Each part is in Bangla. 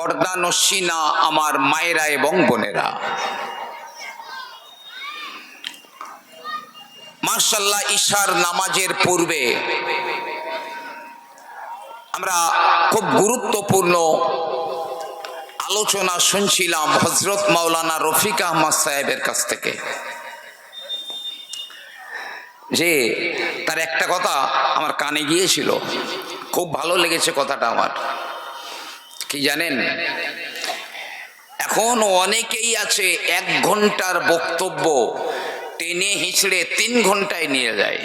পর্দা নস্যিনা আমার মায়েরা এবং বোনেরা, মাশাআল্লাহ ইশার নামাজের পূর্বে আমরা খুব গুরুত্বপূর্ণ আলোচনা শুনছিলাম হযরত মাওলানা রফিক আহমদ সাহেবের কাছ থেকে। যে তার একটা কথা আমার কানে গিয়েছিল, খুব ভালো লেগেছে কথাটা আমার। কি জানেন, এখন অনেকেই আছে 1 ঘন্টার বক্তব্য টেনে হিঁচড়ে 3 ঘন্টায় নিয়ে যায়।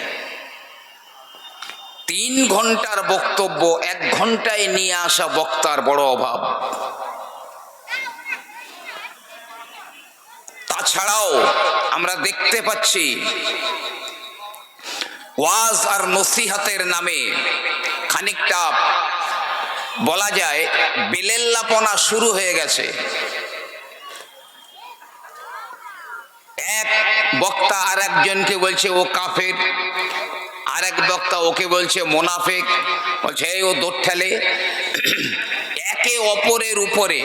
3 ঘন্টার বক্তব্য 1 ঘন্টায় নিয়ে আসা বক্তার বড় অভাব। তাছাড়াও আমরা দেখতে পাচ্ছি ওয়াজ আর নসিহতের নামে খানিকটা বলা যায় বেলেল্লাপনা শুরু হয়ে গেছে। এক বক্তা আর একজনকে বলছে ও কাফের, আর এক বক্তা ওকে বলছে মোনাফেক, বলছে ও দৌড় ঠেলে। একে অপরের উপরে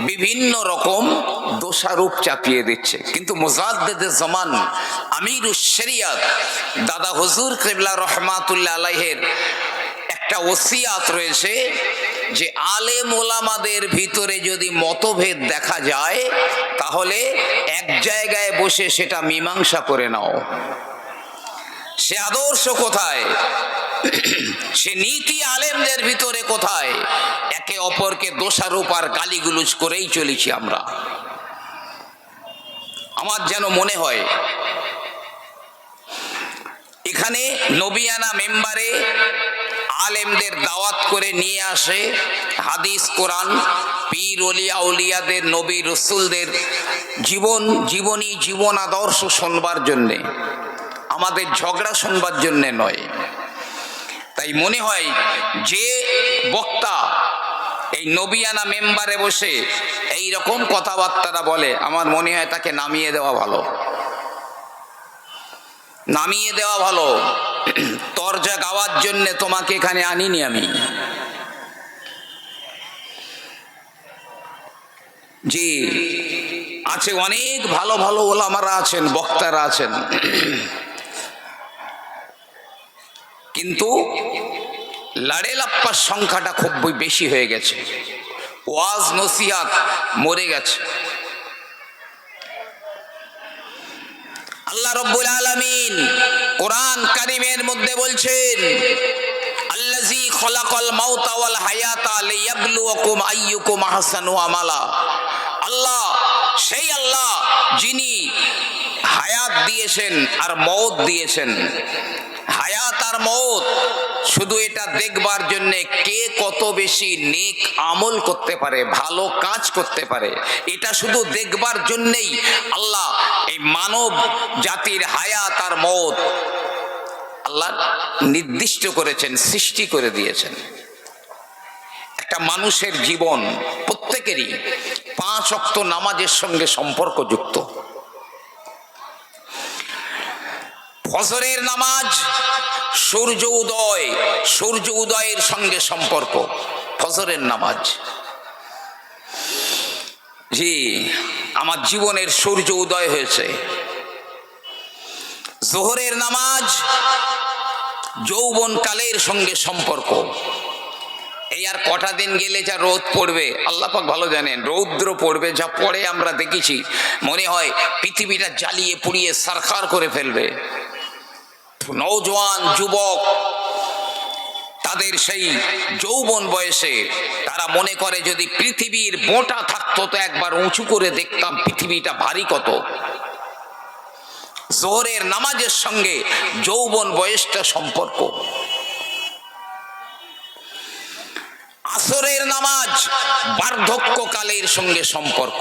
বিভিন্ন রকম দোষারোপ চাপিয়ে দিচ্ছে। কিন্তু মুজাদ্দিদে জামান আমিরুশ শরিয়ত দাদা হুজুর কিবলা রহমাতুল্লাহ আলাইহির একটা ওসিয়াত রয়েছে যে আলেম ওলামাদের ভিতরে যদি মতভেদ দেখা যায় তাহলে এক জায়গায় বসে সেটা মীমাংসা করে নাও। সে আদর্শ কোথায়, সে নীতি আলেমদের ভিতরে কোথায়? একে অপরকে দোষারোপ আর গালিগুলোজ করেই চলেছি আমরা। আমার যেন মনে হয় এখানে নবিয়ানা মেম্বারে আলেমদের দাওয়াত করে নিয়ে আসে হাদিস কোরআন পীর ওলিয়া উলিয়াদের নবী রসুলদের জীবনী জীবন আদর্শ শুনবার জন্যে, আমাদের ঝগড়া শুনবার জন্যে নয়। তাই মনে হয় যে বক্তা এই নবিয়ানা মেম্বারে বসে এই রকম কথাবার্তারা বলে, আমার মনে হয় তাকে নামিয়ে দেওয়া ভালো, নামিয়ে দেওয়া ভালো। তরজা গাওয়ার জন্য তোমাকে এখানে আনিনি আমি। জি, আছে অনেক ভালো ভালো ওলামারা আছেন, বক্তারা আছেন, কিন্তু লাড়েলাপ্পার সংখ্যাটা খুব বেশি হয়ে গেছে। ওয়াজ নসিহত মরে গেছে। আল্লাহ রাব্বুল আলামিন কোরআন কারীমের মধ্যে বলছেন আল্লাযী খলাকাল মাউতা ওয়াল হায়াতা লিয়াবলুয়াকুম আইয়ুকুম আহসানু আমালা। আল্লাহ সেই আল্লাহ যিনি হায়াত দিয়েছেন আর মওত দিয়েছেন। হায়াত আর মওত শুধু এটা দেখবার জন্যে কে কত বেশি নেক আমল করতে পারে, ভালো কাজ করতে পারে, এটা শুধু দেখবার জন্যেই আল্লাহ এই মানব জাতির হায়াত আর মওত আল্লাহ নির্দিষ্ট করেছেন, সৃষ্টি করে দিয়েছেন। একটা মানুষের জীবন প্রত্যেকেরই 5 ওয়াক্ত নামাজের সঙ্গে সম্পর্কযুক্ত। ফজরের নামাজ সূর্য উদয়ের সঙ্গে সম্পর্ক। ফজরের নামাজ, জি, আমার জীবনের সূর্য উদয় হয়েছে। যোহরের নামাজ যৌবনকালের সঙ্গে সম্পর্ক। এই আর কটা দিন গেলে যা রোদ পড়বে আল্লাহ পাক ভালো জানেন, রৌদ্র পড়বে, যা পড়ে আমরা দেখেছি মনে হয় পৃথিবীটা জ্বালিয়ে পুড়িয়ে সারখার করে ফেলবে। নওজোয়ান যুবক তাদের সেই যৌবন বয়সে তারা মনে করে যদি পৃথিবীর মোটা থাকতো তো একবার উঁচু করে দেখতাম পৃথিবীটা ভারী কত। যোহরের নামাজের সঙ্গে যৌবন বয়সটা সম্পর্ক। আসরের নামাজ বার্ধক্যকালের সঙ্গে সম্পর্ক,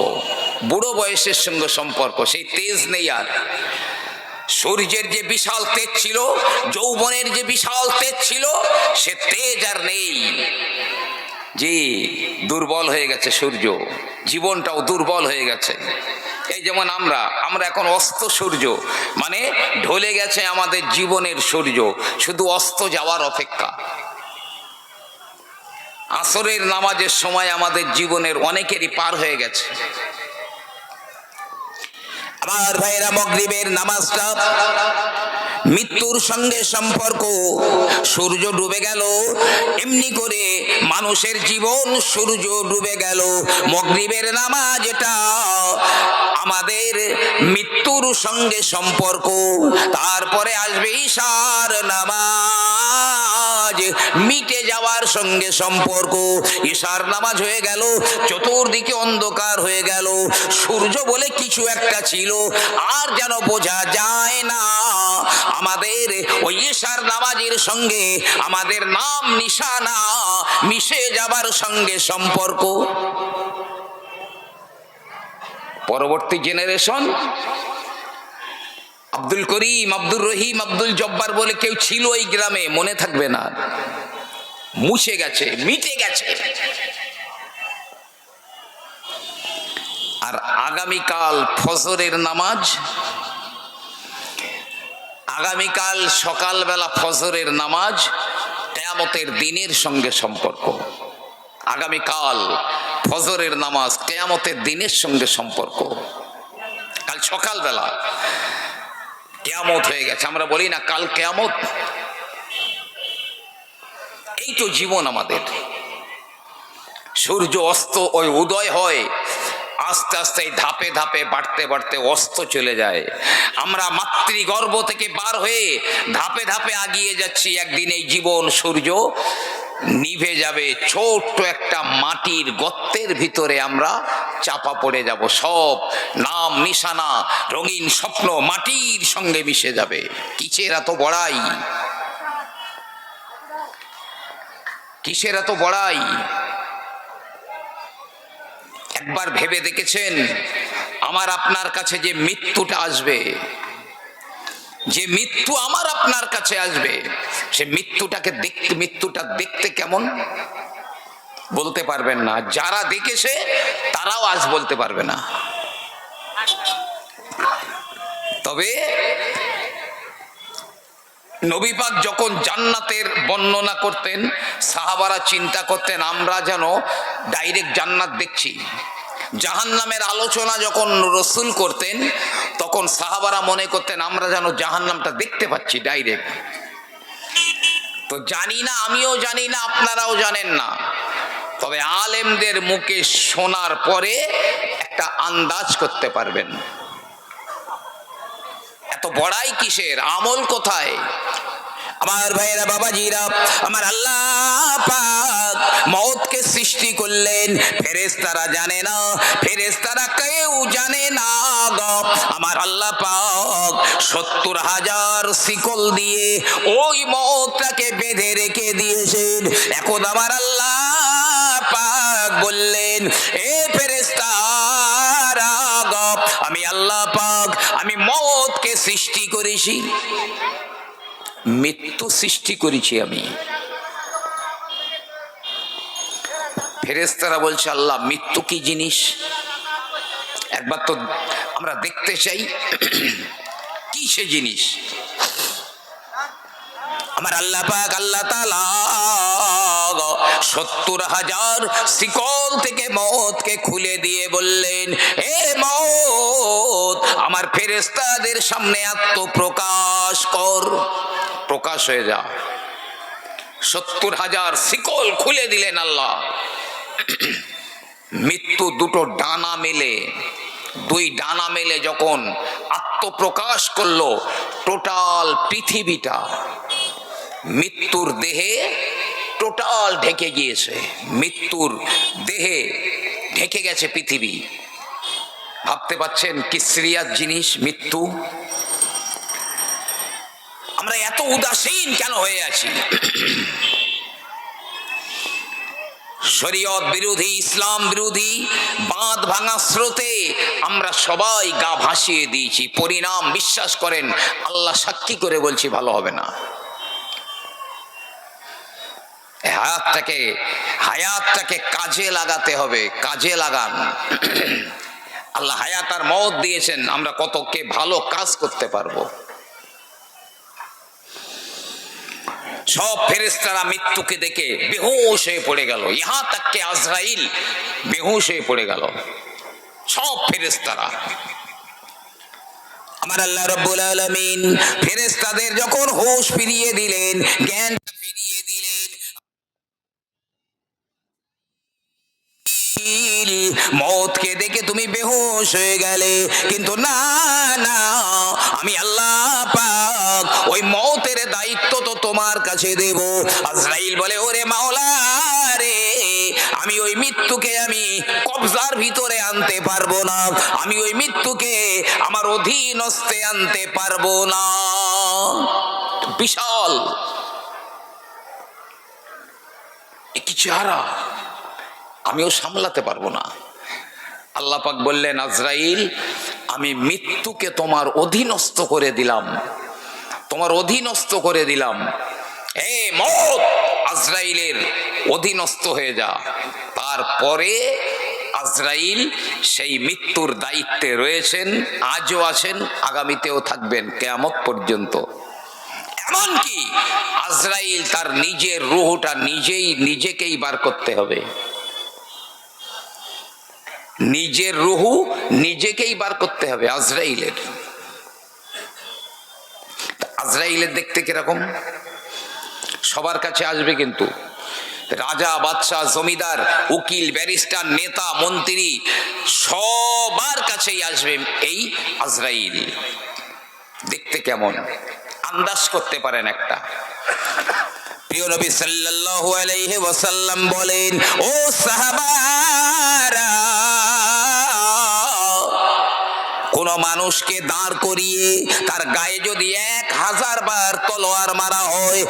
বুড়ো বয়সের সঙ্গে সম্পর্ক। সেই তেজ নেই আর। সূর্যের যে বিশাল তেজ ছিল, যৌবনের যে বিশাল তেজ ছিল, সে তেজ আর নেই। জি, দুর্বল হয়ে গেছে সূর্য, জীবনটাও দুর্বল হয়ে গেছে। এই যেমন আমরা এখন অস্ত সূর্য, মানে ঢলে গেছে আমাদের জীবনের সূর্য, শুধু অস্ত যাওয়ার অপেক্ষা। আসরের নামাজের সময় আমাদের জীবনের অনেকেরই পার হয়ে গেছে। আমার ভাইরা, মাগরিবের নামাজটা মৃত্যুর সঙ্গে সম্পর্ক। সূর্য ডুবে গেল, এমনি করে মানুষের জীবন সূর্য ডুবে গেল। মাগরিবের নামাজ এটা আমাদের মৃত্যুর সঙ্গে সম্পর্ক। তারপরে আসবে ঈশার নামাজ, মিটে যাওয়ার সঙ্গে সম্পর্ক। ঈশার নামাজ হয়ে গেল, চতুর্দিকে অন্ধকার হয়ে গেল। সূর্য বলে কিছু একটা ছিল, আর যেন বোঝা যায় না। আমাদের ওই ঈশার নামাজের সঙ্গে আমাদের নাম নিশানা মিশে যাবার সঙ্গে সম্পর্ক। পরবর্তী জেনারেশন আব্দুল করিম, আব্দুর রহিম, আব্দুল জব্বার বলে কেউ ছিল এই গ্রামে, মনে থাকবে না, মুছে গেছে, মিটে গেছে। আর আগামীকাল ফজরের নামাজ, আগামীকাল সকালবেলা ফজরের নামাজ কিয়ামতের দিনের সঙ্গে সম্পর্ক। আগামীকাল ফজরের নামাজ কিয়ামতের দিনের সঙ্গে সম্পর্ক। কাল সকালবেলা কিয়ামত হয়ে গেছে, আমরা বলি না কাল কিয়ামত। এই তো জীবন আমাদের। সূর্য অস্ত ওই উদয় হয়, আস্তে আস্তে ধাপে ধাপে বাড়তে বাড়তে অস্ত চলে যায়। আমরা মাতৃগর্ভ থেকে বার হয়ে ধাপে ধাপে আগিয়ে যাচ্ছি। একদিন এই জীবন সূর্য নিভে যাবে, ছোট্ট একটা মাটির গর্তের ভিতরে আমরা চাপা পড়ে যাব। সব নাম নিশানা, রঙিন স্বপ্ন মাটির সঙ্গে মিশে যাবে। কিসের এত বড়াই, কিসের এত বড়াই? একবার ভেবে দেখেছেন আমার আপনার কাছে যে মৃত্যুটা আসবে, যে মৃত্যু আমার আপনার কাছে আসবে, সে মৃত্যুটা দেখতে কেমন বলতে পারবেন না। যারা দেখেছে তারাও আজ বলতে পারবে না। তবে নবী পাক যখন জান্নাতের বর্ণনা করতেন, সাহাবারা চিন্তা করতেন আমরা যেন ডাইরেক্ট জান্নাত দেখছি। জাহান্নামের আলোচনা যখন রসুল করতেন, তখন সাহাবারা মনে করতেন আমরা যেন জাহান্নামটা দেখতে পাচ্ছি ডাইরেক্ট। তো জানি না, আমিও জানি না, আপনারাও জানেন না, তবে আলেমদের মুখে শোনার পরে একটা আন্দাজ করতে পারবেন। এত বড়াই কিসের, আমল কোথায়? আমার ভাইয়েরা, বাবাজিরা, আমার আল্লাহ পাক মওতকে সৃষ্টি করলেন, ফেরেশতারা জানে না, ফেরেশতারা কেউ জানে না গো। আমার আল্লাহ পাক ৭০,০০০ শিকল দিয়ে ওই মওতটাকে বেঁধে রেখে দিয়েছেন। এখন আমার আল্লাহ পাক বললেন, এ ফেরেশতারা গো, আমি আল্লাহ পাক আমি মওতকে সৃষ্টি করেছি, মৃত্যু সৃষ্টি করেছি আমি। ফেরেশতারা বলছে আল্লাহ মৃত্যু কি জিনিস, একবার তো আমরা দেখতে চাই কি সে জিনিস। আমার আল্লাহ পাক আল্লাহ তাআলা ৭০,০০০ শিকল থেকে মওতকে খুলে দিয়ে বললেন, হে মওত, আমার ফেরেশতাদের সামনে আত্মপ্রকাশ কর, প্রকাশ হয়ে যা। ৭০,০০০ শিকল খুলে দিলেন আল্লাহ। মৃত্যু দুটো ডানা মেলে, দুই ডানা মেলে যখন আত্মপ্রকাশ করলো, টোটাল পৃথিবীটা মৃত্যুর দেহে টোটাল ঢেকে গিয়েছে। মৃত্যুর দেহে ঢেকে গেছে পৃথিবী। ভাবতে পাচ্ছেন কি সিরিয়াস জিনিস মৃত্যু। আমরা এত উদাসীন কেন হয়ে আছি? শরীয়ত বিরোধী, ইসলাম বিরোধী বাঁধ ভাঙা স্রোতে আমরা সবাই গা ভাসিয়ে দিয়েছি। পরিণাম বিশ্বাস করেন, আল্লাহ সাক্ষী করে বলছি, ভালো হবে না। হায়াতটাকে কাজে লাগাতে হবে, কাজে লাগান। আল্লাহ হায়াত আর মওত দিয়েছেন, আমরা কতকে ভালো কাজ করতে পারবো। সব ফেরেশতারা মৃত্যুকে দেখে বেহুশ হয়ে পড়ে গেল, ইহা তাকে আজরাইল বেহুশ হয়ে পড়ে গেল, সব ফেরেশতারা। আমার আল্লাহ রাব্বুল আলামিন ফেরেশতাদের যখন হুঁশ ফিরিয়ে দিলেন, জ্ঞান ফিরিয়ে দিলেন, মওতকে দেখে তুমি বেহুশ হয়ে গেলে, কিন্তু না না, আমি আল্লাহ পাক ওই মওতের দায়িত্ব তো তোমার কাছে দেব। আজরাইল বলে, ওরে মাওলা রে, আমি ওই মৃত্যুকে আমি কবজার ভিতরে আনতে পারবো না, আমি ওই মৃত্যুকে আমার অধীনস্থে আনতে পারবো না। বিশাল কি চেহারা, আমিও সামলাতে পারবো না। আল্লাহ পাক বললেন, আজরাইল, আমি মৃত্যুকে তোমার অধীনস্থ করে দিলাম, তোমার অধীনস্থ করে দিলাম। হে মওত, আজরাইলের অধীনস্থ হয়ে যা। তারপরে আজরাইল সেই মৃত্যুর দায়িত্বে রয়েছেন, আজও আছেন, আগামীতেও থাকবেন কিয়ামত পর্যন্ত। এমনকি আজরাইল তার নিজের রূহটা নিজেকেই বার করতে হবে, নিজের রুহু নিজেকেই বার করতে হবে আজরাইলের। আজরাইলের দেখতে কিরকম? সবার কাছে আসবে, কিন্তু রাজা, বাদশাহ, জমিদার, উকিল, ব্যারিস্টার, নেতা, মন্ত্রী সবার কাছেই আসবে এই আজরাইল। দেখতে কেমন আন্দাজ করতে পারেন একটা। প্রিয় নবী সাল্লাল্লাহু আলাইহি ওয়াসাল্লাম বলেন, ও সাহাবারা, কোন মানুষকে দাঁড় করিয়ে তার গায়ে যদি 1000 বার তলোয়ার মারা হয়,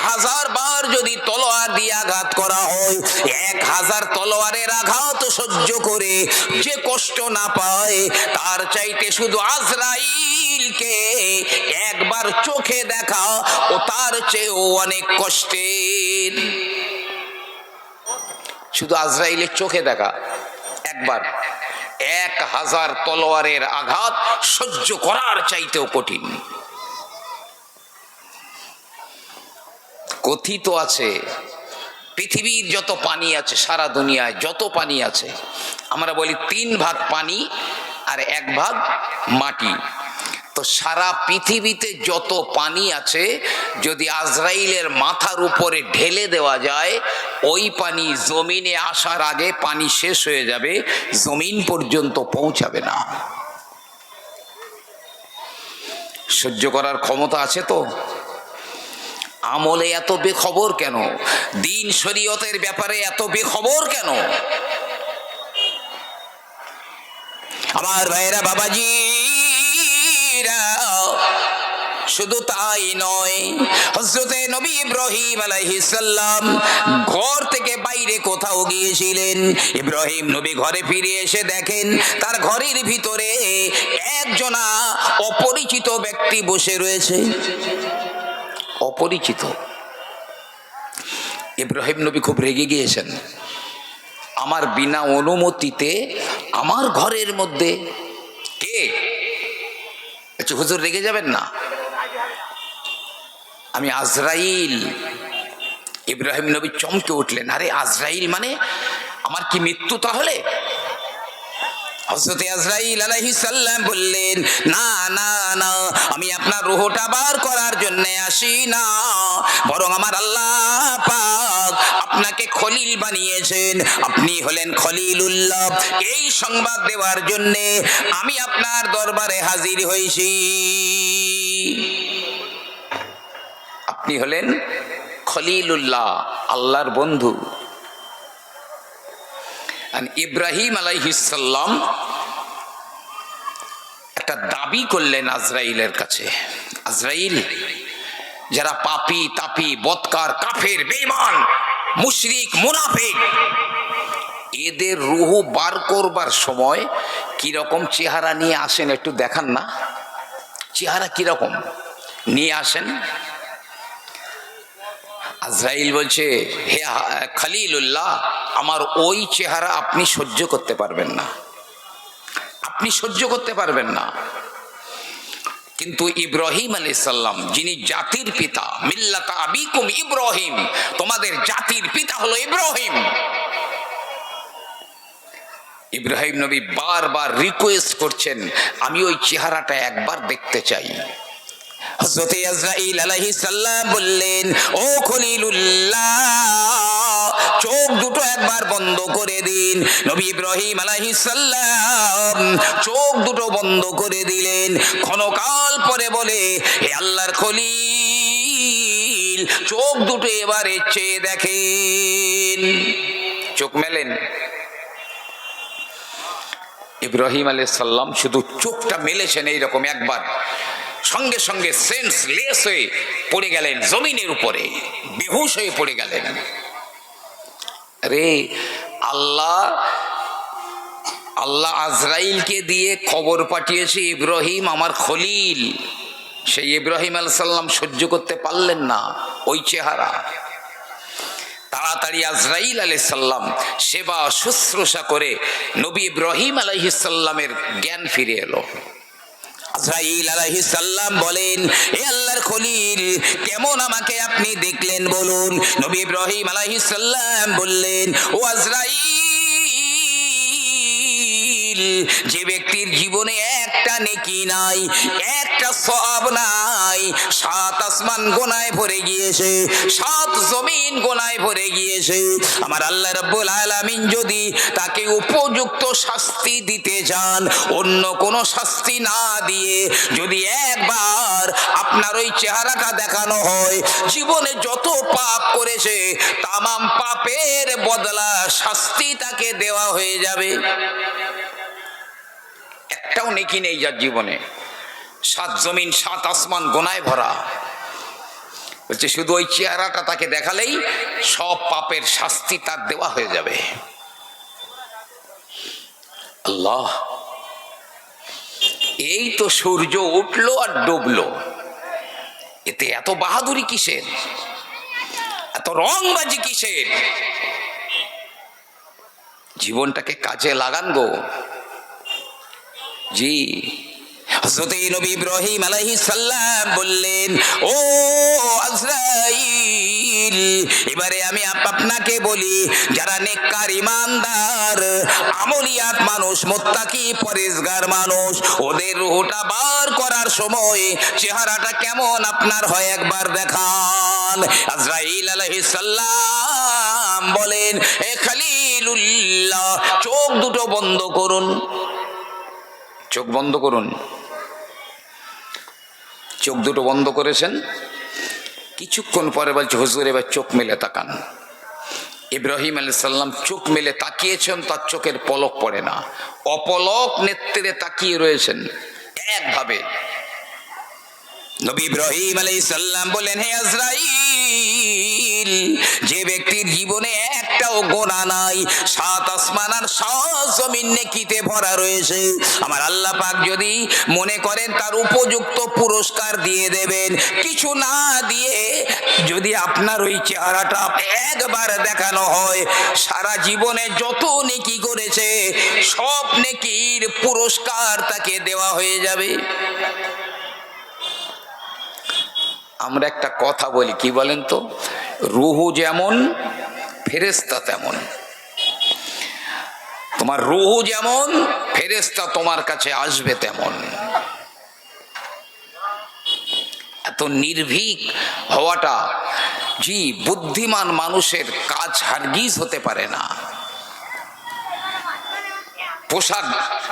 1000 বার যদি তলোয়ার দিয়ে আঘাত করা হয়, 1000 তলোয়ারের আঘাত সহ্য করে যে কষ্ট না পায়, তার চাইতে শুধু আজরাইলকে একবার চোখে দেখা ও তার চেয়েও অনেক কষ্টের। শুধু আজরাইলের চোখে দেখা একবার 1000 তলোয়ারের আঘাত সহ্য করার চাইতেও কঠিন। কথিত আছে, পৃথিবীর যত পানি আছে, সারা দুনিয়ায় যত পানি আছে, আমরা বলি 3 ভাগ পানি আর 1 ভাগ মাটি। তো সারা পৃথিবীতে যত পানি আছে, যদি আজরাইলের মাথার উপরে ঢেলে দেওয়া যায়, ওই পানি জমিনে আসার আগে পানি শেষ হয়ে যাবে, জমিন পর্যন্ত পৌঁছাবে না। সহ্য করার ক্ষমতা আছে তো? আমলে এত বেখবর কেন? দিন শরীয়তের ব্যাপারে এত বেখবর কেন? আমার ভাইরা, বাবাজি, শুধু তাই নয়, হযরতে নবী ইব্রাহিম আলাইহিস সালাম ঘর থেকে বাইরে কোথাও গিয়েছিলেন। ইব্রাহিম নবী ঘরে ফিরে এসে দেখেন তার ঘরের ভিতরে একজনা অপরিচিত ব্যক্তি বসে রয়েছে। অপরিচিত। ইব্রাহিম নবী খুব রেগে গিয়েছেন, আমার বিনা অনুমতিতে আমার ঘরের মধ্যে কে? আচ্ছা হুজুর, রেগে যাবেন না, আমি আজরাইল। ইব্রাহিম নবী চমকে উঠলেন, আরে আজরাইল মানে আমার কি মৃত্যু তাহলে? হযরতে আজরাইল আলাইহিস সালাম বললেন, না না না, আমি আপনার রূহটা বার করার জন্য আসি না, বরং আমার আল্লাহ পাক আপনাকে খলিল বানিয়েছেন, আপনি হলেন খলিলুল্লাহ। এই সংবাদ দেওয়ার জন্য আমি আপনার দরবারে হাজির হয়েছি। আপনি হলেন খলিলুল্লাহ, আল্লাহর বন্ধু। ইব্রাহিম আলাইহিস সালাম একটা দাবি করলেন আজরাইলের কাছে, আজরাইল, যারা পাপী তাপী বদকার কাফের বেঈমান মুশরিক মুনাফিক, এদের রূহ বার করবার সময় কিরকম চেহারা নিয়ে আসেন একটু দেখান না, চেহারা কিরকম নিয়ে আসেন। আজরাইল বলছে, হে খলিলুল্লাহ, আমার ওই চেহারা আপনি সহ্য করতে পারবেন না, আপনি সহ্য করতে পারবেন না। কিন্তু ইব্রাহিম আলাইহিস সালাম যিনি জাতির পিতা, মিল্লাতা আবিকুম ইব্রাহিম, তোমাদের জাতির পিতা হলো ইব্রাহিম। ইব্রাহিম নবী বারবার রিকোয়েস্ট করছেন, আমি ওই চেহারাটা একবার দেখতে চাই। হযরত আজরাইল আলাইহিস সালাম বললেন, ও খলিলুল্লাহ, চোখ দুটো একবার বন্ধ করে দিন। নবী ইব্রাহিম আলাইহিস সালাম চোখ দুটো বন্ধ করে দিলেন। ক্ষণকাল পরে বলে, হে আল্লাহর খলিল, চোখ দুটো এবারে চেয়ে দেখেন। চোখ মেলেন। ইব্রাহিম আলাইহিস সালাম শুধু চোখটা মেলেছেন এইরকম একবার, সঙ্গে সঙ্গে সেন্সলেস হয়ে পড়ে গেলেন জমিনের উপরে, বেহুশ হয়ে পড়ে গেলেন। আরে আল্লাহ আজরাইলকে দিয়ে খবর পাঠিয়েছে, ইব্রাহিম আমার খলিল। সেই ইব্রাহিম আলাইহিস সালাম সহ্য করতে পারলেন না ওই চেহারা। তাড়াতাড়ি আজরাইল আলাইহিস সালাম সেবা শুশ্রূষা করে নবী ইব্রাহিম আলাইহিস সালামের জ্ঞান ফিরে এলো। আজরাইল আলাইহিস সালাম বলেন, হে আল্লাহর খলিল, কেমন আমাকে আপনি দেখলেন বলুন। নবী ইব্রাহিম আলাইহিস সালাম বললেন, ও আজরাইল, যে ব্যক্তির জীবনে একটা নেকি নাই, একটা সওয়াব নাই, 7 আসমান গোনায় ভরে গিয়েছে, 7 জমিন গোনায় ভরে গিয়েছে, আমার আল্লাহ রাব্বুল আলামিন যদি তাকে উপযুক্ত শাস্তি দিতে চান, অন্য কোনো শাস্তি না দিয়ে যদি একবার আপনার ওই চেহারাটা দেখানো হয়, জীবনে যত পাপ করেছে তামাম পাপের বদলা শাস্তি তাকে দেওয়া হয়ে যাবে। একটাও নেকি নেই যার জীবনে, 7 জমিন 7 আসমান গোনায় ভরা। বলছে শুধু ওই চেহারাটা তাকে দেখালেই সব পাপের শাস্তি তার দেওয়া হয়ে যাবে। আল্লাহ, এই তো সূর্য উঠলো আর ডুবলো, এতে এত বাহাদুরি কিসের, এত রংবাজি কিসের? জীবনটাকে কাজে লাগান গো। জি, হযরত নবী ইব্রাহিম আলাইহিস সালাম বললেন, ও আজরাইল, এবারে আমি আপনাকে বলি, যারা নেককার, ইমানদার, আমলিয়াত মানুষ, মুত্তাকি, পরেজগার মানুষ, ওদের রূহটা বার করার সময় চেহারাটা কেমন আপনার হয় একবার দেখান। আজরাইল আলাইহিস সালাম বলেন, হে খলিলুল্লাহ, চোখ দুটো বন্ধ করুন। চোখ বন্ধ করুন। চোখ দুটো বন্ধ করেছেন। কিছুক্ষণ পরে বলছে, হুজুর এবার চোখ মেলে তাকান। ইব্রাহিম আলাইহিস সালাম চোখ মেলে তাকিয়েছেন, তার চোখের পলক পড়ে না, অপলক নেত্রে তাকিয়ে রয়েছেন একভাবে। নবী ইব্রাহিম আলাইহিস সালাম বলেন, হে আজরাইল, যে ব্যক্তির জীবনে একটাও গোনা নাই, 7 আসমান আর 7 জমিন নেকিতে ভরা রয়েছে, আমার আল্লাহ পাক যদি মনে করেন তার উপযুক্ত পুরস্কার দিয়ে দেবেন। কিছু না দিয়ে যদি আপনার ওই চেহারাটা একবার দেখানো হয়, সারা জীবনে যত নেকি করেছে সব নেকির পুরস্কার তাকে দেওয়া হয়ে যাবে। আমরা একটা কথা বলি, কি বলেন তো, রুহু যেমন ফেরেশতা তেমন। তোমার রুহু যেমন, ফেরেশতা তোমার কাছে আসবে তেমন। এত নির্ভীক হওয়াটা, জি, বুদ্ধিমান মানুষের কাজ হারগিজ হতে পারে না। পোশাক,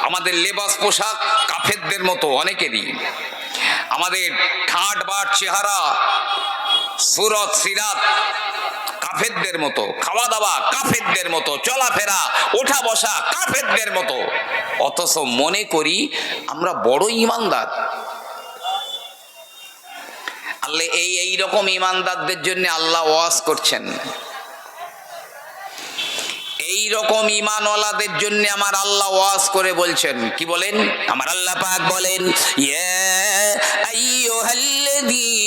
আমাদের লেবাস পোশাক কাফেরদের মতো অনেকেরই, আমাদের ঠাট বাট চেহারা, সুরত সিরাত কাফেরদের মতো, খাওয়া দাওয়া কাফেরদের মতো, চলাফেরা ওঠা বসা কাফেরদের মতো, অথচ মনে করি আমরা বড় ইমানদার। আল্লাহ এই রকম ইমানদারদের জন্য আল্লাহ ওয়াজ করছেন। এই রকম ঈমানওয়ালাদের জন্য আমার আল্লাহ ওয়াজ করে বলছেন, কি বলেন? আমার আল্লাহ পাক বলেন, ইয়া আইয়ুহাল্লাযীনা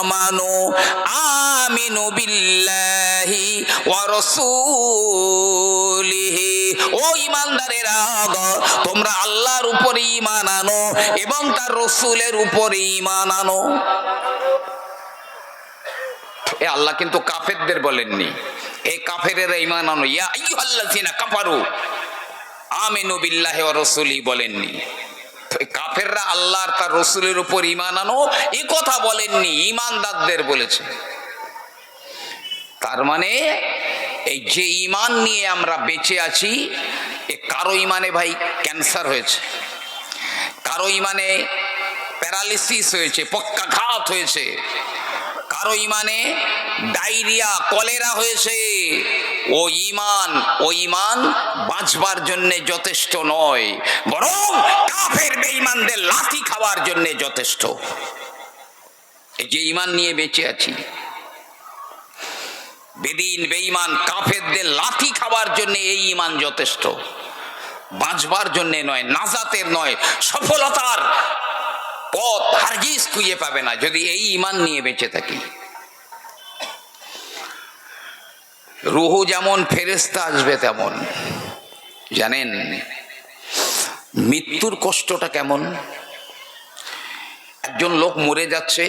আমানু আমিনু বিল্লাহি ওয়া রাসূলিহি, ও ঈমানদার ইমানদারেরা তোমরা আল্লাহর উপরে ঈমান আনো এবং তার রাসূলের উপরে ঈমান আনো। এ আল্লাহ কিন্তু কাফেরদের বলেননি, এই কাফেরেরা ঈমান আনো, ইয়া আইয়ুহাল্লাযিনা কাফারু আমিনু বিল্লাহি ওয়া রাসূলি বলেননি। কাফেররা আল্লাহ আর তার রাসূলের উপর ঈমান আনো এই কথা বলেননি, ঈমানদারদের বলেছে। তার মানে এই যে ঈমান নিয়ে আমরা বেঁচে আছি, এ কারো ঈমানে ভাই ক্যান্সার হয়েছে, কারো ঈমানে প্যারালিসিস হয়েছে, পক্ষাঘাত হয়েছে, কারো ঈমানে ডায়রিয়া কলেরা হয়েছে। ও ঈমান বাঁচবার জন্য যথেষ্ট নয়, বরং কাফের বেঈমানদের লাথি খাওয়ার জন্য যথেষ্ট। এই যে ঈমান নিয়ে বেঁচে আছি, বেদিন বেঈমান কাফেরদের লাথি খাওয়ার জন্য এই ঈমান যথেষ্ট, বাঁচবার জন্য নয়, নাজাতের নয়, সফলতার পথ হারগিজ খুঁজে পাবে না যদি এই ঈমান নিয়ে বেঁচে থাকি। রুহু যেমন ফেরেশতা আসবে তেমন, জানেন মৃত্যুর কষ্টটা কেমন? একজন লোক মরে যাচ্ছে,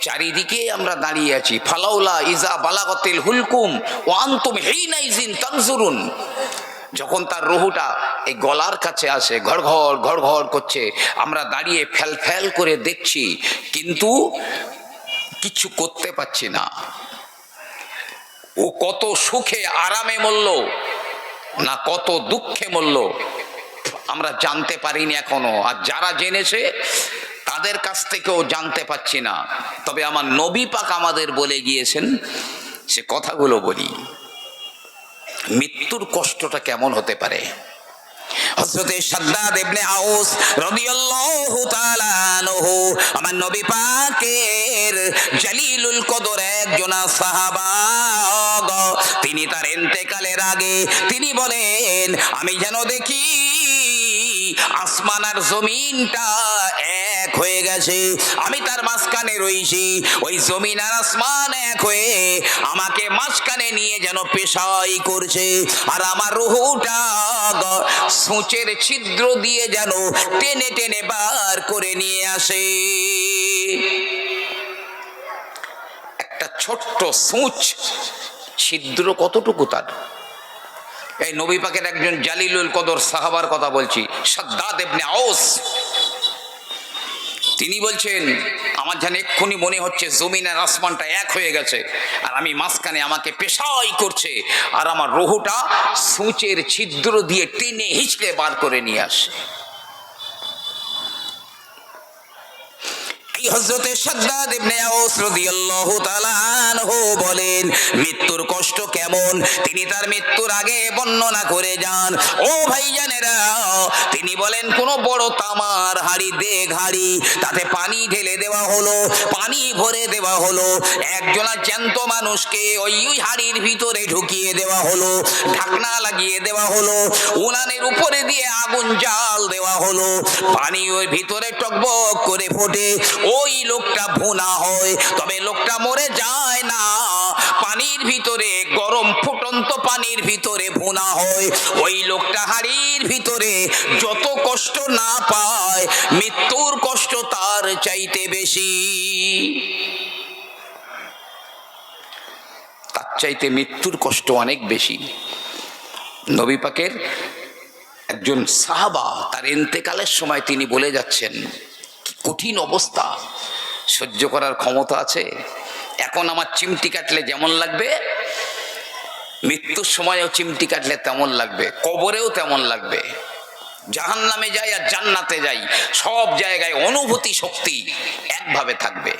চারিদিকে আমরা দাঁড়িয়ে আছি, ফালাউলা ইজা বালাগাতিল হুলকুম ওয়া আনতুম হিনাইজিন তানজুরুন। যখন তার রুহুটা এই গলার কাছে আসে, ঘড়ঘড় ঘড়ঘড় করছে, আমরা দাঁড়িয়ে ফ্যাল ফ্যাল করে দেখছি, কিন্তু কিছু করতে পারছি না। ও কত সুখে আরামে মরল না কত দুঃখে মরল আমরা জানতে পারিনি এখনো, আর যারা জেনেছে তাদের কাছ থেকেও জানতে পাচ্ছি না। তবে আমার নবী পাক আমাদের বলে গিয়েছেন, সে কথাগুলো বলি। মৃত্যুর কষ্টটা কেমন হতে পারে? হযরতে শাদ্দাদ ইবনে আউস রাদিয়াল্লাহু তাআলা আনহু আমার নবী পাকের জলিলুল কদর একজন সাহাবা, তিনি তার ইন্তেকালের আগে তিনি বলেন, আমি যেন দেখি আসমান আর জমিনটা এক হয়ে গেছে, আমি তার মাঝখানে রইছি, ওই জমিন আর আসমান এক হয়ে আমাকে মাঝখানে নিয়ে যেন পেশাই করছে, আর আমার রুহুটা সূচের ছিদ্র দিয়ে যেন টেনে টেনে বার করে নিয়ে আসে। একটা ছোট্ট সূচ ছিদ্র কতটুকু তার? এই নবী পাকের একজন জালিলুল কদর সাহাবার কথা বলছি, শাদ্দাদ ইবনে আউস। তিনি বলছেন, আমার যেন এক্ষুনি মনে হচ্ছে জমিন আর আসমানটা এক হয়ে গেছে, আর আমি মাঝখানে আমাকে পেশাই করছে, আর আমার রুহুটা সূচের ছিদ্র দিয়ে টেনে হিঁচড়ে বার করে নিয়ে আসে। হযরতে শাদ্দাদ ইবনে আউস রাদিয়াল্লাহু তাআলা আনহু বলেন, মৃত্যুর কষ্ট কেমন তিনি তার মৃত্যুর আগে বর্ণনা করে যান। ও ভাইজানেরা, তিনি বলেন, কোন বড় তামার হাড়ি, দেগ হাড়ি, তাতে পানি ঢেলে দেওয়া হলো, পানি ভরে দেওয়া হলো, একজনা জ্যান্ত মানুষকে ওই হাড়ির ভিতরে ঢুকিয়ে দেওয়া হলো, ঢাকনা লাগিয়ে দেওয়া হলো, উনানের উপরে দিয়ে আগুন জাল দেওয়া হলো, পানি ওই ভিতরে টকবক করে ফোটে, ওই লোকটা ভুনা হয়, তবে লোকটা মরে যায় না, পানির ভিতরে গরম ফুটন্ত পানির ভিতরে ভুনা হয়। ওই লোকটা হাড়ির ভিতরে যত কষ্ট না পায়, মৃত্যুর কষ্ট তার চাইতে বেশি, তার চাইতে মৃত্যুর কষ্ট অনেক বেশি। নবী পাকের একজন সাহাবা তার ইন্তেকালের সময় তিনি বলে যাচ্ছেন, কঠিন অবস্থা, সহ্য করার ক্ষমতা আছে? এখন আমার চিমটি কাটলে যেমন লাগবে, মৃত্যুর সময়ও চিমটি কাটলে তেমন লাগবে, কবরেও তেমন লাগবে, জাহান্নামে যাই আর জান্নাতে যাই, সব জায়গায় অনুভূতি শক্তি একভাবে থাকবে।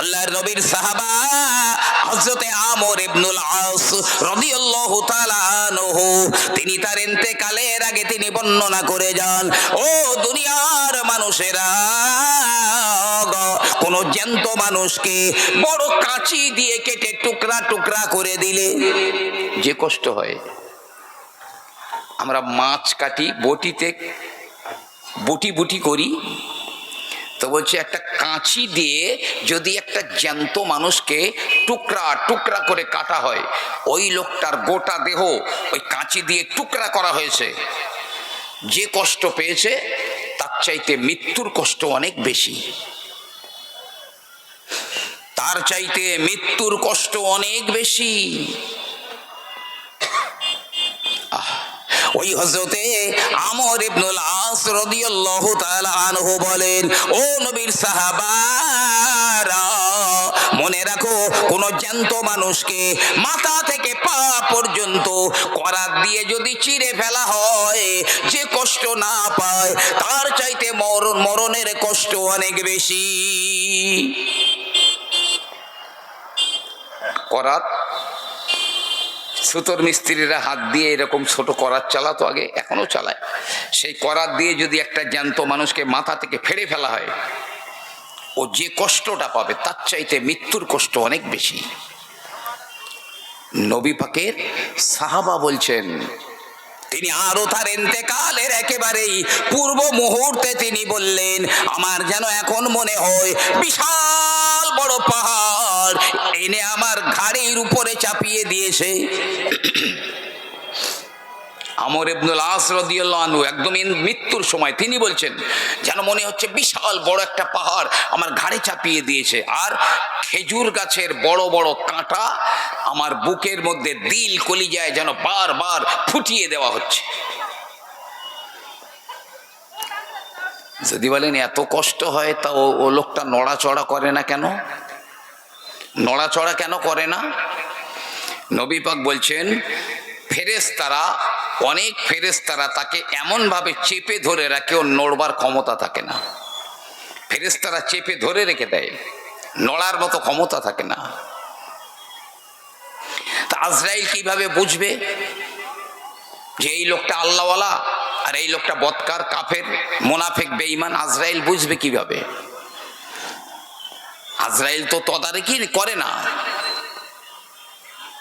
আল্লাহর নবীর সাহাবা হযরতে আমর ইবনুল আস রাদিয়াল্লাহু তাআলা আনহু, তিনি তার ইন্তেকালের আগে তিনি বর্ণনা করে যান, ও দুনিয়ার মানুষেরা, কোন জ্যান্ত মানুষকে বড় কাঁচি দিয়ে কেটে টুকরা টুকরা করে দিলে যে কষ্ট হয়, আমরা মাছ কাটি বটিতে বুটি বুটি করি, তো বলছে একটা কাঁচি দিয়ে যদি একটা জ্যান্ত মানুষকে টুকরা টুকরা করে কাটা হয়, ওই লোকটার গোটা দেহ ওই কাঁচি দিয়ে টুকরা করা হয়েছে, যে কষ্ট পেয়েছে তার চাইতে মৃত্যুর কষ্ট অনেক বেশি, তার চাইতে মৃত্যুর কষ্ট অনেক বেশি। ওই হযরতে আমর ইবনুল আস রাদিয়াল্লাহু তাআলা আনহু বলেন, ও নবীর সাহাবারা, মনে রাখো কোন জ্যান্ত মানুষকে মাথা থেকে পা পর্যন্ত করাত দিয়ে যদি চিরে ফেলা হয়, যে কষ্ট না পায় তার চাইতে মরণের কষ্ট অনেক বেশি। করাত সুতোর মিস্ত্রিরা হাত দিয়ে এরকম ছোট করাত চালাতো আগে, এখনো চালায়। সেই করাত দিয়ে যদি একটা জ্যান্ত মানুষকে মাথা থেকে ফেড়ে ফেলা হয়, ও যে কষ্টটা পাবে তার চাইতে মৃত্যুর কষ্ট অনেক বেশি। নবী পাকের সাহাবা বলছেন, তিনি আরো তার ইন্তেকালের একেবারেই পূর্ব মুহূর্তে তিনি বললেন, আমার যেন এখন মনে হয় বিশাল বড় পাহাড় এনে আমার ঘাড়ের উপরে চাপিয়ে দিয়েছে। আমর ইবনুল আস রাদিয়াল্লাহু আনহু একদম মৃত্যুর সময় তিনি বলছেন, যেন মনে হচ্ছে বিশাল বড় একটা পাহাড় আমার ঘাড়ে চাপিয়ে দিয়েছে, আর খেজুর গাছের বড় বড় কাঁটা আমার বুকের মধ্যে দিল কলিজায় যেন বারবার ফুটিয়ে দেওয়া হচ্ছে। যদি বলেন এত কষ্ট হয়, তা ও লোকটা নড়াচড়া করে না কেন? নড়াচড়া কেন করে না? নবী পাক বলছেন, ফেরেশতারা, অনেক ফেরেশতারা তাকে এমনভাবে চেপে ধরে রাখে, ওর নড়বার ক্ষমতা থাকে না। ফেরেশতারা চেপে ধরে রেখে দেয়, নড়ার মতো ক্ষমতা থাকে না। তা আজরাইল কিভাবে বুঝবে যে এই লোকটা আল্লাহওয়ালা আর এই লোকটা বদকার, কাফের, মুনাফিক, বেঈমান? আজরাইল বুঝবে কিভাবে? আজরাইল তো তদারকি করে না।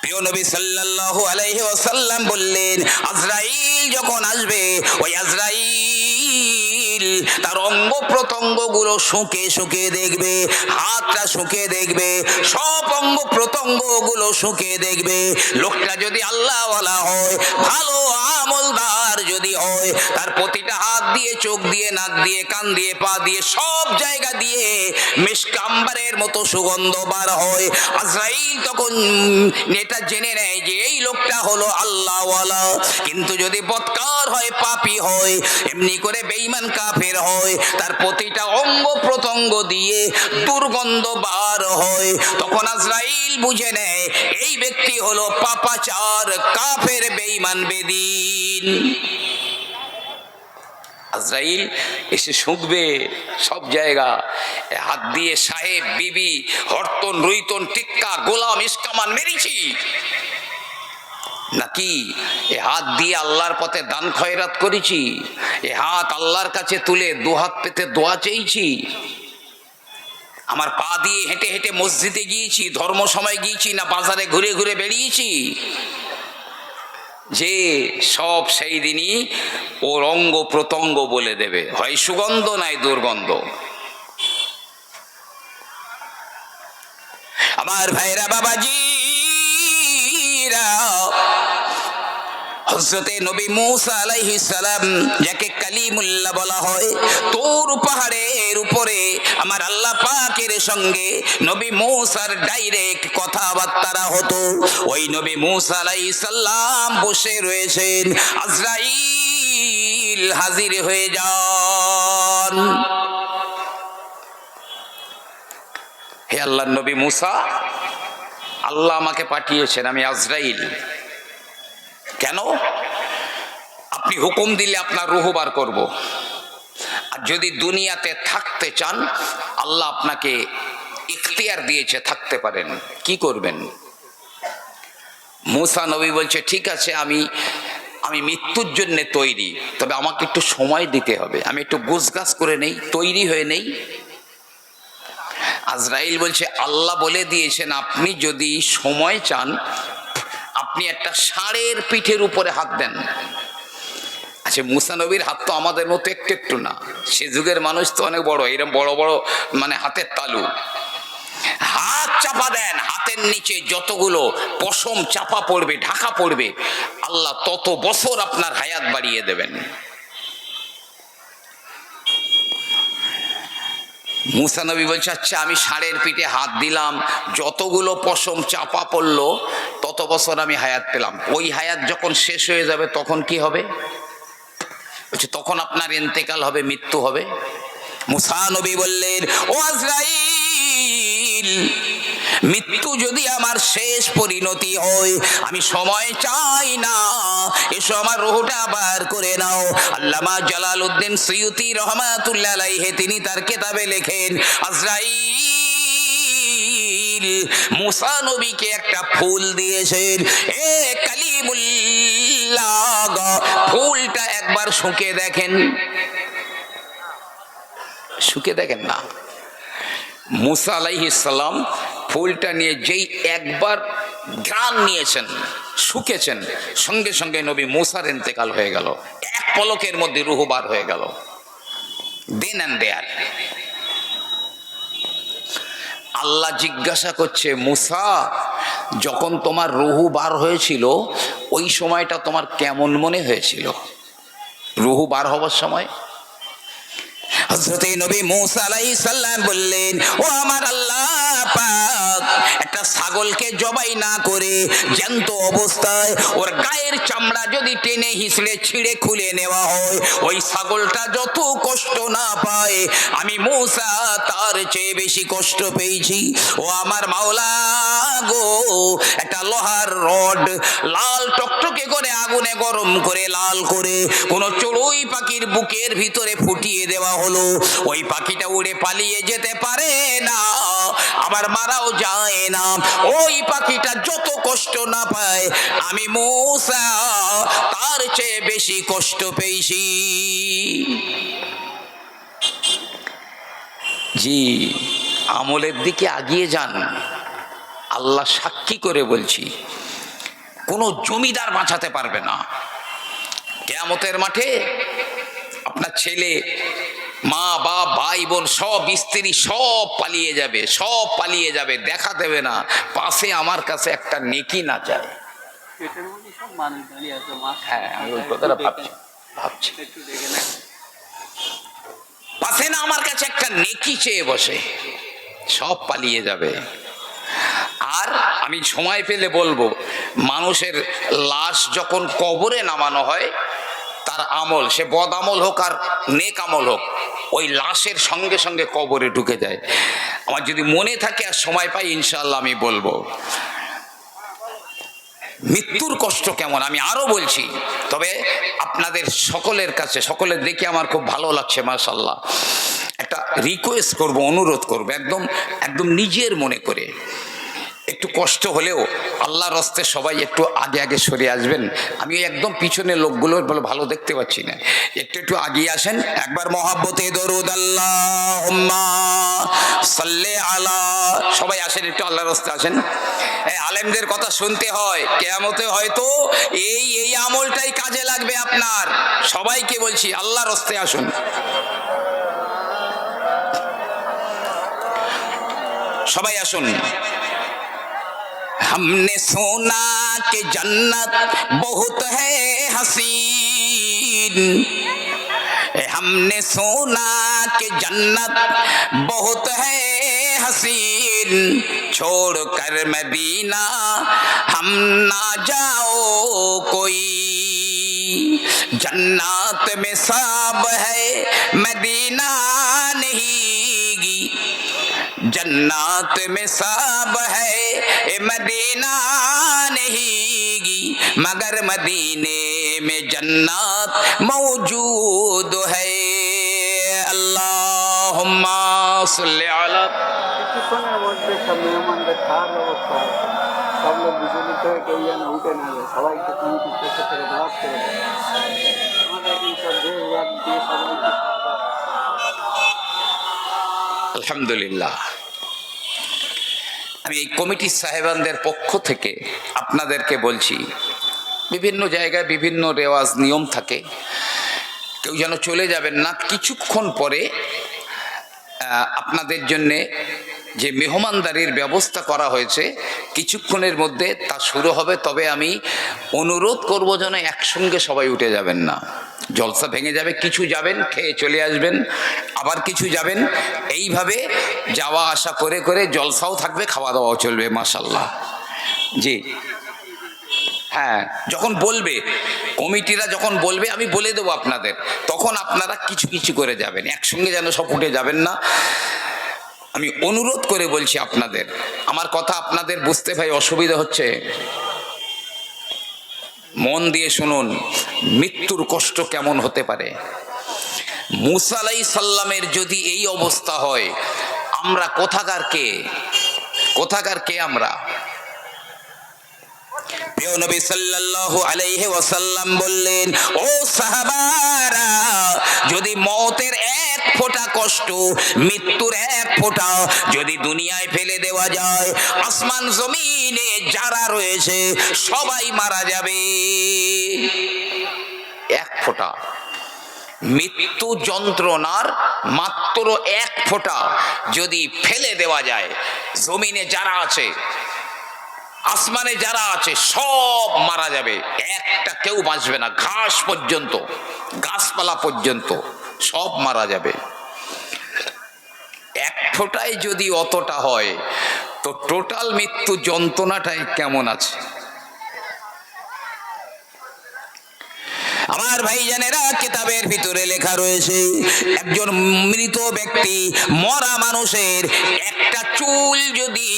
প্রিয় নবী সাল্লাল্লাহু আলাইহি ওয়াসাল্লাম বললেন, আজরাইল যখন আসবে, ওই আজরাইল তার অঙ্গ প্রত্যঙ্গ গুলো শুকে শুকে দেখবে, হাতটা শুকে দেখবে, সব অঙ্গ প্রত্যঙ্গ গুলো শুকে দেখবে। লোকটা যদি আল্লাহওয়ালা হয়, ভালো আমলদার যদি হয়, তার প্রতিটা হাত দিয়ে, চোখ দিয়ে, নাক দিয়ে, কান দিয়ে, পা দিয়ে, সব জায়গা দিয়ে মিশক আম্বারের মতো সুগন্ধ বার হয়। আজরাইল তখন এটা জেনে নেয় যে এই লোকটা হলো আল্লাহওয়ালা। কিন্তু যদি বদকার হয়, পাপী হয়, এমনি করে বেঈমান কাফের হয়, তার প্রতিটা অঙ্গ প্রত্যঙ্গ দিয়ে দুর্গন্ধ বার হয়, তখন আজরাইল বুঝে নেয় এই ব্যক্তি হলো পাপাচার, কাফের, বেঈমান, বেদীন। আজরাইল এসে শুঁকবে সব জায়গা, হাত দিয়ে সাহেব, বিবি, হরতন, রুইতন, টিক্কা, গোলাম, ইস্কামান মেরেছি নাকি এ হাত দিয়ে আল্লাহর পথে দান খয়রাত করেছি, এ হাত আল্লাহর কাছে তুলে দুহাত পেতে দোয়া চেয়েছি, আমার পা দিয়ে হেঁটে হেঁটে মসজিদে গিয়েছি, ধর্ম সময় গিয়েছি, না বাজারে ঘুরে ঘুরে বেরিয়েছি? যে সব সেই দিনই ওর অঙ্গ প্রত্যঙ্গ বলে দেবে, হয় সুগন্ধ নাই দুর্গন্ধ। আমার ভাইরা, বাবাজিরা, হযরতে নবী মূসা আলাইহিস সালাম, যাকে কালিমুল্লাহ বলা হয়, তোর পাহাড়ের উপরে আমার আল্লাহ পাকের সঙ্গে নবী মূসার ডাইরেক্ট কথাবার্তা হতো। ওই নবী মূসা আলাইহিস সালাম বসে রয়েছেন, আজরাইল হাজির হয়ে যান। হে আল্লাহর নবী মূসা, আল্লাহ আমাকে পাঠিয়েছেন, আমি আজরাইল। কেন? আপনি হুকুম দিলে আপনার রূহ বার করব। আর যদি দুনিয়াতে থাকতে চান, আল্লাহ আপনাকে ইখতিয়ার দিয়েছে, থাকতে পারেন, কি করবেন? মূসা নবী বলছে, ঠিক আছে, আমি মৃত্যুর জন্য তৈরি, তবে আমাকে একটু সময় দিতে হবে, আমি একটু গোছগাছ করে নেই, তৈরি হয়ে নেই। আজরাইল বলছে, আল্লাহ বলে দিয়েছেন আপনি যদি সময় চান, আপনি একটা ষাঁড়ের পিঠের উপরে হাত দেন, আচ্ছা, মুসা নবীর হাত তো আমাদের মতো একটু একটু না, সে যুগের মানুষ তো অনেক বড়, এরকম বড় বড় মানে হাতের তালু। হাত চাপা দেন, হাতের নিচে যতগুলো পশম চাপা পড়বে, ঢাকা পড়বে, আল্লাহ তত বছর আপনার হায়াত বাড়িয়ে দেবেন। মুসা নবী বলছে, আচ্ছা আমি ষাঁড়ের পিঠে হাত দিলাম, যতগুলো পশম চাপা পড়লো তত বছর আমি হায়াত পেলাম। ওই হায়াত যখন শেষ হয়ে যাবে তখন কি হবে? বলছে তখন আপনার ইন্তেকাল হবে, মৃত্যু হবে। মুসা নবী বললেন, ও আজরাইল, মৃত্যু যদি আমার শেষ পরিণতি হয়, আমি সময় চাই না, এসো আমার রূহটা বার করে নাও। আল্লামা জালালউদ্দিন সুয়ুতি রহমাতুল্লাহ আলাইহি তিনি তার কিতাবে লেখেন, আজরাইল মুসা নবীকে একটা ফুল দিয়েছেন, এ কালিমুল্লাহ, ফুলটা একবার শুঁকে দেখেন। শুকে দেখেন না। মুসা আলাইহিস সালাম ফুলটা নিয়ে যেই একবার ঘ্রাণ নিয়েছেন, শুকেছেন, সঙ্গে সঙ্গে নবী মুসার ইন্তেকাল হয়ে গেল, এক পলকের মধ্যে রূহ বার হয়ে গেল। দেন অ্যান্ড দেয়ার। আল্লাহ জিজ্ঞাসা করছে, মুসা যখন তোমার রূহ বার হয়েছিল ওই সময়টা তোমার কেমন মনে হয়েছিল? রূহ বার হবার সময় হযরত নবী মুসা আলাইহিস সালাম বললেন, ও আমার আল্লাহ পাক, একটা ছাগলকে জবাই না করে জ্যান্ত অবস্থায় ওর গায়ের চামড়া যদি টেনে হিঁচড়ে ছিঁড়ে খুলে নেওয়া হয়, ওই ছাগলটা যত কষ্ট না পায় আমি মুসা তার চেয়ে বেশি কষ্ট পেয়েছি। ও আমার মাওলা গো, একটা লোহার রড লাল টকটকে করে আগুনে গরম করে লাল করে কোন চড়ুই পাখির বুকের ভিতরে ফুটিয়ে দেওয়া হলো, ওই পাখিটা উড়ে পালিয়ে যেতে পারে না, আবার মারাও যায় না। ওই পাখিটা যত কষ্ট না পায় আমি মুসা তার চেয়ে বেশি কষ্ট পেয়েছি। জি, আমলের দিকে আগিয়ে যান। আল্লাহ সাক্ষী করে বলছি, কোনো জমিদার বাঁচাতে পারবে না। কিয়ামতের মাঠে আপনার ছেলে, মা, বাপ, ভাই, বোন, সব স্ত্রী সব পালিয়ে যাবে, সব পালিয়ে যাবে, দেখা দেবে না, পাশে আমার কাছে একটা নেকি না যায়। হ্যাঁ, আমি ওই কথাটা ভাবছি পাশে না আমার কাছে একটা নেকি চেয়ে বসে, সব পালিয়ে যাবে। আর আমি সময় পেলে বলবো, মানুষের লাশ যখন কবরে নামানো হয়, তার আমল, সে বদ আমল হোক আর নেক আমল হোক, ওই লাশের সঙ্গে সঙ্গে কবরে ঢুকে যায়। আমার যদি মনে থাকে আর সময় পাই ইনশাআল্লাহ আমি বলবো মৃত্যুর কষ্ট কেমন, আমি আরো বলছি। তবে আপনাদের সকলের কাছে, সকলের দেখে আমার খুব ভালো লাগছে, মাশাআল্লাহ। একটা রিকোয়েস্ট করব, অনুরোধ করব, একদম একদম নিজের মনে করে, একটু কষ্ট হলেও আল্লাহর রাস্তায় সবাই একটু আগে আগে সরে আসবেন। আমি একদম পিছনে লোকগুলোর বলে ভালো দেখতে পাচ্ছি না, একটু একটু আগিয়ে আসেন। একবার মহাব্বতে দরুদ আল্লাহুম্মা সাল্লি আলা, সবাই আসেন, একটু আল্লাহর রাস্তায় আসেন। আলেমদের কথা শুনতে হয়, কিয়ামতে হয়তো এই এই আমলটাই কাজে লাগবে আপনার। সবাইকে বলছি আল্লাহর রাস্তায় আসুন। সবাই আসুন। हमने सुना कि जन्नत बहुत है हसीन, हमने सुना कि जन्नत बहुत है हसीन, छोड़ कर मदीना हम ना जाओ कोई, जन्नत में सब है मदीना नहीं, जन्नत में सब है मदीना नहीं, मगर मदीने में जन्नत मौजूद है। अल्लाहुम्मा सल्ली अला। কিছুক্ষণের মধ্যে সব মেহমানদের খাওয়ার ব্যবস্থা, সব লোক বিচলিত হয়ে কেউ যেন উঠে না যায়, সবাইকে কমিটির পক্ষ থেকে দাওয়াত করে দেয়। আমাদের এইসব দিয়ে সবাইকে আলহামদুলিল্লাহ। আমি এই কমিটির সাহেবানদের পক্ষ থেকে আপনাদেরকে বলছি, বিভিন্ন জায়গায় বিভিন্ন রেওয়াজ নিয়ম থাকে, কেউ যেন চলে যাবেন না। কিছুক্ষণ পরে আপনাদের জন্যে যে মেহমানদারির ব্যবস্থা করা হয়েছে, কিছুক্ষণের মধ্যে তা শুরু হবে। তবে আমি অনুরোধ করব যেন একসঙ্গে সবাই উঠে যাবেন না, জলসা ভেঙে যাবে। কিছু যাবেন, খেয়ে চলে আসবেন, আবার কিছু যাবেন, এইভাবে যাওয়া আসা করে করে জলসাও থাকবে, খাওয়া দাওয়াও চলবে। মাশাল্লাহ। জি হ্যাঁ, যখন বলবে কমিটিরা, যখন বলবে আমি বলে দেবো আপনাদের, তখন আপনারা কিছু কিছু করে যাবেন, একসঙ্গে যেন সব উঠে যাবেন না। আমি অনুরোধ করে বলছি আপনাদের, আমার কথা আপনাদের বুঝতে ভাই অসুবিধা হচ্ছে? মন দিয়ে শুনুন, মৃত্যুর কষ্ট কেমন হতে পারে। মুসা আলাইহিস সালামের যদি এই অবস্থা হয়, আমরা কোথাকার কে? কোথাকার কে আমরা? প্রিয় নবী সাল্লাল্লাহু আলাইহি ওয়াসাল্লাম বললেন, ও সাহাবারা, যদি মওতের এক ফোঁটা কষ্ট, মৃত্যুর এক ফোঁটা যদি দুনিয়ায় ফেলে দেওয়া যায়, আসমান জমিনে যারা রয়েছে সবাই মারা যাবে। এক ফোঁটা মৃত্যু যন্ত্রণার মাত্র এক ফোঁটা যদি ফেলে দেওয়া যায়, জমিনে যারা আছে, আসমানে যারা আছে সব মারা যাবে, একটা কেউ বাঁচবে না। ঘাস পর্যন্ত, গাছপালা পর্যন্ত সব মারা যাবে। এক ফোঁটায় যদি অতটা হয়, তো টোটাল মৃত্যু যন্ত্রণাটাই কেমন আছে? আমার ভাইজানেরা, কিতাবের ভিতরে লেখা রয়েছে, একজন মৃত ব্যক্তি, মরা মানুষের একটা চুল যদি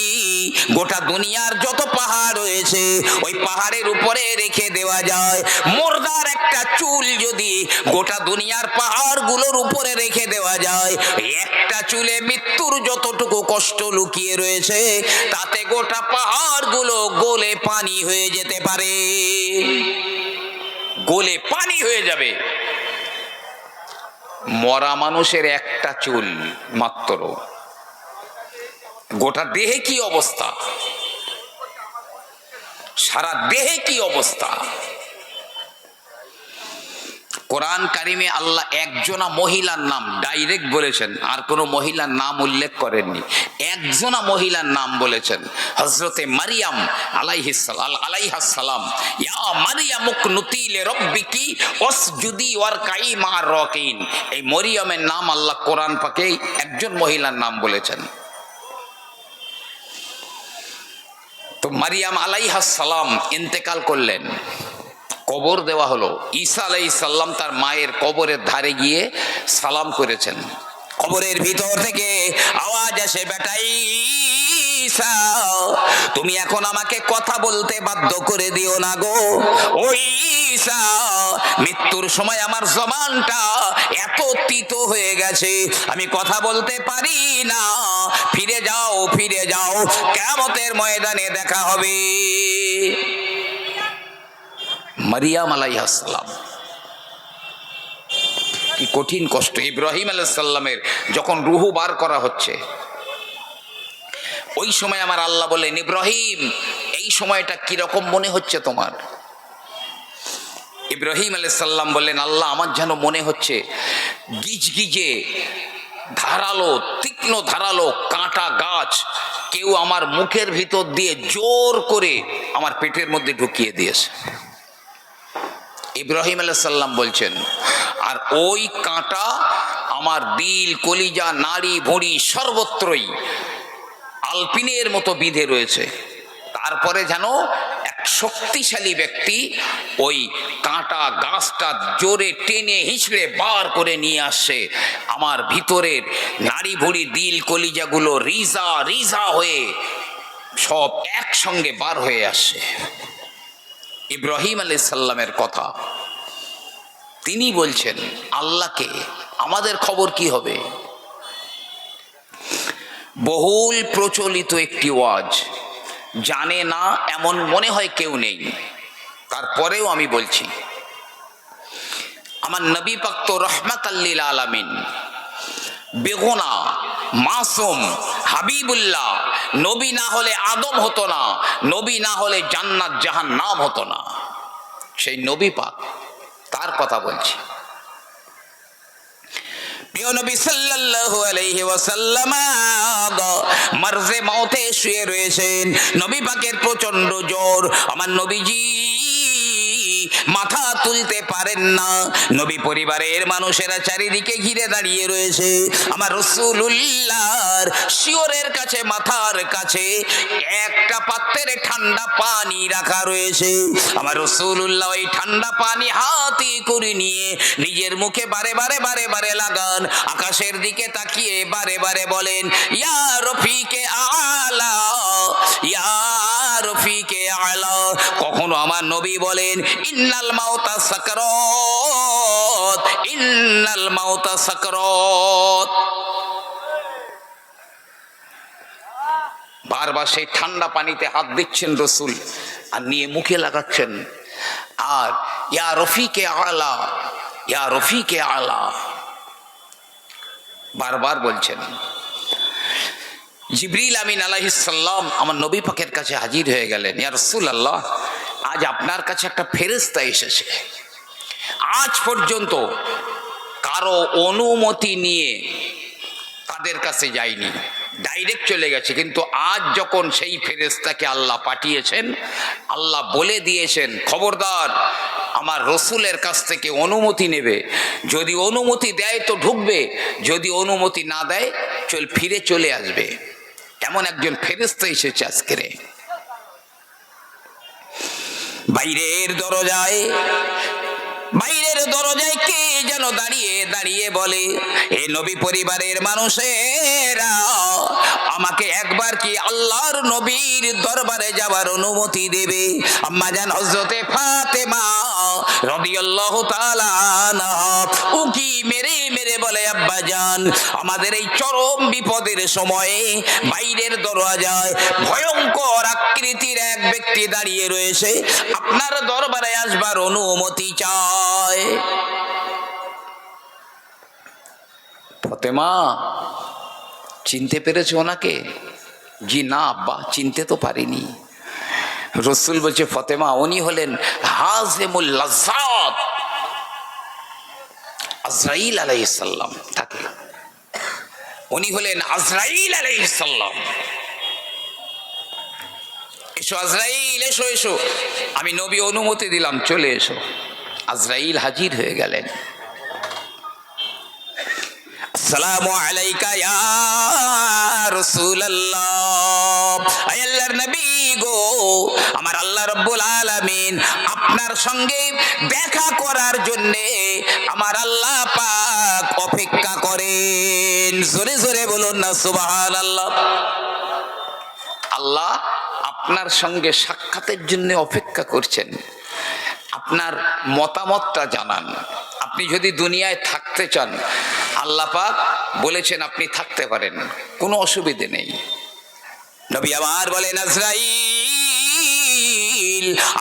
গোটা দুনিয়ার যত পাহাড় রয়েছে ওই পাহাড়ের উপরে রেখে দেওয়া যায়, মুর্দার একটা চুল যদি গোটা দুনিয়ার পাহাড়গুলোর উপরে রেখে দেওয়া যায়, একটা চুলে মৃত্যুর যতটুকু কষ্ট লুকিয়ে রয়েছে, তাতে গোটা পাহাড়গুলো গলে পানি হয়ে যেতে পারে, গলে পানি হয়ে যাবে। মরা মানুষের একটা চুল মাত্র, গোটা দেহে কি অবস্থা, সারা দেহে কি অবস্থা। কোরআন কারিমে আল্লাহ একজনা মহিলার নাম ডাইরেক্ট বলেছেন, আর কোনো মহিলার নাম উল্লেখ করেননি। একজনা মহিলার নাম বলেছেন, হযরতে মারিয়াম আলাইহিস সালাম। ইয়া মারিয়াম উকনুতি লিরাব্বিকি ওয়াসজুদি ওয়ারকাই মা'আর রাকিন। এই মরিয়মের নাম আল্লাহ কোরআন পাকে একজন মহিলার নাম বলেছেন। তো মারিয়াম আলাইহিস সালাম ইন্তেকাল করলেন, কবর দেওয়া হলো। ঈসা আলাইহিস সালাম তার মায়ের কবরের ধারে গিয়ে সালাম করেছেন। কবরের ভিতর থেকে আওয়াজ আসে, বেটা ঈসা, তুমি এখন আমাকে কথা বলতে বাধ্য করে দিও না গো। ও ঈসা, মৃত্যুর সময় আমার জবানটা এত তিতো হয়ে গেছে, আমি কথা বলতে পারি না। ফিরে যাও, ফিরে যাও, কিয়ামতের ময়দানে দেখা হবে। মারিয়াম আলাইহিস সালাম, কি কঠিন কষ্ট। ইব্রাহিম আলাইহিস সালামের যখন রুহু বার করা হচ্ছে, ওই সময় আমার আল্লাহ বললেন, ইব্রাহিম, এই সময়টা কিরকম মনে হচ্ছে তোমার? ইব্রাহিম আলাইহিস সালাম বললেন, আল্লাহ, আমার যেন মনে হচ্ছে গিজগিজে ধারালো, তীক্ষ্ণ ধারালো কাঁটা গাছ কেউ আমার মুখের ভিতর দিয়ে জোর করে আমার পেটের মধ্যে ঢুকিয়ে দিয়েছে। ইব্রাহিম আলাইহিস সালাম বলছেন, আর ওই কাঁটা আমার দিল, কলিজা, নাড়ি ভুঁড়ি সর্বত্রই আলপিনের মতো বিঁধে রয়েছে। তারপরে যেন এক শক্তিশালী ব্যক্তি ওই কাঁটা গাছটা জোরে টেনে হিঁচড়ে বার করে নিয়ে আসছে। আমার ভিতরের নাড়ি ভুঁড়ি, দিল, কলিজাগুলো রিজা রিজা হয়ে সব একসঙ্গে বার হয়ে আসছে। ইব্রাহিম আলাইহিস সালামের কথা, তিনি বলছেন আল্লাহকে, আমাদের খবর কি হবে? বহুল প্রচলিত একটি ওয়াজ, জানে না এমন মনে হয় কেউ নেই, তারপরেও আমি বলছি। আমার নবী পাক তো রহমাতাল লিল আলামিন, বেগুনা, মাসুম, হাবিবুল্লাহ। নবী না হলে আদম হতো না, নবী না হলে জান্নাত জাহান্নাম হতো না। সেই নবী পাক, তার কথা বলছি। প্রিয় নবী সাল্লাল্লাহু আলাইহি ওয়াসাল্লাম মারজে মওতে শুয়ে রয়েছেন। নবী পাকের প্রচন্ড জ্বর। আমার নবীজি মাথা তুলতে পারেন না। নবী পরিবারের মানুষেরা চারিদিকে ঘিরে দাঁড়িয়ে রয়েছে। আমার রাসূলুল্লাহর শিয়রের কাছে, মাথার কাছে একটা পাত্রে ঠান্ডা পানি রাখা রয়েছে। আমার রাসূলুল্লাহ ওই ঠান্ডা পানি হাতে করে নিয়ে নিজের মুখে বারে বারে লাগান। আকাশের দিকে তাকিয়ে বারে বারে বলেন, ইয়া রফিকে আলা, ইয়া রফিকে আলা। কখনো আমার নবী বলেন, ইন্নাল মাউতা সাকরাত, ইন্নাল মাউতা সাকরাত। বারবার সেই ঠান্ডা পানিতে হাত দিচ্ছেন রসুল আর নিয়ে মুখে লাগাচ্ছেন। আর ইয়া রফিকে আলা, ইয়া রফিকে আলা বারবার বলছেন। জিবরিল আমিন আলাইহিস সালাম আমার নবী পাকের কাছে হাজির হয়ে গেলেন। ইয়া রাসূলুল্লাহ, আজ আপনার কাছে একটা ফেরেশতা এসেছে। আজ পর্যন্ত কারো অনুমতি নিয়ে তাদের কাছে যায়নি, ডাইরেক্ট চলে গেছে। কিন্তু আজ যখন সেই ফেরেশতাকে আল্লাহ পাঠিয়েছেন, আল্লাহ বলে দিয়েছেন, খবরদার আমার রসুলের কাছ থেকে অনুমতি নেবে। যদি অনুমতি দেয় তো ঢুকবে, যদি অনুমতি না দেয় ফিরে চলে আসবে। এমন একজন ফেরেশতা এসেছে আজকের। বাইরের দরজায় কে যেন দাঁড়িয়ে বলে, এ নবী পরিবারের মানুষেরা, আমাকে একবার কি আল্লাহর নবীর দরবারে যাবার অনুমতি দেবে? আম্মাজান হযরতে ফাতেমা রাদিয়াল্লাহু তাআলা আনহা উকি মেরে বলে, আব্বাজান, আমাদের এই চরম বিপদের সময়ে বাইরের দরজায় ভয়ঙ্কর আকৃতির এক ব্যক্তি দাঁড়িয়ে রয়েছে, আপনার দরবারে আসবার অনুমতি চায়। ফাতেমা, চিনতে পেরেছো ওনাকে? জি না আব্বা, চিনতে তো পারিনি। রসুল বলছে, ফাতেমা, উনি হলেন হাজেমুল লাজ্জাত, আজরাইল আলাইহিস সালাম। তাকে উনি হলেন আজরাইল আলাইহিস সালাম। এসো আজরাইল, এসো এসো, আমি নবী অনুমতি দিলাম, চলে এসো। আজরাইল হাজির হয়ে গেলেন। আসসালামু আলাইকা ইয়া রাসূলুল্লাহ, আয় আল্লাহর নবী গো, আমার আল্লাহ রাব্বুল আলামিন আপনার সঙ্গে দেখা করার জন্য আমার আল্লাহ পাক অপেক্ষা করেন। জোরে জোরে বলুন না সুবহানাল্লাহ। আল্লাহ আপনার সঙ্গে সাক্ষাতের জন্য অপেক্ষা করছেন। আপনার মতামতটা জানান। আপনি যদি দুনিয়ায় থাকতে চান, আল্লাহ পাক বলেছেন আপনি থাকতে পারেন, কোনো অসুবিধে নেই। নবী আমার বলেন, আজরাইল,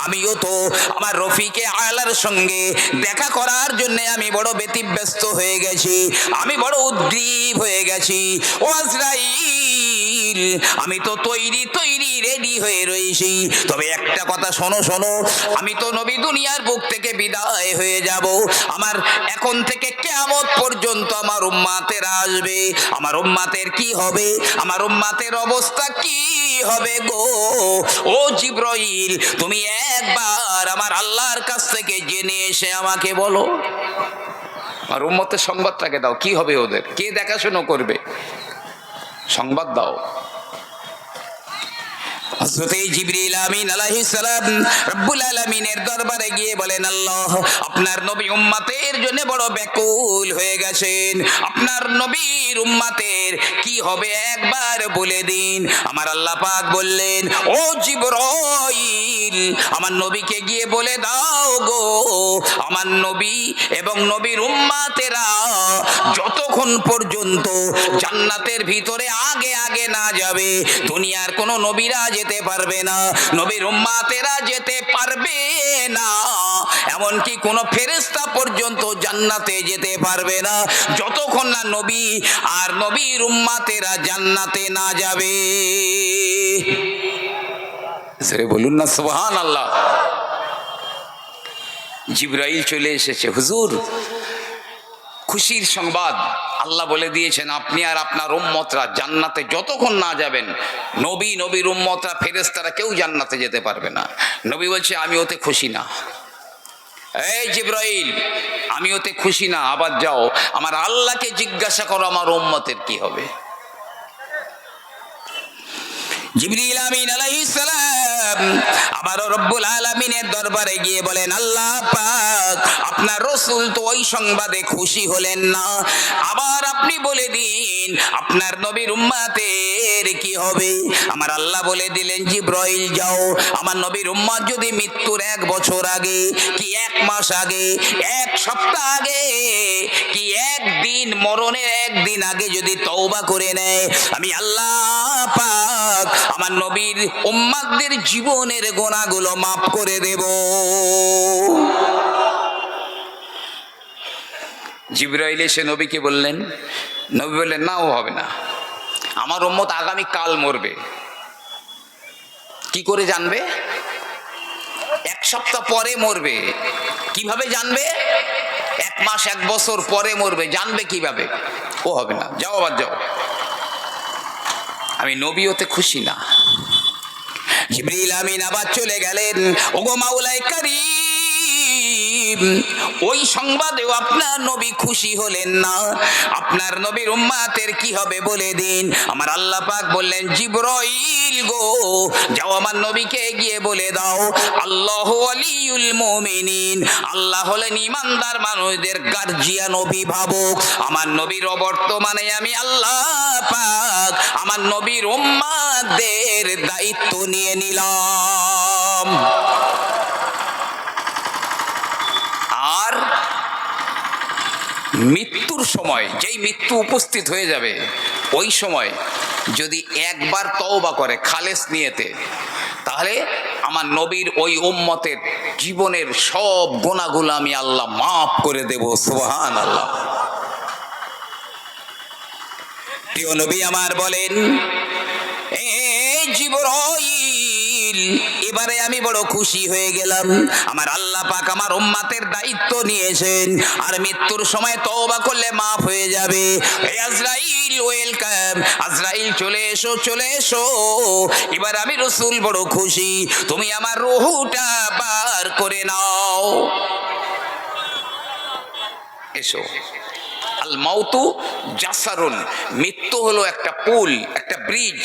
আমিও তো আমার রফিকে আলার সঙ্গে দেখা করার জন্য আমি বড় ব্যতিব্যস্ত হয়ে গেছি, আমি বড় উদ্গ্রীব হয়ে গেছি। ও আজরাইল, আমি তো তৈরি রেডি হয়ে রয়েছি। তবে একটা কথা শোনো, আমি তো নবী দুনিয়ার বুক থেকে বিদায় হয়ে যাব। আমার এখন থেকে কিয়ামত পর্যন্ত আমার উম্মাতেরা আসবে। আমার উম্মাতের কি হবে? আমার উম্মাতের অবস্থা কি হবে গো? ও জিবরাইল, তুমি একবার আমার আল্লাহর কাছ থেকে জেনে এসে আমাকে বলো। আর উম্মতের সংবাদটাকে দাও, কি হবে ওদের, কে দেখাশোনা করবে, সংবাদ দাও। হযরত জিবরিল আমিন আলাইহিস সালাম রব্বুল আলামিনের দরবারে গিয়ে বলেন, আল্লাহ আপনার নবী উম্মতের জন্য বড় ব্যাকুল হয়ে গেছেন। আপনার নবীর উম্মতের কি হবে একবার বলে দিন। আমার আল্লাহ পাক বললেন, ও জিবরাইল, আমার নবীকে গিয়ে বলে দাও গো, আমার নবী এবং নবীর উম্মতেরা যতক্ষণ পর্যন্ত জান্নাতের ভিতরে আগে না যাবে, দুনিয়ার কোনো নবীরা যেতে পারবে না, নবীর উম্মতেরা যেতে পারবে না। এমনকি কোন ফেরেশতা পর্যন্ত জান্নাতে যেতে পারবে না যতক্ষণ না নবী আর নবীর উম্মতেরা জান্নাতে না যাবে। সরে বলুন না সুবহানাল্লাহ। জিবরাইল চলে এসেছে, হুজুর খুশির সংবাদ, আল্লাহ বলে দিয়েছেন আপনি আর আপনার উম্মতরা জান্নাতে যতক্ষণ না যাবেন, নবীর উম্মতরা ফেরেশতারা কেউ জান্নাতে যেতে পারবে না। নবী বলছে আমি ওতে খুশি না। এই জিবরাইল, আমি ওতে খুশি না, আবার যাও আমার আল্লাহকে জিজ্ঞাসা করো আমার উম্মতের কি হবে। জিবরিল আমিন আলাইহিস সালাম আবারও রব্বুল আলামিনের দরবারে গিয়ে বলেন, আল্লাহ পাক আপনার রাসূল তো ওই সংবাদে খুশি হলেন না, আবার আপনি বলে দিন আপনার নবীর উম্মতের কি হবে। আমার আল্লাহ বলে দিলেন, জিবরাইল যাও, আমার নবীর উম্মত যদি মৃত্যুর 1 বছর আগে কি 1 মাস আগে, 1 সপ্তাহ আগে কি 1 দিন, মরণের 1 দিন আগে যদি তওবা করে নেয়, আমি আল্লাহ পাক আমার নবীর উম্মতদের জীবনের গুনাহগুলো মাফ করে দেব। জিবরাইল এসে নবীকে বললেন, নবী বললেন না, ও হবে না, আমার উম্মত আগামী কাল মরবে। কি করে জানবে? 1 সপ্তাহ পরে মরবে। কিভাবে জানবে? 1 মাস 1 বছর পরে মরবে, জানবে কিভাবে? ও হবে না, যাও আবার যাও, আমি নবী হতে খুশি না। জিবরিল আমিন আবার চলে গেলেন। ওগো মাওলাই কারীম, ওই সংবাদেও আপনার নবী খুশি হলেন না, আপনার নবীর উম্মতের কি হবে বলে দিন। আমার আল্লাহ পাক বললেন, জিবরাইল গো, যাও আমার নবীকে গিয়ে বলে দাও, আল্লাহু ওয়ালিউল মুমিনিন, আল্লাহ হলেন ঈমানদার মানুষদের গার্জিয়ান, অভিভাবক। আমার নবীর বর্তমানে আমি আল্লাহ পাক আমার নবীর উম্মতদের দায়িত্ব নিয়ে নিলাম। আর মৃত্যুর সময়, যেই মৃত্যু উপস্থিত হয়ে যাবে, ওই সময় যদি একবার তওবা করে খালেস নিয়েতে, তাহলে আমার নবীর ওই উম্মতের জীবনের সব গুনাহগুলো আমি আল্লাহ মাফ করে দেব। সুবহানাল্লাহ। প্রিয় নবী আমার বলেন, এই জিবরাইল, এবারে আমি বড় খুশি হয়ে গেলাম, আমার আল্লাহ পাক আমার উম্মতের দায়িত্ব নিয়েছেন, আর মৃত্যুর সময় তওবা করলে মাফ হয়ে যাবে। এই আজরাইল ওয়েলকাম, আজরাইল চলে এসো, চলে এসো, এবার আমি রাসূল বড় খুশি, তুমি আমার রূহটা বার করে নাও। এসো। আল মাউতু জাসারুন, মৃত্যু হলো একটা পুল, একটা ব্রিজ।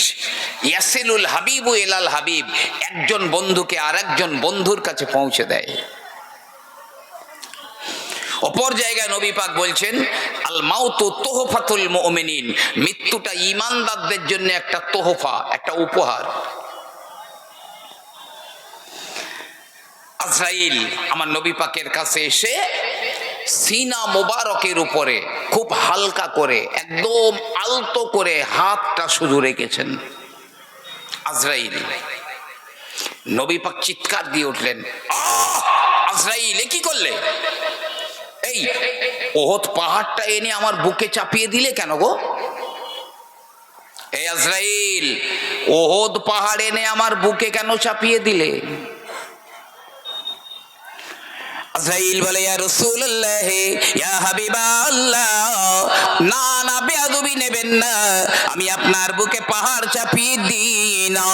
ইয়াসিলুল হাবিবু ইলাল হাবিব, একজন বন্ধুকে আরেকজন বন্ধুর কাছে পৌঁছে দেয়। অপর জায়গায় নবী পাক বলছেন, আল মাউতু তোহফাতুল মুমিনিন, মৃত্যুটা ঈমানদারদের জন্য একটা তোহফা, একটা উপহার। আজরাইল আমার নবী পাকের কাছে এসে সিনা মোবারকের উপরে খুব হালকা করে, একদম আলতো করে হাতটা শুধু রেখেছেন। আজরাইল, নবী পাক চিৎকার দিয়ে উঠলেন, আজরাইল এ কি করলে? এই ওহদ পাহাড়টা এনে আমার বুকে চাপিয়ে দিলে কেন গো? এই আজরাইল, ওহদ পাহাড় এনে আমার বুকে কেন চাপিয়ে দিলে? আজরাইল বলে, ইয়া রাসূলুল্লাহ, ইয়া হাবিবাল্লাহ, না না, বেয়াদবি নেবেন না, আমি আপনার বুকে পাহাড় চাপিয়ে দিই না।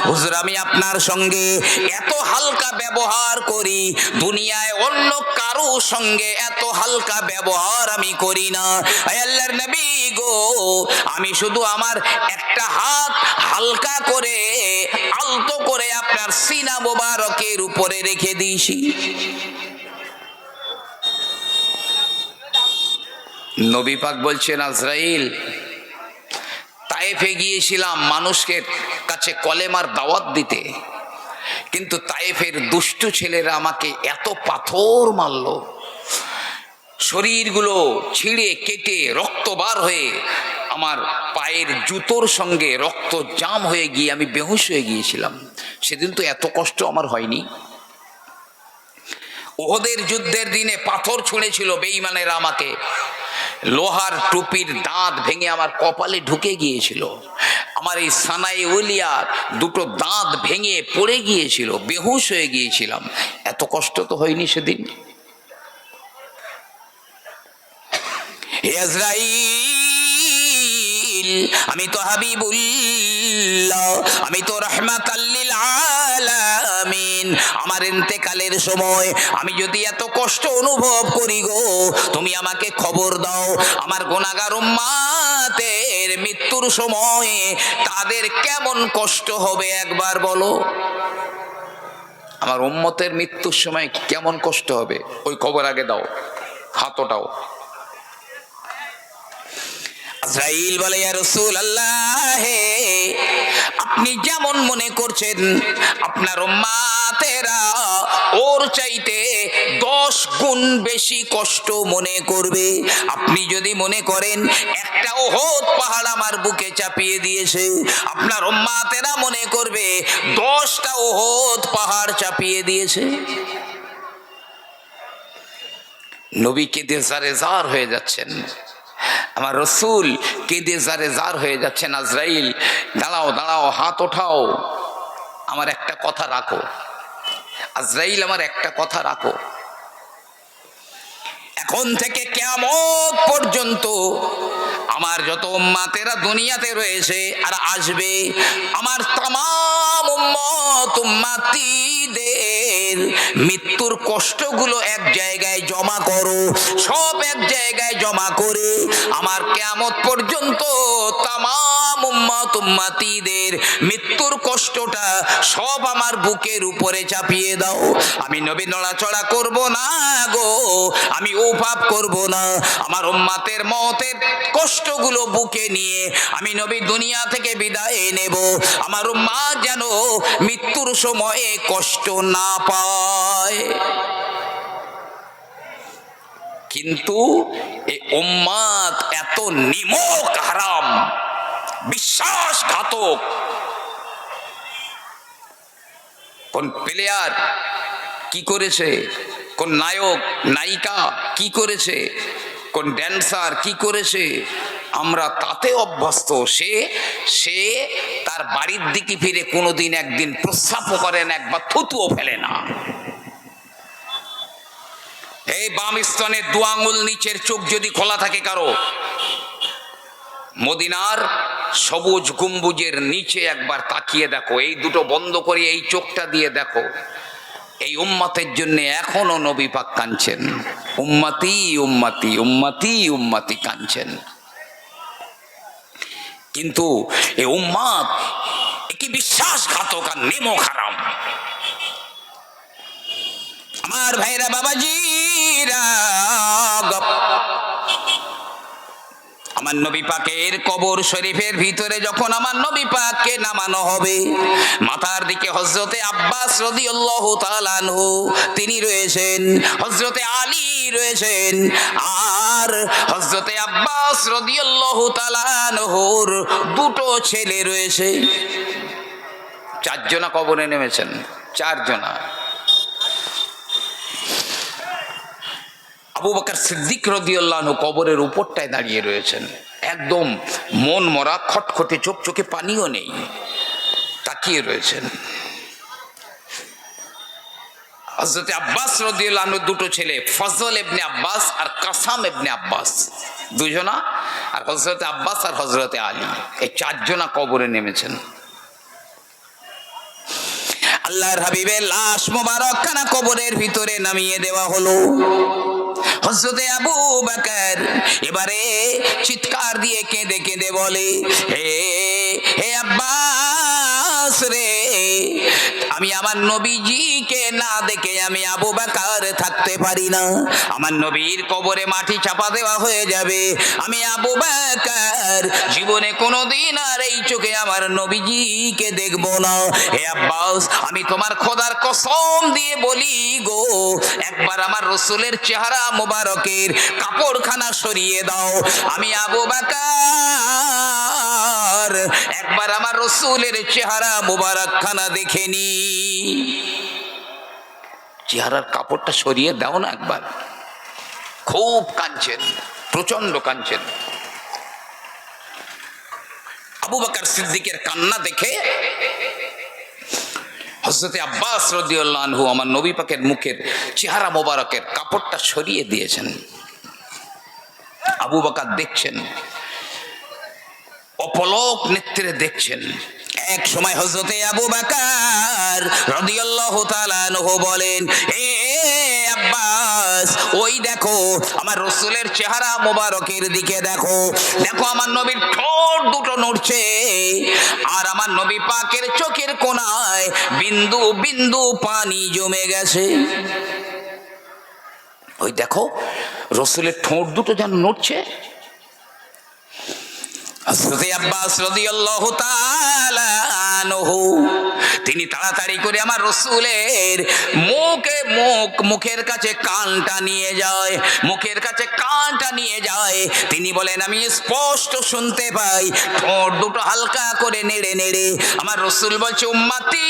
হুজুর, আমি আপনার সঙ্গে এত হালকা ব্যবহার করি, দুনিয়ায় অন্য কারো সঙ্গে এত হালকা ব্যবহার আমি করি না। হে আল্লাহর নবী গো, আমি শুধু আমার একটা হাত হালকা করে, আলতো করে আপনার সিনা মোবারকের উপরে রেখে দিয়েছি। নবী পাক বলছেন, আজরাইল, তায়েফে গিয়েছিলাম মানুষকে কাছে কলেমার দাওয়াত দিতে, কিন্তু তায়েফের দুষ্টু ছেলেরা আমাকে এত পাথর মারলো, শরীরগুলো ছিঁড়ে কেটে রক্ত বার হয়ে আমার পায়ের জুতোর সঙ্গে রক্ত জাম হয়ে গিয়ে আমি বেহুশ হয়ে গিয়েছিলাম। সেদিন তো এত কষ্ট আমার হয়নি। ওহদের যুদ্ধের দিনে পাথর ছুঁড়েছিল বেঈমানেরা আমাকে, লোহার টুপির দাঁত ভেঙে আমার কপালে ঢুকে গিয়েছিল, আমার এই সানাই ওলিয়ার 2টো দাঁত ভেঙে পড়ে গিয়েছিল, বেহুশ হয়ে গিয়েছিলাম। এত কষ্ট তো হয়নি সেদিন। হে আজরাইল, খলিল, আমি তো হাবিবুল্লাহ, আমি তো রাহমাতাল লিল আলামিন। আমার ইন্তেকালের সময় আমি যদি এত কষ্ট অনুভব করি গো, তুমি আমাকে খবর দাও আমার গুনাহগার উম্মতের মৃত্যুর সময় তাদের কেমন কষ্ট হবে একবার বলো। আমার উম্মতের মৃত্যুর সময় কেমন কষ্ট হবে ওই খবর আগে দাও, হাত ওঠাও। আজরাইল বলে, ইয়া রাসূলুল্লাহ, আপনি যেমন মনে করছেন আপনার উম্মতেরা ওর চাইতে 10 গুণ বেশি কষ্ট মনে করবে। আপনি যদি মনে করেন একটা উহুদ পাহাড় আমার বুকে চাপিয়ে দিয়েছে, আপনার উম্মতেরা মনে করবে 10টা উহুদ পাহাড় চাপিয়ে দিয়েছে। নবী কেঁদে জারে জার হয়ে যাচ্ছেন, আমার রসুল কেঁদে জারে জার হয়ে যাচ্ছেন। আজরাইল, দাঁড়াও দাঁড়াও, হাত ওঠাও, আমার একটা কথা রাখো। আজরাইল, আমার একটা কথা রাখো, এখন থেকে কিয়ামত পর্যন্ত আমার যত উম্মতেরা দুনিয়াতে রয়েছে আর আসবে, আমার তামাম উম্মত উম্মতিদের মৃত্যুর কষ্টগুলো এক জায়গায় জমা করো, সব এক জায়গায় জমা করে আমার কিয়ামত পর্যন্ত তামাম উম্মত উম্মতিদের মৃত্যুর কষ্টটা সব আমার বুকের উপরে চাপিয়ে দাও। আমি নবী নড়াচড়া করব না গো, আমি পাপ করব না। আমার উম্মতের মওতের কষ্টগুলো বুকে নিয়ে আমি নবী দুনিয়া থেকে বিদায় নেব। আমার উম্মত যেন মৃত্যুর সময়ে কষ্ট না পায়। কিন্তু এই উম্মত এত নিমক হারাম, বিশ্বাসঘাতক। কোন প্লেয়ার কি করেছে, কোন নায়ক নায়িকা কি করেছে, কোন ড্যান্সার কি করেছে, আমরা তাতে অভ্যস্ত। সে তার বাড়ির দিকে ফিরে কোনোদিন একদিন প্রস্রাবও করে না, একবার থুতুও ফেলে না। এই বাম স্তনের 2 আঙুল নিচের চোখ যদি খোলা থাকে কারো, মদিনার সবুজ গম্বুজের নিচে একবার তাকিয়ে দেখো, এই দুটো বন্ধ করে এই চোখটা দিয়ে দেখো, এই উম্মতের জন্য এখনো নবী পাক কাঁদছেন, উম্মতি উম্মতি উম্মতি উম্মতি কাঁদছেন। কিন্তু এই উম্মত কি বিশ্বাসঘাতক আর নেমো হারাম। আমার ভাইরা বাবাজিরা, আমার নবী পাকের কবর শরীফের ভিতরে যখন আমার নবী পাককে নামানো হবে, মাথার দিকে হযরতে আব্বাস রাদিয়াল্লাহু তাআলা আনহু তিনি রয়েছেন, হযরতে আলী রয়েছেন, আর হযরতে আব্বাস রাদিয়াল্লাহু তাআলা আনহুর 2টো ছেলে রয়েছে। 4 জনা কবরে নেমেছেন, 4 জনা। আবু বকর সিদ্দিক রাদিয়াল্লাহু আনহু কবরের উপরটায় দাঁড়িয়ে রয়েছেন, একদম মন মরা, খটখটে চোখ, চোখে পানিও নেই, তাকিয়ে রয়েছেন। হযরতে আব্বাস রাদিয়াল্লাহু আনহুর 2টো ছেলে, ফজল ইবনে আব্বাস আর কাসাম ইবনে আব্বাস, 2 জনা, আর হযরতে আব্বাস আর হযরতে আলী, এই 4 জনা কবরে নেমেছেন। আল্লাহর হাবিবের লাশ মোবারক খানা কবরের ভিতরে নামিয়ে দেওয়া হলো। হযরতে আবু বকর এবারে চিৎকার দিয়ে কেঁদে কেঁদে বলে, হে হে আব্বাস রে, আমি আমার নবীজিকে না দেখে আমি আবু বকর থাকতে পারি না। আমার নবীর কবরে মাটি চাপা দেওয়া হয়ে যাবে, আমি আবু বকর জীবনে কোনোদিন আর এই চোখে আমার নবীজিকে দেখব না। হে আব্বাস, আমি তোমার খোদার কসম দিয়ে বলি গো, একবার আমার রসুলের চেহারা মোবারকের কাপড়খানা সরিয়ে দাও, আমি আবু বকর একবার আমার রসুলের চেহারা মোবারকখানা দেখে নি। চেহারার কাপড়টা সরিয়ে দাও না একবার। খুব কাঁদছেন, প্রচন্ড কাঁদছেন। আবু বকর সিদ্দিকের কান্না দেখে হযরতে আব্বাস রাদিয়াল্লাহু আনহু আমার নবী পাকের মুখের চেহারা মোবারকের কাপড়টা সরিয়ে দিয়েছেন। আবু বকর দেখছেন, অপলক নেত্রে দেখছেন। এক সময় হযরতে আবু বকর রাদিয়াল্লাহু তাআলা আনহু বলেন, এ আব্বাস, ওই দেখো আমার রাসূলের চেহারা মোবারকের দিকে দেখো, দেখো আমার নবীর ঠোঁট দুটো নড়ছে, আর আমার নবী পাকের চোখের কোণায় বিন্দু বিন্দু পানি জমে গেছে। ওই দেখো রাসূলের ঠোঁট দুটো যেন নড়ছে। হযরতে আব্বাস রাদিয়াল্লাহু তাআলা আনহু তিনি তাড়াতাড়ি করে আমার রাসূলের মুখের কাছে কানটা নিয়ে যায়, মুখের কাছে কানটা নিয়ে যায়। তিনি বলেন, আমি স্পষ্ট শুনতে পাই ঠোঁট দুটো হালকা করে নেড়ে নেড়ে আমার রাসূল বলছে, উম্মতি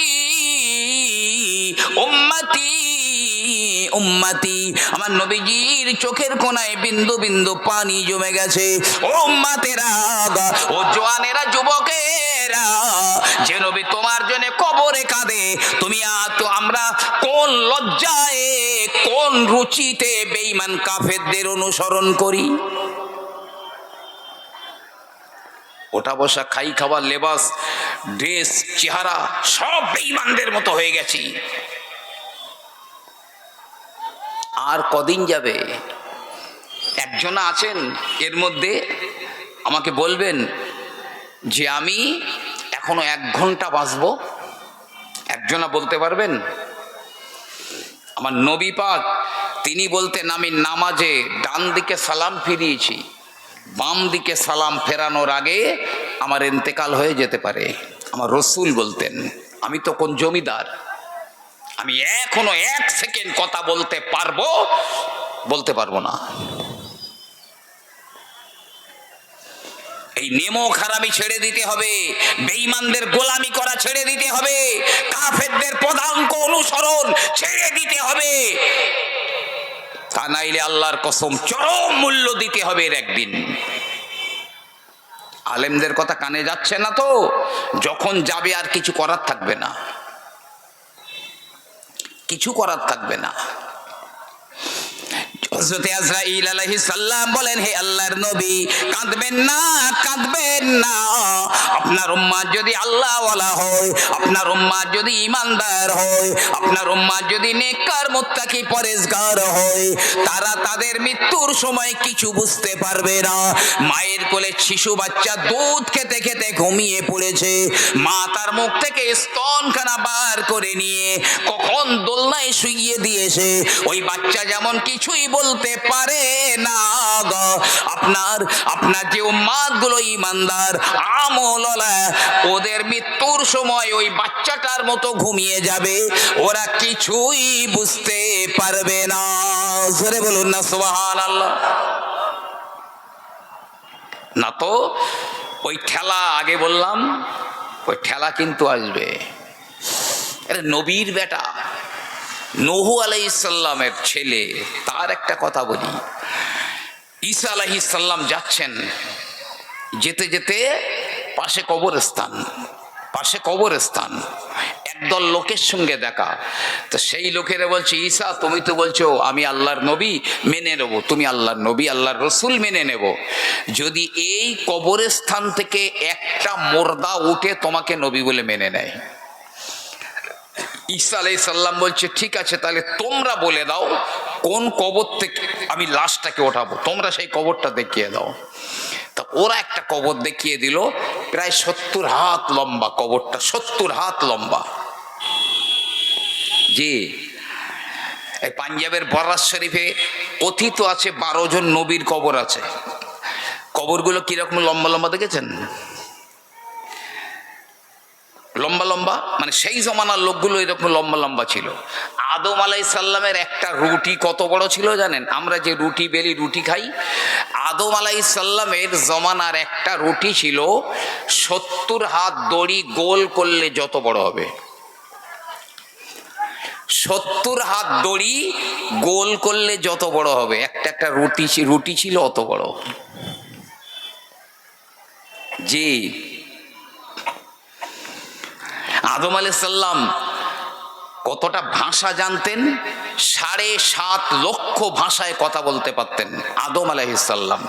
উম্মতি উম্মতি, আমার নবীজির চোখের কোণায় বিন্দু বিন্দু পানি জমে গেছে। ও উম্মতেরা, ও জওয়ানেরা, যুবকেরা, যে নবী তোমার জন্য কবরে কাঁদে, তুমি তো আমরা কোন লজ্জায় কোন রুচিতে বেঈমান কাফেরদের অনুসরণ করি। ওটা বসা, খাই খাবার, লেবাস, ড্রেস, চেহারা সব বেঈমানদের মতো হয়ে গেছি। আর কদিন যাবে? একজন আছেন এর মধ্যে, আমাকে বলবেন যে আমি এখনো 1 ঘন্টা বাঁচবো? একজনা বলতে পারবেন? আমার নবী পাক তিনি বলতেন, আমি নামাজে ডান দিকে সালাম ফিরিয়েছি, বাম দিকে সালাম ফেরানোর আগে আমার ইন্তেকাল হয়ে যেতে পারে। আমার রাসূল বলতেন, আমি তো কোন জমিদার, আমি এখনো 1 সেকেন্ড কথা বলতে পারবো, বলতে পারবো না। এই নেমো খারামি ছেড়ে দিতে হবে, বেঈমানদের গোলামি করা ছেড়ে দিতে হবে, কাফেরদের পদাঙ্ক অনুসরণ ছেড়ে দিতে হবে, তা নাইলে আল্লাহর কসম চরম মূল্য দিতে হবে এর একদিন। আলেমদের কথা কানে যাচ্ছে না তো? যখন যাবে আর কিছু করার থাকবে না, কিছু করার থাকবে না। হযরত আজরাইল আলাইহিস সালাম বলেন, হে আল্লাহর নবী, কাঁদবেন না, কাঁদবেন না। আপনার উম্মত যদি আল্লাহওয়ালা হয়, আপনার উম্মত যদি ঈমানদার হয়, আপনার উম্মত যদি নেককার মুত্তাকি পরেজগার হয়, তারা তাদের মৃত্যুর সময় কিছু বুঝতে পারবে না। মায়ের কোলে শিশু বাচ্চা দুধ খেতে খেতে ঘুমিয়ে পড়েছে, মা তার মুখ থেকে স্তনখানা বার করে নিয়ে কখন দোলনায় শুইয়ে দিয়েছে, ওই বাচ্চা যেমন কিছুই বলতে পারে না। আপনার যে উম্মত গুলো ঈমানদার আমলওয়ালা, ওদের মৃত্যুর সময় ওই বাচ্চাটার মতো ঘুমিয়ে যাবে, ওরা কিছুই বুঝতে পারবে না। জোরে বলুন না সুবহানাল্লাহ। না তো ওই ঠেলা, আগে বললাম ওই ঠেলা কিন্তু আসবে। আরে নবীর বেটা নূহ আলাইহিস সালামের ছেলে, তার একটা কথা বলি। ঈসা আলাইহিস সালাম যাচ্ছেন, যেতে যেতে পাশে কবরস্থান, একদল লোকের সঙ্গে দেখা। তো সেই লোকেরা বলছে, ঈসা তুমি তো বলছো আমি আল্লাহর নবী, মেনে নেব, তুমি আল্লাহর নবী আল্লাহর রসুল মেনে নেব, যদি এই কবরস্থান থেকে একটা মুর্দা উঠে তোমাকে নবী বলে মেনে নেয়। ঈসা আলাইহিস সালাম বলছে, ঠিক আছে, তাহলে তোমরা বলে দাও কোন কবর থেকে আমি লাশটাকে ওঠাবো, তোমরা সেই কবরটা দেখিয়ে দাও। তা ওরা একটা কবর দেখিয়ে দিল, প্রায় 70 হাত লম্বা কবরটা, 70 হাত লম্বা। জি, এই পাঞ্জাবের বরাস শরীফে কথিত আছে 12 জন নবীর কবর আছে। কবরগুলো কিরকম লম্বা লম্বা দেখেছেন? লম্বা লম্বা, মানে সেই জমানার লোকগুলো এরকম লম্বা লম্বা ছিল। আদম আলাইহিস সালামের একটা রুটি কত বড় ছিল জানেন? আমরা যে রুটি বেলি, রুটি খাই, আদম আলাইহিস সালামের জমানার একটা রুটি ছিল 70 হাত দড়ি গোল করলে যত বড় হবে। 70 হাত দড়ি গোল করলে যত বড় হবে, একটা রুটি ছিল অত বড়। জি, আদম আলাইহিস সালাম কতটা ভাষা জানতেন? 7.5 লক্ষ ভাষায় কথা বলতে পারতেন আদম আলাইহিসসালাম।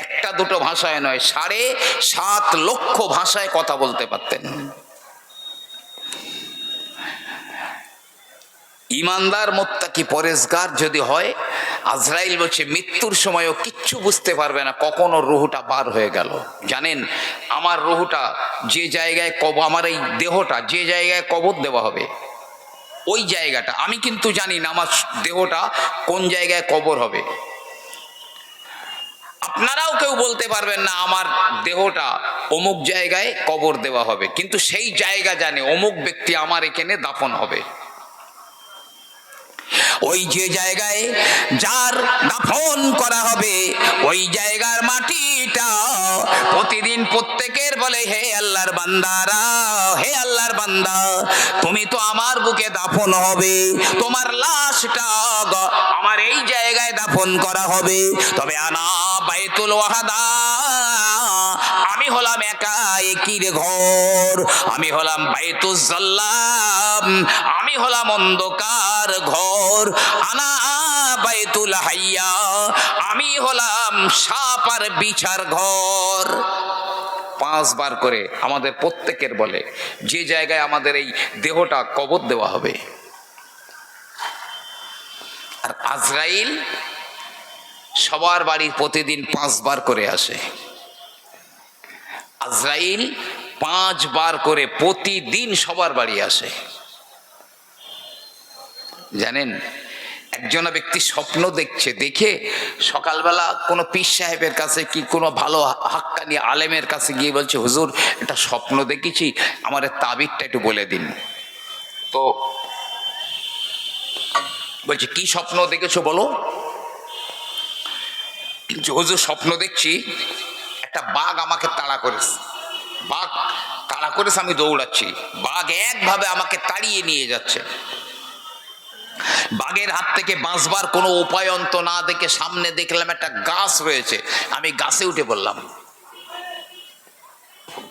একটা দুটো ভাষায় নয়, 7.5 লক্ষ ভাষায় কথা বলতে পারতেন। ইমানদার মুত্তাকি পরেজগার যদি হয়, আজরাইল বলছে মৃত্যুর সময়ও কিচ্ছু বুঝতে পারবে না কখনো রুহুটা বার হয়ে গেল। জানেন, আমার রুহুটা যে জায়গায় আমার এই দেহটা যে জায়গায় কবর দেওয়া হবে, ওই জায়গাটা আমি কিন্তু জানি না আমার দেহটা কোন জায়গায় কবর হবে। আপনারাও কেউ বলতে পারবেন না আমার দেহটা অমুক জায়গায় কবর দেওয়া হবে, কিন্তু সেই জায়গা জানে অমুক ব্যক্তি আমার এখানে দাফন হবে। ওই যে জায়গায় যার দাফন করা হবে ওই জায়গার মাটিটা প্রতিদিন প্রত্যেকের বলে, হে আল্লাহর বান্দারা, হে আল্লাহর বান্দা, তুমি তো আমার বুকে দাফন হবে, তোমার লাশটা আমার এই জায়গায় দাফন করা হবে। তবে আনা বাইতুল ওয়াহাদা, আমি হলাম একা একির ঘর, আমি হলাম বাইতুজ জাল্লাম, আমি হলাম অন্ধকার ঘর, আনা বাইতুল হাইয়া, আমি হলাম সাপ আর বিছার ঘর। 5 বার করে আমাদের প্রত্যেকের বলে যে জায়গায় আমাদের এই দেহটা কবর দেওয়া হবে। আর আজরাইল সবার বাড়ি প্রতিদিন 5 বার করে আসে। আজরাইল 5 বার করে প্রতিদিন সবার বাড়ি আসে। জানেন, একজন ব্যক্তি স্বপ্ন দেখছে, দেখে সকালবেলা কোনো পীর সাহেবের কাছে কি কোনো ভালো হাক্কানি আলেমের কাছে গিয়ে বলছে, হুজুর একটা স্বপ্ন দেখেছি, আমার তাবিরটা একটু বলে দিন। তো বলছে কি স্বপ্ন দেখেছো বলো? হুজুর স্বপ্ন দেখছি একটা বাঘ আমাকে তাড়া করেছে, বাঘ তাড়া করেছে, আমি দৌড়াচ্ছি, বাঘ একভাবে আমাকে তাড়িয়ে নিয়ে যাচ্ছে। বাঘের হাত থেকে বাঁচবার কোনো উপায় অন্ত না দেখে সামনে দেখলাম একটা গাছ রয়েছে, আমি গাছে উঠে পড়লাম।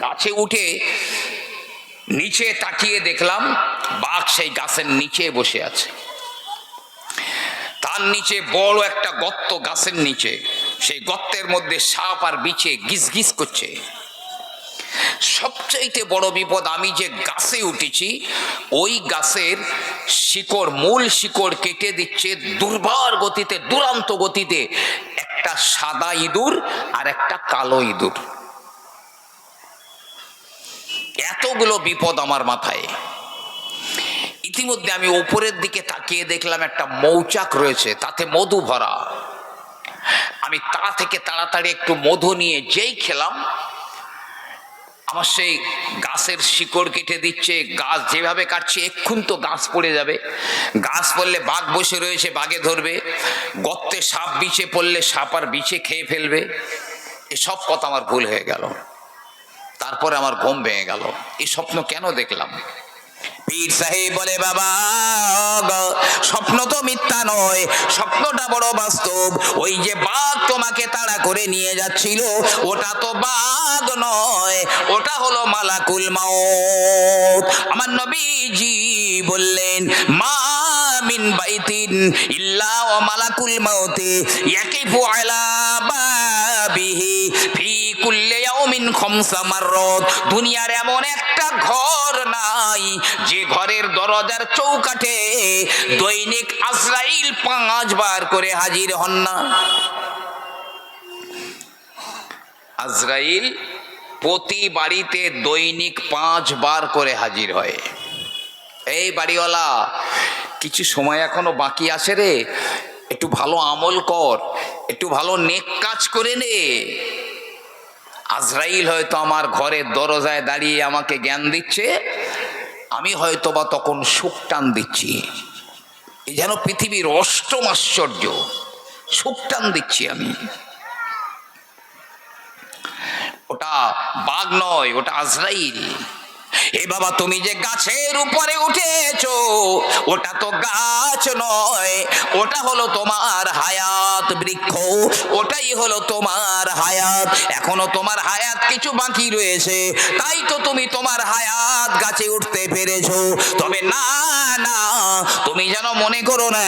গাছে উঠে নিচে তাকিয়ে দেখলাম বাঘ সেই গাছের নিচে বসে আছে। তার নিচে বড় একটা গর্ত গাছের নিচে, সেই গর্তের মধ্যে সাপ আর বিছে গিজ গিজ করছে। সবচাইতে বড় বিপদ, আমি যে গাছে উঠেছি ওই গাছের শিকড়, মূল শিকড় কেটে দিচ্ছে দুর্বার গতিতে, দুরন্ত গতিতে একটা সাদা ইঁদুর আর একটা কালো ইঁদুর। এতগুলো বিপদ আমার মাথায়। ইতিমধ্যে আমি উপরের দিকে তাকিয়ে দেখলাম একটা মৌচাক রয়েছে, তাতে মধু ভরা। আমি তা থেকে তাড়াতাড়ি একটু মধু নিয়ে যেই খেলাম, আমার সেই গাছের শিকড় কেটে দিচ্ছে, গাছ যেভাবে কাটছে এক্ষুন তো গাছ পড়ে যাবে, গাছ পড়লে বাঘ বসে রয়েছে, বাঘে ধরবে, গর্তে সাপ বিছে পড়লে সাপ আর বিছে খেয়ে ফেলবে। এসব কথা আমার ভুল হয়ে গেল। তারপরে আমার ঘুম ভেঙে গেল, এই স্বপ্ন কেন দেখলাম? পীর সাহেব বলে, বাবা স্বপ্ন তো মিথ্যা নয়, স্বপ্নটা বড় বাস্তব। ওই যে বাঘ তোমাকে তাড়া করে নিয়ে যাচ্ছিল ওটা তো বাঘ নয়, ওটা হলো মালাকুল মাউত। আমার নবীজি বললেন, মা মিন বাইতিন ইল্লা ওয়া মালাকুল মাউতি ইয়াকিফু আলা বাবিহি ফি কুল্লি ইয়াউমিন 5 মাররাত। দুনিয়ার এমন একটা ঘর নাই যে ঘরের দরজার চৌকাঠে দৈনিক আজরাইল 5 বার করে হাজির হন না। আজরাইল প্রতি বাড়িতে দৈনিক 5 বার করে হাজির হয়। এই বাড়িওয়ালা, কিছু সময় এখনো বাকি আছে রে, একটু ভালো আমল কর, একটু ভালো নেক কাজ করে নে। আজরাইল হয়তো আমার ঘরের দরজায় দাঁড়িয়ে আমাকে জ্ঞান দিচ্ছে, আমি হয়তো বা তখন সুখ টান দিচ্ছি। এই যেন পৃথিবীর অষ্টম আশ্চর্য, সুখ টান দিচ্ছি আমি। ওটা বাঘ নয়, ওটা আজরাইল। এ বাবা, তুমি যে গাছের উপরে উঠেছো, ওটা তো গাছ নয়, ওটা হলো তোমার হায়াত বৃক্ষ, ওটাই হলো তোমার হায়াত। এখনো তোমার হায়াত কিছু বাকি রয়েছে, তাই তো তুমি তোমার হায়াত গাছে উঠতে পেরেছো। তবে না না, তুমি যেন মনে করো না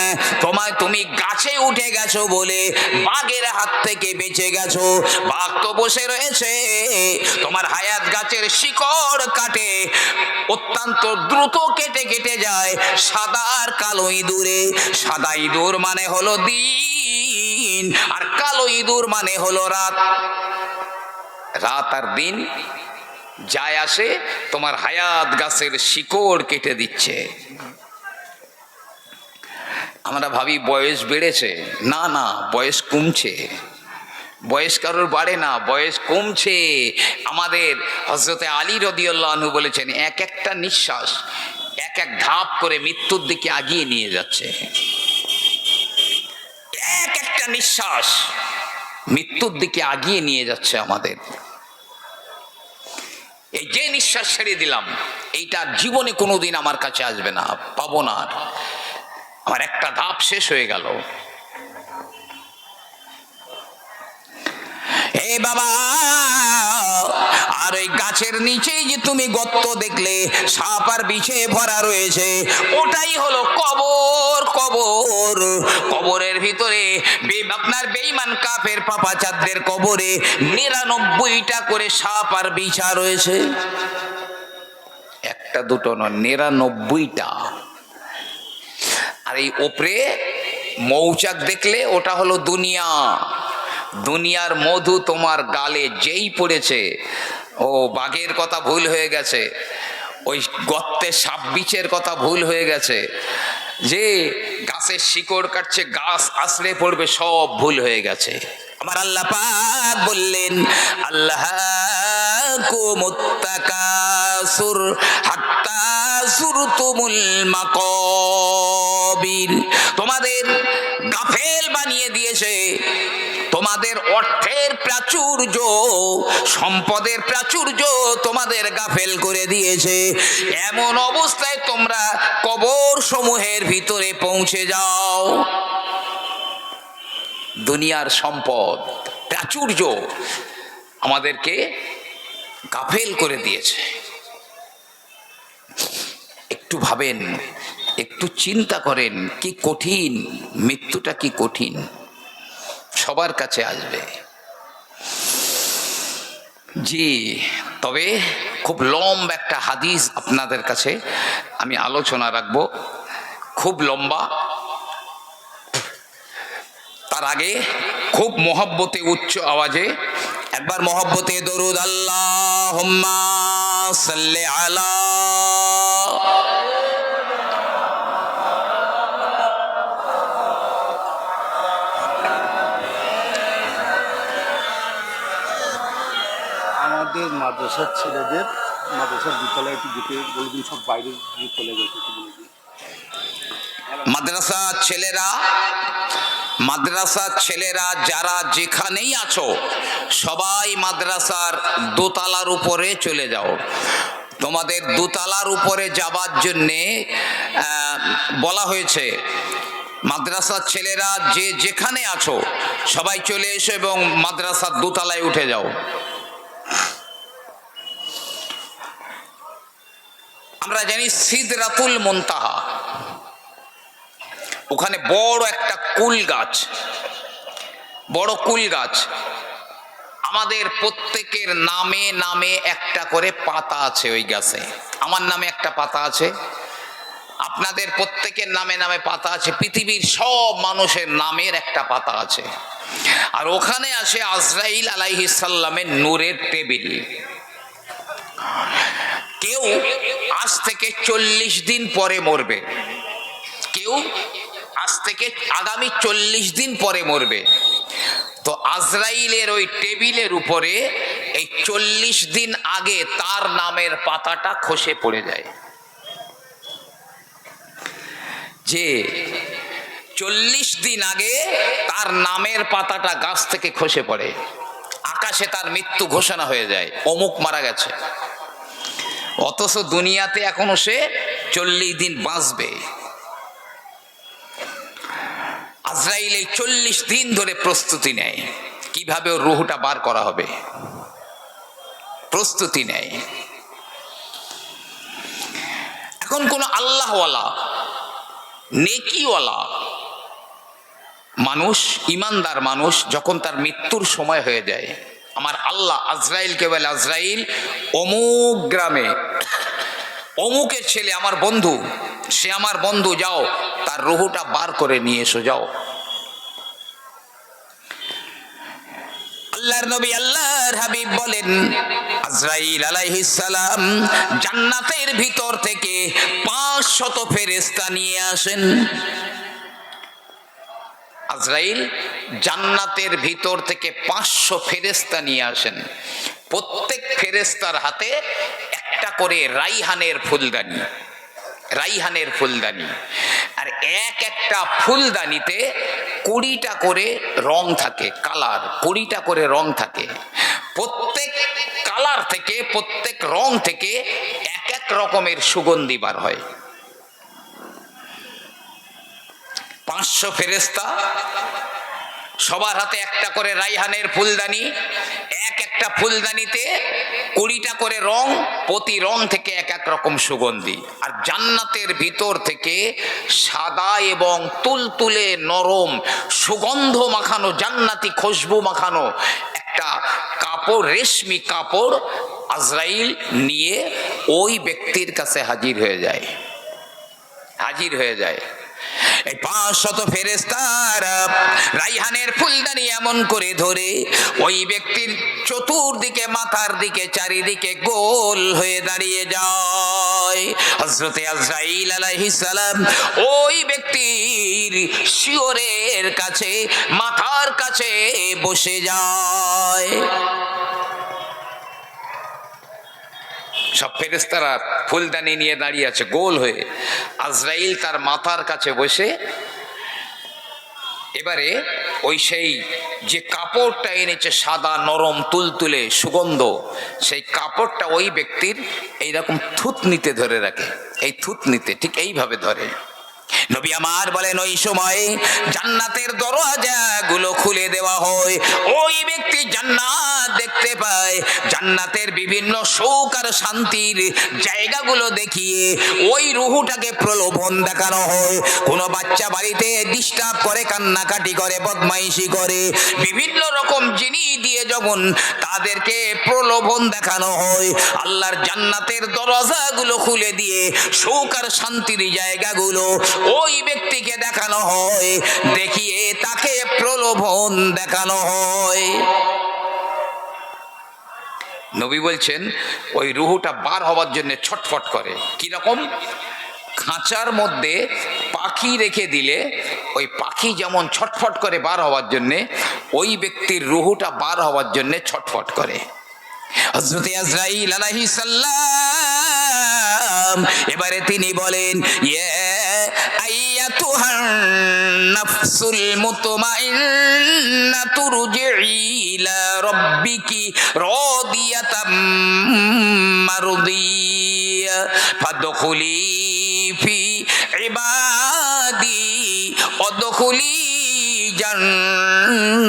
তুমি গাছে উঠে গেছো বলে বাঘের হাত থেকে বেঁচে গেছো। বাঘ তো বসে রয়েছে, তোমার হায়াত গাছের শিকড় কাটে, অত্যন্ত দ্রুত কেটে কেটে যায় সাদা আর কালো ইঁদুরে। সাদা ইঁদুর মানে হলো দিন, আর কালো ইঁদুর মানে হলো রাত। রাত আর দিন যায় আসে, তোমার হায়াত গাছের শিকড় কেটে দিচ্ছে। আমরা ভাবি বয়স বেড়েছে, না না, বয়স কমছে। বয়স কারোর বাড়ে না, বয়স কমছে। আমাদের হযরতে আলী রাদিয়াল্লাহু আনহু বলেছেন, এক একটা নিঃশ্বাস এক এক ধাপ করে মৃত্যুর দিকে এগিয়ে নিয়ে যাচ্ছে। এক একটা নিঃশ্বাস মৃত্যুর দিকে এগিয়ে নিয়ে যাচ্ছে আমাদের। এই যে নিঃশ্বাস ছেড়ে দিলাম, এইটা জীবনে কোনোদিন আমার কাছে আসবে না, পাবো না। আমার একটা ধাপ শেষ হয়ে গেল। এ বাবা, আর ওই গাছের নিচেই যে তুমি গর্ত দেখলে সাপ আর বিছে ভরা রয়েছে, ওটাই হলো কবর। কবর, কবরের ভিতরে আপনার বেঈমান কাফের পাপাচারদের কবরে ৯৯টা করে সাপ আর বিছা রয়েছে। একটা দুটো নয়, ৯৯টা। আর এই ওপরে মৌচাক দেখলে ওটা হলো দুনিয়া। দুনিয়ার মধু তোমার গালে যেই পড়েছে, ও বাঘের কথা ভুল হয়ে গেছে, ওই গর্তে সাপ বিছের কথা ভুল হয়ে গেছে, যে গাছের শিকড় কাটছে গাছ আছড়ে পড়বে, সব ভুল হয়ে গেছে। আমার আল্লাহ পাক বললেন, আল্লাহকুমুত তাকাসুর হাত্তা যুরতুমুল মাকাবির। তোমাদের গাফেল বানিয়ে দিয়েছে, তোমাদের অর্থের প্রাচুর্য, সম্পদের প্রাচুর্য তোমাদের গাফেল করে দিয়েছে। এমন অবস্থায় তোমরা কবর সমূহের ভিতরে পৌঁছে যাও। দুনিয়ার সম্পদ প্রাচুর্য আমাদেরকে গাফেল করে দিয়েছে। একটু ভাবেন, একটু চিন্তা করেন, কি কঠিন মৃত্যুটা, কি কঠিন, সবার কাছে আসবে। জি, তবে খুব লম্বা একটা হাদিস আপনাদের কাছে আমি আলোচনা রাখবো, খুব লম্বা। তার আগে খুব মহব্বতে উচ্চ আওয়াজে একবার মহব্বতে দরুদ আল্লাহুম্মা সাল্লি আলা। আমাদের মাদ্রাসার ছেলেদের মাদ্রাসার বিদ্যালয়ে একটু যেতে বলে দিন, সব বাইরে গিয়ে চলে গেছে, একটু বলে দিন। মাদ্রাসার ছেলেরা যারা যেখানেই আছো, সবাই মাদ্রাসার দোতলার উপরে চলে যাও। তোমাদের দোতলার উপরে যাবার জন্যে বলা হয়েছে। মাদ্রাসার ছেলেরা যে যেখানে আছো সবাই চলে এসো এবং মাদ্রাসার দোতলায় উঠে যাও। আমরা জানি সিদরাতুল মুনতাহা, ওখানে বড় একটা কুল গাছ, বড় কুল গাছ। আমাদের প্রত্যেকের নামে নামে একটা করে পাতা আছে ওই গাছে। আমার নামে একটা পাতা আছে, আপনাদের প্রত্যেকের নামে নামে পাতা আছে, পৃথিবীর সব মানুষের নামের একটা পাতা আছে। আর ওখানে আছে আজরাইল আলাইহিস সালামের নূরের টেবিল। কেউ আজ থেকে 40 দিন পরে মরবে, কেউ আজ থেকে আগামী 40 দিন পরে মরবে। তো আজরাইলের ওই টেবিলের উপরে এই 40 দিন আগে তার নামের পাতাটা খসে পড়ে যায়। যে 40 দিন আগে তার নামের পাতাটা গাছ থেকে খসে পড়ে, আকাশে তার মৃত্যু ঘোষণা হয়ে যায়, অমুক মারা গেছে। অথচ দুনিয়াতে এখনো সে 40 দিন বাঁচবে। আজরাইল এই 40 দিন ধরে প্রস্তুতি নেয় কিভাবে ওর রুহটা বার করা হবে, প্রস্তুতি নেয়। এখন কোন আল্লাহওয়ালা নেকিওয়ালা মানুষ, ইমানদার মানুষ যখন তার মৃত্যুর সময় হয়ে যায়, আমার আল্লাহ আজরাইলকে বলে, আজরাইল অমুক গ্রামে অমুকের ছেলে আমার বন্ধু, সে আমার বন্ধু, যাও তার রুহটা বার করে নিয়ে এসো, যাও। আল্লাহর নবী আল্লাহর হাবিব বলেন, আজরাইল আলাইহিস সালাম জান্নাতের ভিতর থেকে 500 ফেরেশতা নিয়ে আসেন। আজরাইল জান্নাতের ভিতর থেকে 500 ফেরেশতা নিয়ে আসেন। প্রত্যেক ফেরেশতার হাতে একটা করে রাইহানের ফুলদানি, রাইহানের ফুলদানি, আর এক একটা ফুলদানিতে 20টা করে রং থাকে, কালার 20টা করে রং থাকে। প্রত্যেক কালার থেকে, প্রত্যেক রং থেকে এক এক রকমের সুগন্ধি বার হয়। 500 ফেরেশতা, সবার হাতে একটা করে রাইহানের ফুলদানি, এক একটা ফুলদানিতে 20টা করে রং, প্রতি রং থেকে এক এক রকম সুগন্ধি। আর জান্নাতের ভিতর থেকে সাদা এবং তুলতুলে নরম সুগন্ধ মাখানো, জান্নাতি খুশবু মাখানো একটা কাপড়, রেশমি কাপড় আজরাইল নিয়ে ওই ব্যক্তির কাছে হাজির হয়ে যায়, হাজির হয়ে যায়। এই 500 ফেরেশতারা রাইহানের ফুলদানি এমন করে ধরে ওই ব্যক্তির চতুর্দিকে, মাথার দিকে, চারিদিকে গোল হয়ে দাঁড়িয়ে যায়। হযরতে আজরাইল আলাইহিস সালাম ওই ব্যক্তির শিয়রের কাছে, মাথার কাছে বসে যায়। সব ফেরেশতারা ফুলদানি নিয়ে দাঁড়িয়ে আছে গোল হয়ে, আজরাইল তার মাথার কাছে বসে। এবারে ওই সেই যে কাপড়টা এনেছে সাদা নরম তুলতুলে সুগন্ধ, সেই কাপড়টা ওই ব্যক্তির এইরকম থুতনিতে ধরে রাখে, এই থুতনিতে ঠিক এইভাবে ধরে। নবী আমার বলেন, ওই সময় জান্নাতের দরওয়াজাগুলো খুলে দেওয়া হয়, ওই ব্যক্তি জান্নাত দেখতে পায়। জান্নাতের বিভিন্ন সুখ আর শান্তির জায়গাগুলো দেখিয়ে ওই রুহুটাকে প্রলোভন দেখানো হয়। কোনো বাচ্চা বাড়িতে ডিস্টার্ব করে, কান্নাকাটি করে, বদমাইশি করে, বিভিন্ন রকম জিনিস দিয়ে যখন তাদেরকে প্রলোভন দেখানো হয়, আল্লাহর জান্নাতের দরজাগুলো খুলে দিয়ে সুখ আর শান্তির জায়গাগুলো ওই ব্যক্তিকে দেখানো হয়, দেখিয়ে তাকে প্রলোভন দেখানো হয়। নবী বলছেন ওই রুহুটা বার হওয়ার জন্য ছটফট করে। কিরকম? খাঁচার মধ্যে পাখি রেখে দিলে ওই পাখি যেমন ছটফট করে বার হওয়ার জন্যে, ওই ব্যক্তির রুহুটা বার হওয়ার জন্য ছটফট করে। হযরতে আজরাইল আলাইহিস সালাম এবারে তিনি বলেন, ইয়া আইয়াতুহান নাফসুল মুতমাইন্না তুরজিই ইলা রাব্বিকি রাদিয়াতাম মারদিয়া ফাদখুলি ফি ইবাদি ওয়াদখুলি জান্নাতি।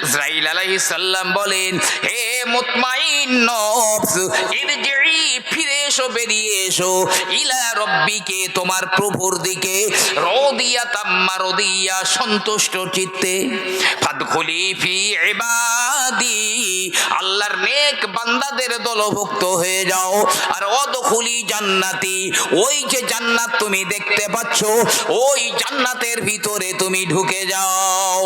ইসরাইল আলাইহিস সালাম বলেন, হে মুতমাইন নফস, ইরজিই, ফিরে এসো, বেরিয়ে এসো, ইলা রব্বিকে, তোমার প্রভুর দিকে, রাদিয়াতাম মারদিয়া, সন্তুষ্ট চিত্তে, ফাদখুলি ফি ইবাদি, আল্লাহর নেক বান্দাদের দলভুক্ত হয়ে যাও, আর ওয়াদখুলি জান্নাতি, ওই যে জান্নাত তুমি দেখতে পাচ্ছ, ওই জান্নাতের ভিতরে তুমি ঢুকে যাও।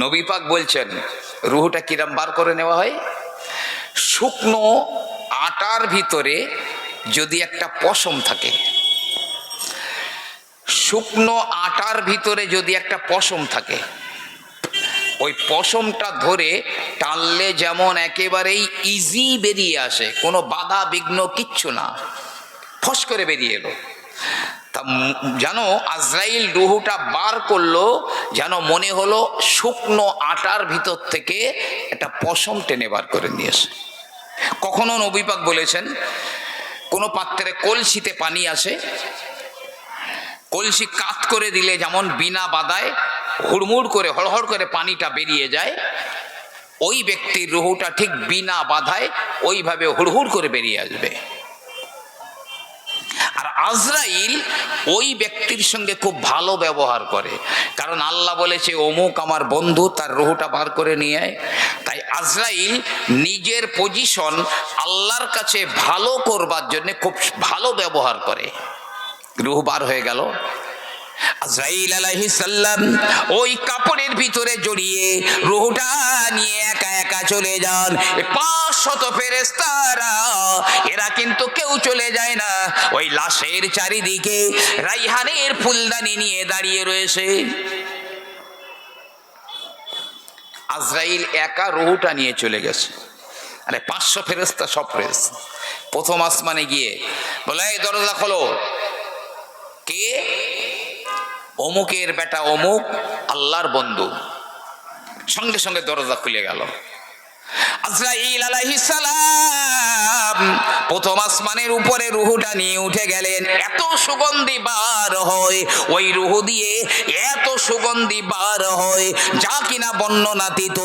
নবী পাক বলছেন রুহুটা কিরাম বার করে নেওয়া হয়? শুকনো আটার ভিতরে যদি একটা পশম থাকে, শুকনো আটার ভিতরে যদি একটা পশম থাকে, ওই পশমটা ধরে টানলে যেমন একেবারেই ইজি বেরিয়ে আসে, কোনো বাধা বিঘ্ন কিচ্ছু না, ফস করে বেরিয়ে এলো। তা জানো আজরাইল রুহুটা বার করলো, যেন মনে হলো শুকনো আটার ভিতর থেকে একটা পশম টেনে বার করে নিয়েছে। কখনো নবী পাক বলেছেন, কোনো পাত্রে কলসিতে পানি আসে, কলসি কাত করে দিলে যেমন বিনা বাধায় হুড়মুড় করে হড়হড় করে পানিটা বেরিয়ে যায়, ওই ব্যক্তির রুহুটা ঠিক বিনা বাধায় ওইভাবে হুড়হুড় করে বেরিয়ে আসবে। আর আজরাইল ওই ব্যক্তির সঙ্গে খুব ভালো ব্যবহার করে, কারণ আল্লাহ বলেছে অমুক আমার বন্ধু, তার রুহুটা বার করে নিয়ে আয়। তাই আজরাইল নিজের পজিশন আল্লাহর কাছে ভালো করবার জন্য খুব ভালো ব্যবহার করে। রুহ বার হয়ে গেল, আজরাইল আলাইহিস সালাম ওই কাপড়ের ভিতরে জড়িয়ে রুহটা নিয়ে একা একা চলে যান। 500 ফেরেশতারা, এরা কিন্তু কেউ চলে যায় না, ওই লাশের চারিদিকে রাইহানের ফুলদানি নিয়ে দাঁড়িয়ে রয়েছে। আজরাইল একা রুহটা নিয়ে চলে গেছে, আরে 500 ফেরেশতা সব ফেরেশতা প্রথম আসমানে গিয়ে বলে, এই দরজা খোলো। কে? অমুকের বেটা অমুক, আল্লাহর বন্ধু। সঙ্গে সঙ্গে দরজা খুলে গেল। আজরাইল আলাইহিস সালাম প্রথম আসমানের উপরে রুহুটা নিয়ে উঠে গেলেন। এত সুগন্ধি বার হয় ওই রুহু দিয়ে, এত সুগন্ধি বার হয় যা কিনা বর্ণনাতীত।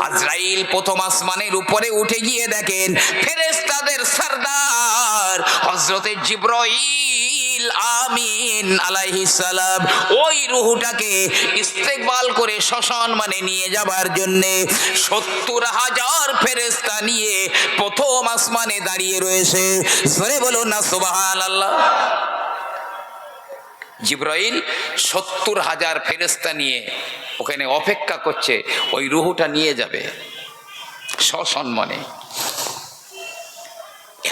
আজরাইল প্রথম আসমানের উপরে উঠে গিয়ে দেখেন ফেরেশতাদের সরদার হযরতে জিবরাইল আমিন আলাইহিস সালাম ওই রুহুটাকে ইস্তেকবাল করে শ্মশান মানে নিয়ে যাবার জন্য 70,000 ফেরেশতা নিয়ে প্রথম আসমানে দাঁড়িয়ে রয়েছে। জোরে বলুন না সুবহানাল্লাহ। জিবরাইল 70,000 ফেরেশতা নিয়ে ওখানে অপেক্ষা করছে, ওই রুহুটা নিয়ে যাবে শ্মশান মানে।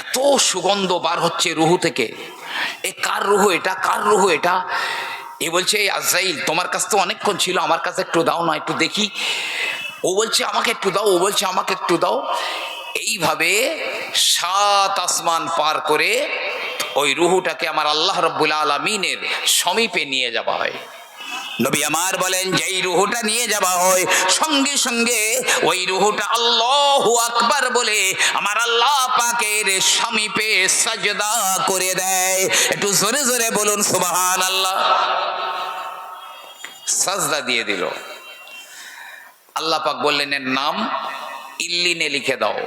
এত সুগন্ধ বার হচ্ছে রুহু থেকে। এ কার রুহু এটা, কার রুহু এটা? এ বলছে, এই আজরাইল তোমার কাছে তো অনেকক্ষণ ছিল, আমার কাছে একটু দাও না, একটু দেখি। ও বলছে আমাকে একটু দাও, ও বলছে আমাকে একটু দাও। এইভাবে 7 আসমান পার করে ওই রুহুটাকে আমার আল্লাহ রাব্বুল আলামিনের সমীপে নিয়ে যাওয়া হয়। নবী আমার বলেন, যেই রুহুটা নিয়ে যাওয়া হয় সঙ্গে সঙ্গে ওই রুহুটা আল্লাহু আকবার বলে আমার আল্লাহ পাকের সমীপে সাজদা করে দেয়। একটু জোরে জোরে বলুন সুবহানাল্লাহ। সাজদা দিয়ে দিল। আল্লাহ পাক বললেন, এর নাম ইল্লিনে লিখে দাও।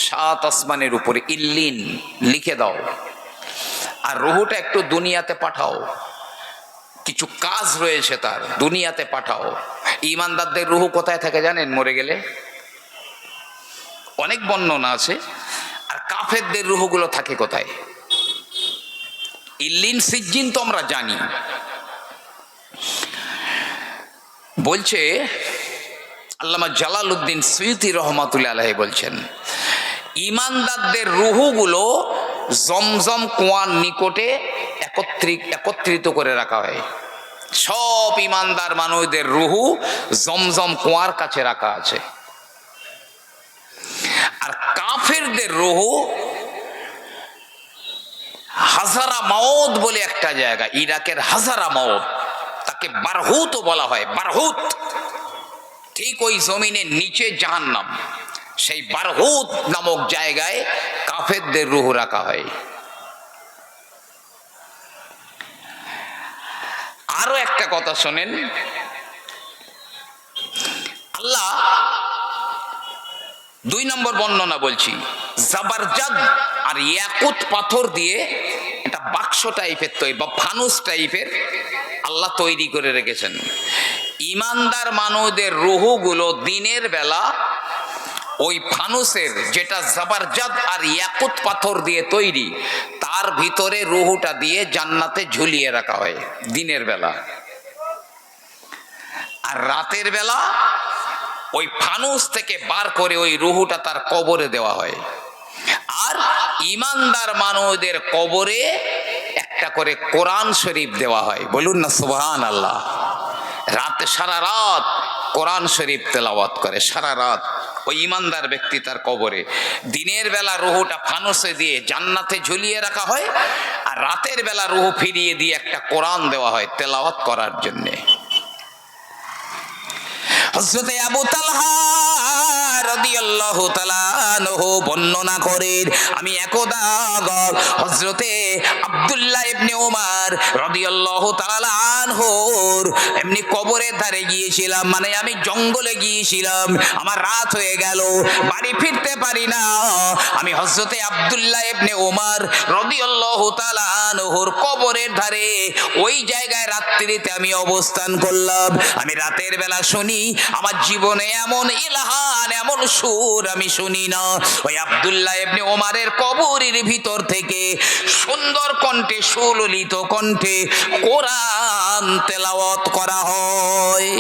7 আসমানের উপরে ইল্লিন লিখে দাও। আর রুহুটা একটু দুনিয়াতে পাঠাও, কিছু কাজ রয়েছে তার, দুনিয়াতে পাঠাও। ঈমানদারদের রুহু কোথায় থাকে জানেন? মরে গেলে। অনেক বর্ণনা আছে। আর কাফেরদের রুহুগুলো থাকে কোথায়? ইল্লিন সিজ্জিন তো আমরা জানি। বলছে আল্লামা জালালউদ্দিন সুয়ুতি রহমাতুল্লাহ আলাইহি বলছেন, ঈমানদারদের রুহুগুলো জমজম কুয়ার নিকটে একত্রিত করে রাখা হয়। সব ঈমানদার মানুষদের রুহু জমজম কুয়ার কাছে রাখা আছে। আর কাফেরদের রুহু হাজারা মাউত বলে একটা জায়গা, ইরাকের হাজারা মাউত, তাকে বারহুত বলা হয়। বারহুত ঠিক ওই জমিনের নিচে জাহান্নাম, সেই বারহুত নামক জায়গায় কাফেরদের রুহু রাখা হয়। আরো একটা কথা শোনেন, আল্লাহ 2 নম্বর বর্ণনা বলছি, জাবারজাদ আর ইয়াকুত পাথর দিয়ে একটা বাক্স টাইপের তৈরি বা ফানুস টাইপের আল্লাহ তৈরি করে রেখেছেন। ঈমানদার মানুষদের রুহুগুলো দিনের বেলা ওই ফানুসের, যেটা জাবারজাদ আর ইয়াকুত পাথর দিয়ে তৈরি, তার ভিতরে রুহুটা দিয়ে জান্নাতে ঝুলিয়ে রাখা হয় দিনের বেলা। আর রাতের বেলা ওই ফানুস থেকে বার করে ওই রুহুটা তার কবরে দেওয়া হয়। আর ঈমানদার মানুষদের কবরে একটা করে কোরআন শরীফ দেওয়া হয়। বলুন না সুবহানাল্লাহ। রাতে সারা রাত কোরআন শরীফ তেলাওয়াত করে, সারা রাত ওই ইমানদার ব্যক্তি তার কবরে দিনের বেলা রুহুটা ফানুসে দিয়ে জান্নাতে ঝুলিয়ে রাখা হয়, আর রাতের বেলা রুহু ফিরিয়ে দিয়ে একটা কোরআন দেওয়া হয় তেলাওয়াত করার জন্যে। হযরতে আবু তালহা রাদিয়াল্লাহু তাআলা আনহু বর্ণনা করেন, আমি একদা হযরতে আব্দুল্লাহ ইবনে ওমর রাদিয়াল্লাহু তাআলা আনহুর এমনি কবরের ধারে গিয়েছিলাম, মানে আমি জঙ্গলে গিয়েছিলাম, আমার রাত হয়ে গেল, বাড়ি ফিরতে পারি না। আমি হযরতে আব্দুল্লাহ ইবনে ওমর রাদিয়াল্লাহু তাআলা আনহুর কবরের ধারে ওই জায়গায় রাত্রিতে আমি অবস্থান করলাম। আমি রাতের বেলা শুনি, আমার জীবনে এমন ইলহান এমন সুর আমি শুনি না। ওই আব্দুল্লাহ ইবনে ওমরের কবরের ভিতর থেকে সুন্দর কণ্ঠে সুললিত কণ্ঠে কোরআন তেলাওয়াত করা হয়।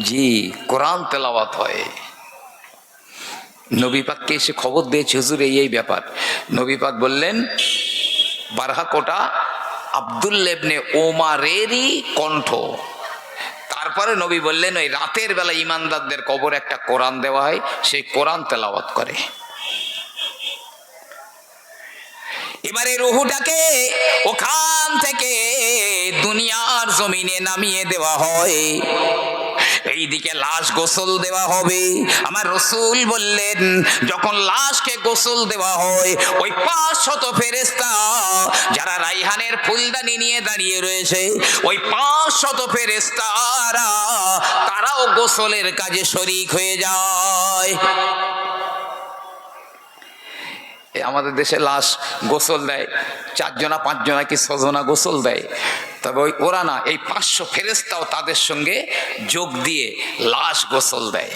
জি, কোরআন তেলাওয়াত হয়। নবী পাককে এসে খবর দিয়েছে, হুজুর এই ব্যাপার। নবী পাক বললেন, বারহাকোটা আব্দুল্লাহ ইবনে ওমরেরই কণ্ঠ। তারপরে নবী বললেন, ওই রাতের বেলা ইমানদারদের কবরে একটা কোরআন দেওয়া হয়, সেই কোরআন তেলাওয়াত করে। এবারে রুহুটাকে ওখান থেকে দুনিয়ার জমিনে নামিয়ে দেওয়া হয়, এইদিকে লাশ গোসল দেওয়া হবে। আমার রাসূল বললেন, যখন লাশকে গোসল দেওয়া হয়, ওই 500 ফেরেশতা যারা রাইহানের ফুলদানি নিয়ে দাঁড়িয়ে রয়েছে, ওই 500 ফেরেশতারা তারাও গোসলের কাজে শরীক হয়ে যায়। আমাদের দেশে লাশ গোসল দেয় 4 জনা 5 জনা কি 6 জনা গোসল দেয়, তবে ওই ওরা না, এই 500 ফেরেশতাও তাদের সঙ্গে যোগ দিয়ে লাশ গোসল দেয়,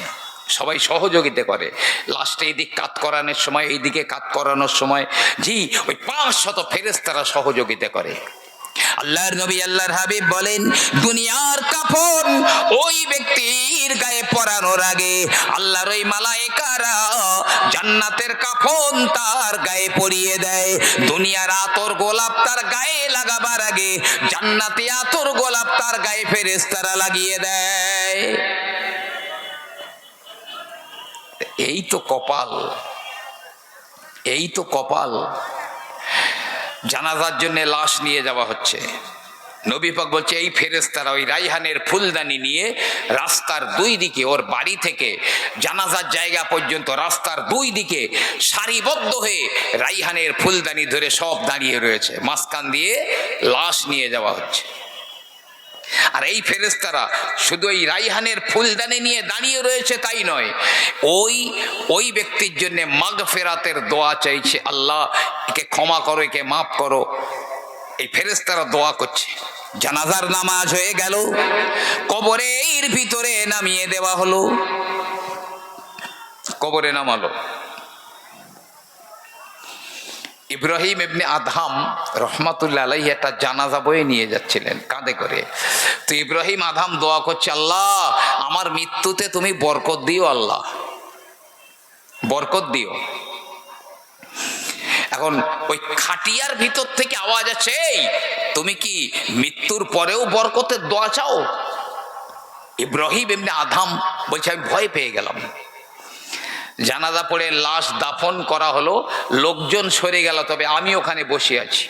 সবাই সহযোগিতা করে। লাশটা এইদিক কাত করানোর সময়, এইদিকে কাত করানোর সময়, জি ওই 500 ফেরেশতারা সহযোগিতা করে। আল্লাহর নবী আল্লাহর হাবিব বলেন, দুনিয়ার কাফন ওই ব্যক্তির গায়ে পরানোর আগে আল্লাহর ওই মালায়েকারা জান্নাতের কাফন তার গায়ে পরিয়ে দেয়। দুনিয়ার আতর গোলাপ তার গায়ে লাগাবার আগে জান্নাতি আতর গোলাপ তার গায়ে ফেরেশতারা লাগিয়ে দেয়। এই তো কপাল, এই তো কপাল। জানাজার জন্য লাশ নিয়ে যাওয়া হচ্ছে। নবী পাক বলছে, এই ফেরেশতারা ওই রাইহানের ফুলদানি নিয়ে রাস্তার 2 দিকে, ওর বাড়ি থেকে জানাজার জায়গা পর্যন্ত রাস্তার 2 দিকে সারিবদ্ধ হয়ে রাইহানের ফুলদানি ধরে সব দাঁড়িয়ে রয়েছে, মাঝখান দিয়ে লাশ নিয়ে যাওয়া হচ্ছে। আর এই ফেরেশতারা শুধু এই রাইহানের ফুলদানি নিয়ে দাঁড়িয়ে রয়েছে তাই নয়, ওই ব্যক্তির জন্য মাগফিরাতের দোয়া চাইছে, আল্লাহ একে ক্ষমা করো, একে মাফ করো। এই ফেরেশতারা দোয়া করছে। জানাজার নামাজ হয়ে গেল, কবরের ভিতরে নামিয়ে দেওয়া হলো, কবরে নামালো। ইব্রাহিম ইবনে আদহাম রহমাতুল্লাহ আলাইহি একটা জানাজা বয়ে নিয়ে যাচ্ছিলেন কাঁধে করে। তো ইব্রাহিম আদহাম দোয়া করছে, আল্লাহ আমার মৃত্যুতে তুমি বরকত দিও, আল্লাহ বরকত দিও। এখন ওই খাটিয়ার ভিতর থেকে আওয়াজ আছে, এই তুমি কি মৃত্যুর পরেও বরকতের দোয়া চাও? ইব্রাহিম ইবনে আদহাম বলছে, আমি ভয় পেয়ে গেলাম। জানাজা পড়ে লাশ দাফন করা হলো, লোকজন সরে গেল, তবে আমি ওখানে বসে আছি,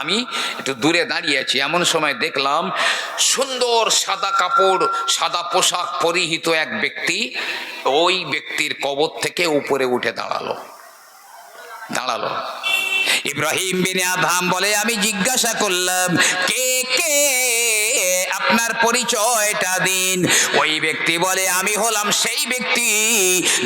আমি একটু দূরে দাঁড়িয়ে আছি। এমন সময় দেখলাম সুন্দর সাদা কাপড়, সাদা পোশাক পরিহিত এক ব্যক্তি ওই ব্যক্তির কবর থেকে উপরে উঠে দাঁড়ালো। ইব্রাহিম বিন আদহাম বলে, আমি জিজ্ঞাসা করলাম, কে কে আপনার পরিচয়টা দিন। ওই ব্যক্তি বলে, আমি হলাম সেই ব্যক্তি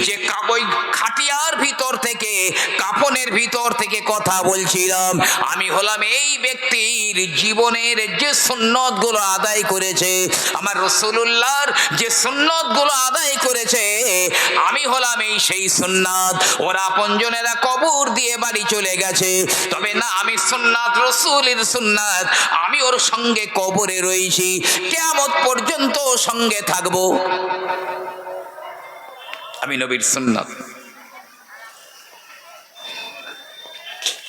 যে ওই খাটিয়ার ভিতর থেকে, কাফনের ভিতর থেকে কথা বলছিলাম। আমি হলাম এই ব্যক্তির জীবনের যে সুন্নতগুলো আদায় করেছে, আমার রাসূলুল্লাহর যে সুন্নতগুলো আদায় করেছে, আমি হলাম এই সেই সুন্নাত। ওরা আপনজনেরা কবর দিয়ে বাড়ি চলে গেছে, তবে না, আমি সুন্নাত, রাসূলের সুন্নাত, আমি ওর সঙ্গে কবরে রয়েছি, কিয়ামত পর্যন্ত সঙ্গে থাকব। আমি নবীর সুন্নাত।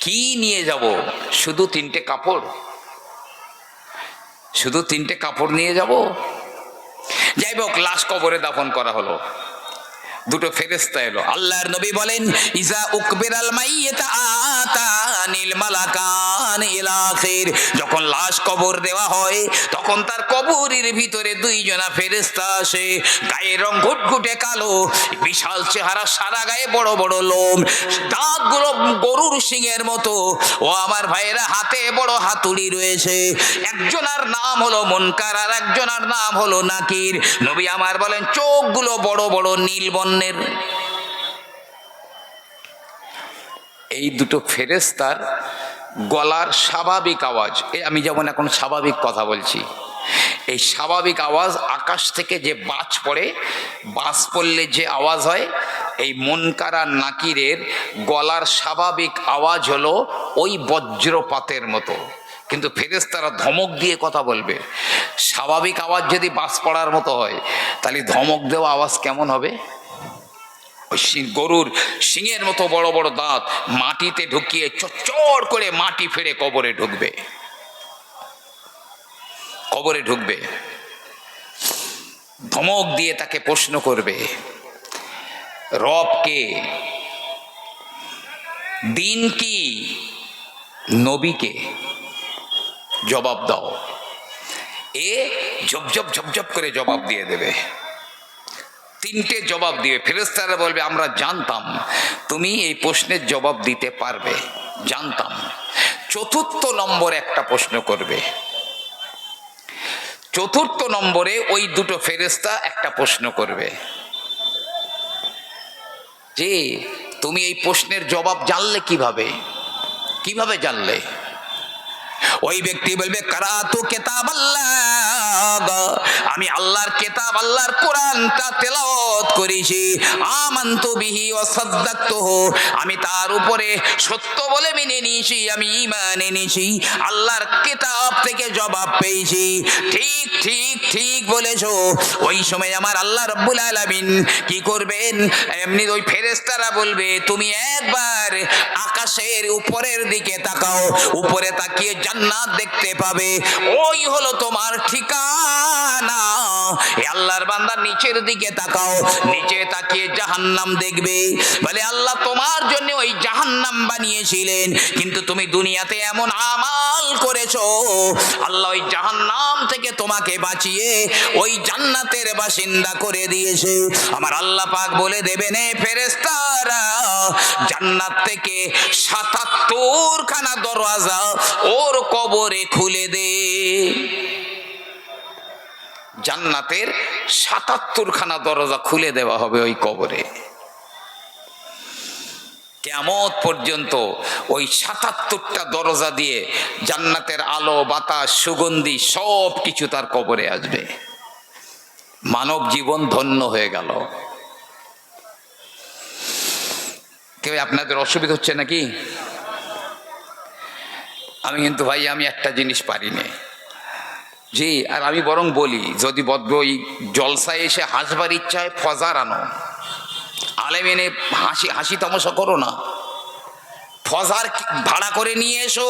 কি নিয়ে যাব? শুধু 3টে কাপড়, শুধু 3টে কাপড় নিয়ে যাব? যাই হোক, লাশ কবরে দাফন করা হলো। দুটো ফেরেশতা এলো। আল্লাহর নবী বলেন, ইজা উকবিরাল মাইয়িতা আতানিল মালাকান ইলা আখির। যখন লাশ কবর দেওয়া হয় তখন তার কবরের ভিতরে দুইজনা ফেরেশতা আসে। গায়ের রং ঘুটঘুটে কালো, বিশাল চেহারা, সারা গায়ে বড় বড় লোম, দাঁতগুলো গরুর শিংয়ের মতো। ও আমার ভাইয়েরা, হাতে বড় হাতুড়ি রয়েছে। একজনার নাম হলো মুনকার আর একজনার নাম হলো নাকির। নবী আমার বলেন, চোখগুলো বড় বড় নীল বর্ণের। এই দুটো ফেরেশতার গলার স্বাভাবিক আওয়াজ, আমি যেমন এখন স্বাভাবিক কথা বলছি, এই স্বাভাবিক আওয়াজ আকাশ থেকে যে বাজ পড়ে, বাজ পড়লে যে আওয়াজ হয়, এই মুনকার আর নাকিরের গলার স্বাভাবিক আওয়াজ হলো ওই বজ্রপাতের মতো। কিন্তু ফেরেশতারা ধমক দিয়ে কথা বলবে। স্বাভাবিক আওয়াজ যদি বাজ পড়ার মতো হয়, তাহলে ধমক দেওয়া আওয়াজ কেমন হবে? ওই গরুর শিংয়ের মতো বড় বড় দাঁত, মাটিতে ঢুকিয়ে চচ্চড় করে মাটি ফেরে কবরে ঢুকবে, কবরে ঢুকবে। ধমক দিয়ে তাকে প্রশ্ন করবে, রব কে, দিন কি, নবীকে, জবাব দাও। এ ঝপঝপ ঝপঝপ করে জবাব দিয়ে দেবে। তিনটে জবাব দিবে। ফেরেশতারা বলবে, আমরা জানতাম তুমি এই প্রশ্নের জবাব দিতে পারবে, জানতাম। চতুর্থ নম্বরে একটা প্রশ্ন করবে। চতুর্থ নম্বরে ওই দুটো ফেরেশতা একটা প্রশ্ন করবে যে, তুমি এই প্রশ্নের জবাব জানলে কিভাবে, কিভাবে জানলে? ওই ব্যক্তি বলবে, কারাতু কিতাব আল্লাহ, আমি আল্লাহর কিতাব, আল্লাহর কোরআনটা তেলাওয়াত করেছি। আমানতু বিহি ওয়া সাদ্দাকতুহু, আমি তার উপরে সত্য বলে মেনে নিয়েছি, আমি ঈমান এনেছি। আল্লাহর কিতাব থেকে জবাব পেয়েছি। ঠিক ঠিক ঠিক বলেছো। ওই সময় আমার আল্লাহ রাব্বুল আলামিন কি করবেন? এমনি ওই ফেরেশতারা বলবে, তুমি একবার আকাশের উপরের দিকে তাকাও, উপরে তাকিয়ে জান্নাত দেখতে পাবে, ওই হলো তোমার ঠিকানা। আল্লাহর বান্দা নিচের দিকে তাকাও, নিচে তাকিয়ে জাহান্নাম দেখবে। বলে, আল্লাহ তোমার জন্য ওই জাহান্নাম বানিয়েছিলেন, কিন্তু তুমি দুনিয়াতে এমন আমাল করেছো, আল্লাহ ওই জাহান্নাম থেকে তোমাকে বাঁচিয়ে ওই জান্নাতের বাসিন্দা করে দিয়েছে। আমার আল্লাহ পাক বলে দেবেন, এ ফেরেশতারা, জান্নাত থেকে ৭৭ খানা দরওয়াজা ওর কবরে খুলে দে। জান্নাতের ৭৭ খানা দরজা খুলে দেওয়া হবে ওই কবরে। কিয়ামত পর্যন্ত ওই ৭৭টা দরজা দিয়ে জান্নাতের আলো, বাতাস, সুগন্ধি সব কিছু তার কবরে আসবে। মানব জীবন ধন্য হয়ে গেল। কেউ আপনাদের অসুবিধা হচ্ছে নাকি? আমি কিন্তু ভাই, আমি একটা জিনিস পারি না। জি, আর আমি বরং বলি, যদি ওই জলসায় এসে হাসবার ইচ্ছা হয়, ফজার আনো, আলেম এনে হাসি হাসি তামাশা করো না, ফজার ভাড়া করে নিয়ে এসো।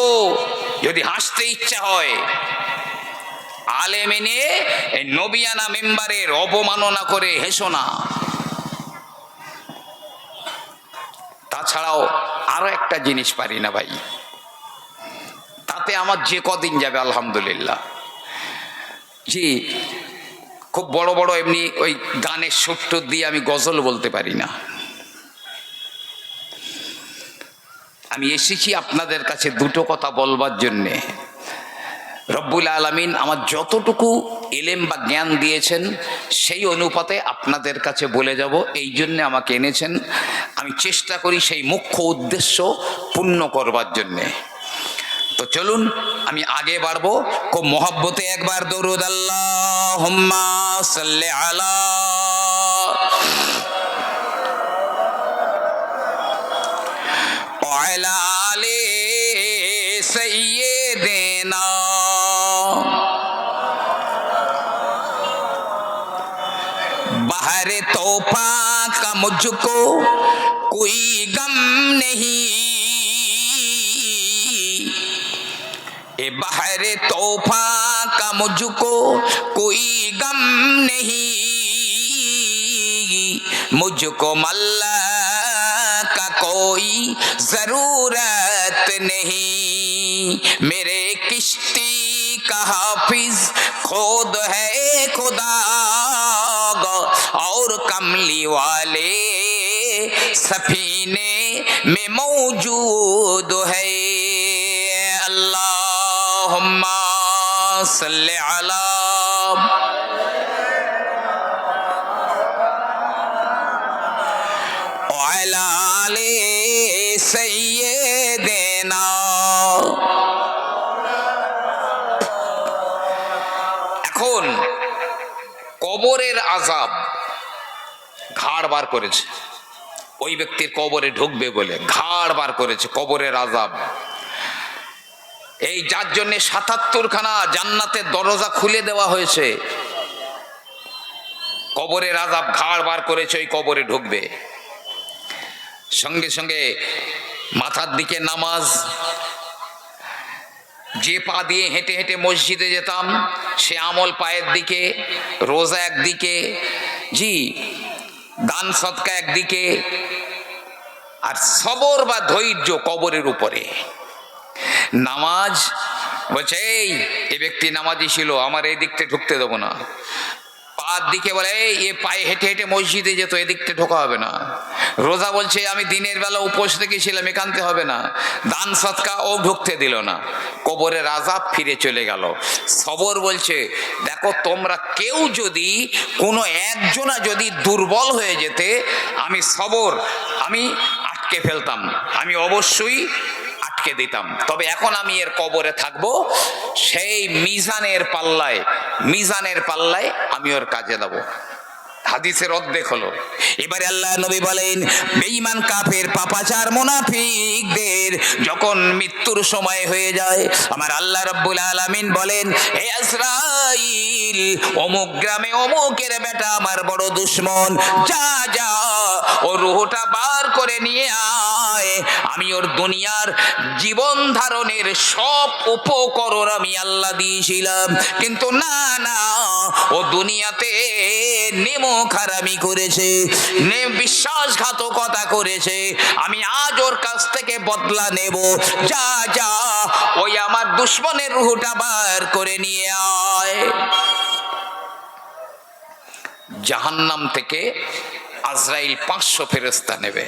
যদি হাসতে ইচ্ছা হয়, আলেম এনে এই নবিয়ানা মেম্বারের অবমাননা করে হেসো না। তাছাড়াও আরো একটা জিনিস পারি না ভাই, তাতে আমার যে কদিন যাবে আলহামদুলিল্লাহ। জি, খুব বড় বড় এমনি ওই গানের সুর দিয়ে আমি গজল বলতে পারি না। আমি এসেছি আপনাদের কাছে দুটো কথা বলবার জন্যে। রব্বুল আলামিন আমার যতটুকু এলেম বা জ্ঞান দিয়েছেন সেই অনুপাতে আপনাদের কাছে বলে যাব, এই জন্যে আমাকে এনেছেন। আমি চেষ্টা করি সেই মুখ্য উদ্দেশ্য পূর্ণ করবার জন্যে। তো চলুন আমি আগে বাড়বো। খুব মহব্বতে একবার দরুদ আল্লাহুম্মা সাল্লি আলা ওয়া আলা আলি সাইয়্যিদিনা। बाहर तोहफा का मुझको कोई गम नहीं, ए बाहर तोहफा का मुझको कोई गम नहीं, मुझको मल्ला का कोई जरूरत नहीं। मेरे किश्ती का हाफिज खुद है खुदा, और कमली वाले सफीने में मौजूद है। अल्लाहुम्मा सल्ली अला वअला आले सय्यिदिना। এখন কবরের আযাব ঘাড় বার করেছে, ওই ব্যক্তির কবরে ঢুকবে বলে ঘাড় বার করেছে কবরের আযাব। এই যার জন্য ৭৭খানা জান্নাতের দরজা খুলে দেওয়া হয়েছে, কবরের আযাব ঘাড় বার করেছে, ওই কবরে ঢুকবে। সঙ্গে সঙ্গে মাথার দিকে নামাজ, যে পা দিয়ে হেঁটে হেঁটে মসজিদে যেতাম সে আমল পায়ের দিকে, রোজা একদিকে, জি দান সদকা একদিকে, আর সবর বা ধৈর্য কবরের উপরে। নামাজ বলছে এই ব্যক্তি নামাজি ছিল, আমার এই দিকতে ঢুকতে দেবো না। পার দিকে বলে এ পায়ে হেঁটে হেঁটে মসজিদে যেত, এদিকতে ঢোকা হবে না। রোজা বলছে আমি দিনের বেলা উপোস রেখেছিলাম, একান্তে হবে না। দান সদকা ও ঢুকতে দিল না, কবরের আযাব ফিরে চলে গেল। সবর বলছে দেখো তোমরা কেউ যদি কোনো একজনা যদি দুর্বল হয়ে যেতে, আমি সবর আমি আটকে ফেলতাম, আমি অবশ্যই আটকে দিতাম। তবে এখন আমি এর কবরে থাকবো, সেই মিজানের পাল্লায় আমি ওর কাজে দেবো। হাদিসের অর্ধেক হলো। এবারে আল্লাহ নবী বলেন বেঈমান কাফের পাপাচার মুনাফিকদের যখন মৃত্যুর সময় হয়ে যায়, আমার আল্লাহ রাব্বুল আলামিন বলেন হে আজরাইল, অমুক গ্রামে অমুকের বেটা আমার বড় দুশমন, যা যা ও রূহটা বার করে নিয়ে আয়। আমি ওর দুনিয়ার জীবন ধারণের সব উপকরণ আমি আল্লাহ দিয়েছিলাম, কিন্তু না না, ও দুনিয়াতে নেমো খারামি করেছে, বিশ্বাসঘাতকতা করেছে। আমি আজ ওর কাছ থেকে বদলা নেব। যা যা ওই আমার দুশমনের রূহটা বার করে নিয়ে আয়। জাহান্নাম থেকে আজরাইল 500 ফেরেশতা নেবে,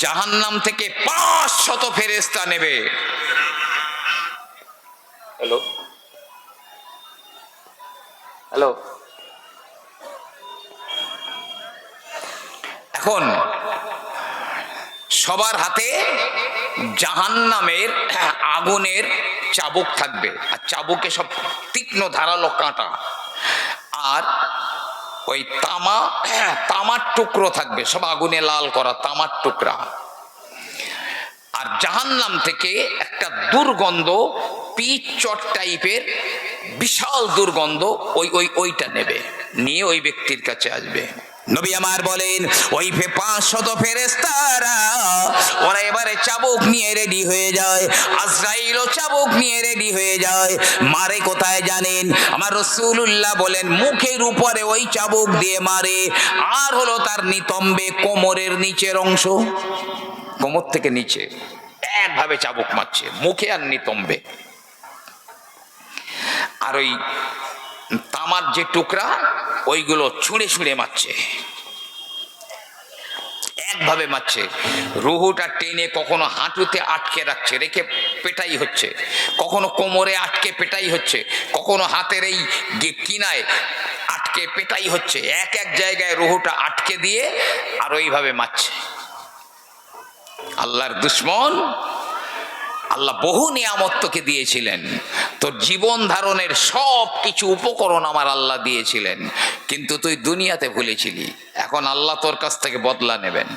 জাহান্নাম থেকে 500 ফেরেশতা নেবে। হ্যালো হ্যালো এখন সবার হাতে জাহান্নামের আগুনের চাবুক থাকবে, আর চাবুকে সব তীক্ষ্ণ ধারালো কাঁটা, আর ওই তামার টুকরো থাকবে, সব আগুনে লাল করা তামার টুকরা। আর জাহান্নাম থেকে একটা দুর্গন্ধ পিচ চট টাইপের বিশাল দুর্গন্ধ ওইটা নেবে, নিয়ে ওই ব্যক্তির কাছে আসবে। নবী আমার বলেন ওই 500 ফেরেশতারা ওরা এবারে চাবুক নিয়ে রেডি হয়ে যায়, আজরাইলও চাবুক নিয়ে রেডি হয়ে যায়। মারে কোথায় জানেন? আমার রাসূলুল্লাহ বলেন মুখের উপরে ওই চাবুক দিয়ে মারে, আর হলো তার নিতম্বে কোমরের নিচের অংশ, কোমর থেকে নিচে একভাবে চাবুক মারছে, মুখে আর নিতম্বে। আর ওই তামার যে টুকরা ওইগুলো ছুঁড়ে ছুঁড়ে মারছে, একভাবে মারছে। রুহুটা টেনে কখনো হাঁটুতে আটকে রাখছে, রেখে পেটাই হচ্ছে, কখনো কোমরে আটকে পেটাই হচ্ছে, কখনো হাতের এই কিনায় আটকে পেটাই হচ্ছে। এক এক জায়গায় রুহুটা আটকে দিয়ে আর ওইভাবে মারছে। আল্লাহর দুশমন, আল্লাহ বহু নিয়ামত তোকে দিয়েছিলেন, তোর জীবন ধারণের সব কিছু উপকরণ আমার আল্লাহ দিয়েছিলেন, কিন্তু তুই দুনিয়াতে ভুলেছিলি। এখন আল্লাহ তোর কাছ থেকে বদলা নেবেন।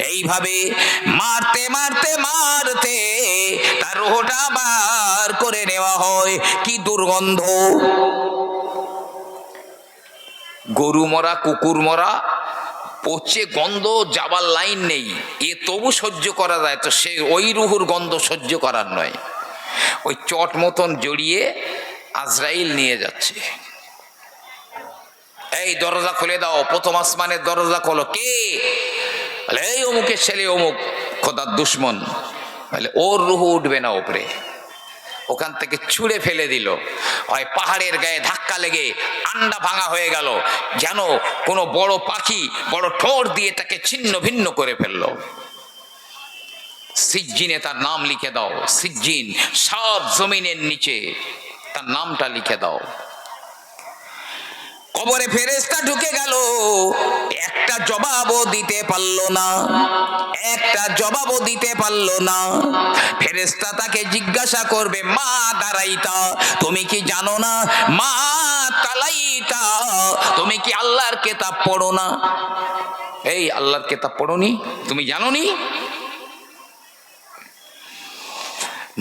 এইভাবে মারতে মারতে মারতে তার রুহটা বার করে নেওয়া হয়। কি দুর্গন্ধ! গরু মরা, কুকুর মরা, পচে গন্ধ যাবার লাইন নেই, এ তবু সহ্য করা যায়, তো সে ওই রুহুর গন্ধ সহ্য করার নয়। ওই চট মতন জড়িয়ে আজরাইল নিয়ে যাচ্ছে। এই দরজা খুলে দাও, প্রথম আসমানের দরজা খোলো। কে? বলে এই অমুকের ছেলে, অমুক খোদার দুশ্মন। বলে ওর রুহু উঠবে না ওপরে। ওখান থেকে ছুঁড়ে ফেলে দিল। হয় পাহাড়ের গায়ে ধাক্কা লেগে আন্ডা ভাঙা হয়ে গেল, যেন কোনো বড় পাখি বড় ঠোঁট দিয়ে তাকে ছিন্ন ভিন্ন করে ফেললো। সিজ্জিনে তার নাম লিখে দাও। সিজ্জিন, সাত জমিনের নিচে তার নামটা লিখে দাও। কবরে ফেরেশতা ঢুকে গেল, একটা জবাবও দিতে পারলো না, একটা জবাবও দিতে পারলো না। ফেরেশতা তাকে জিজ্ঞাসা করবে, মা দাঁড়াইতা, তুমি কি জানো না? মা তালাইতা, তুমি কি আল্লাহর কিতাব পড়ো না? এই আল্লাহর কিতাব পড়োনি? তুমি জানোনি?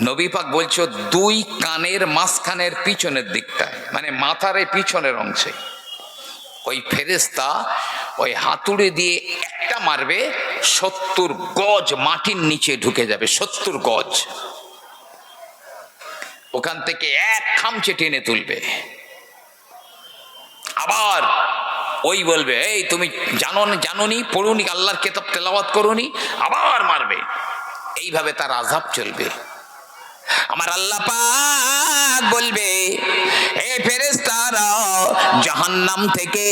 নবী পাক বলছো দুই কানের মাঝখানের পিছনের দিকটায়, মানে মাথার এই পিছনের অংশে ওই ফেরেশতা ওই হাতুড়ি দিয়ে একটা মারবে, 70 গজ মাটির নিচে ঢুকে যাবে। 70 গজ। ওখান থেকে এক খামচে টেনে তুলবে। আবার ওই বলবে, এই তুমি জানোনি, পড়ুনি, আল্লাহর কিতাব তেলাওয়াত করোনি? আবার মারবে। এইভাবে তার আযাব চলবে। আমার আল্লাহ পাক বলবে, হে ফেরেশতারা, জাহান্নাম থেকে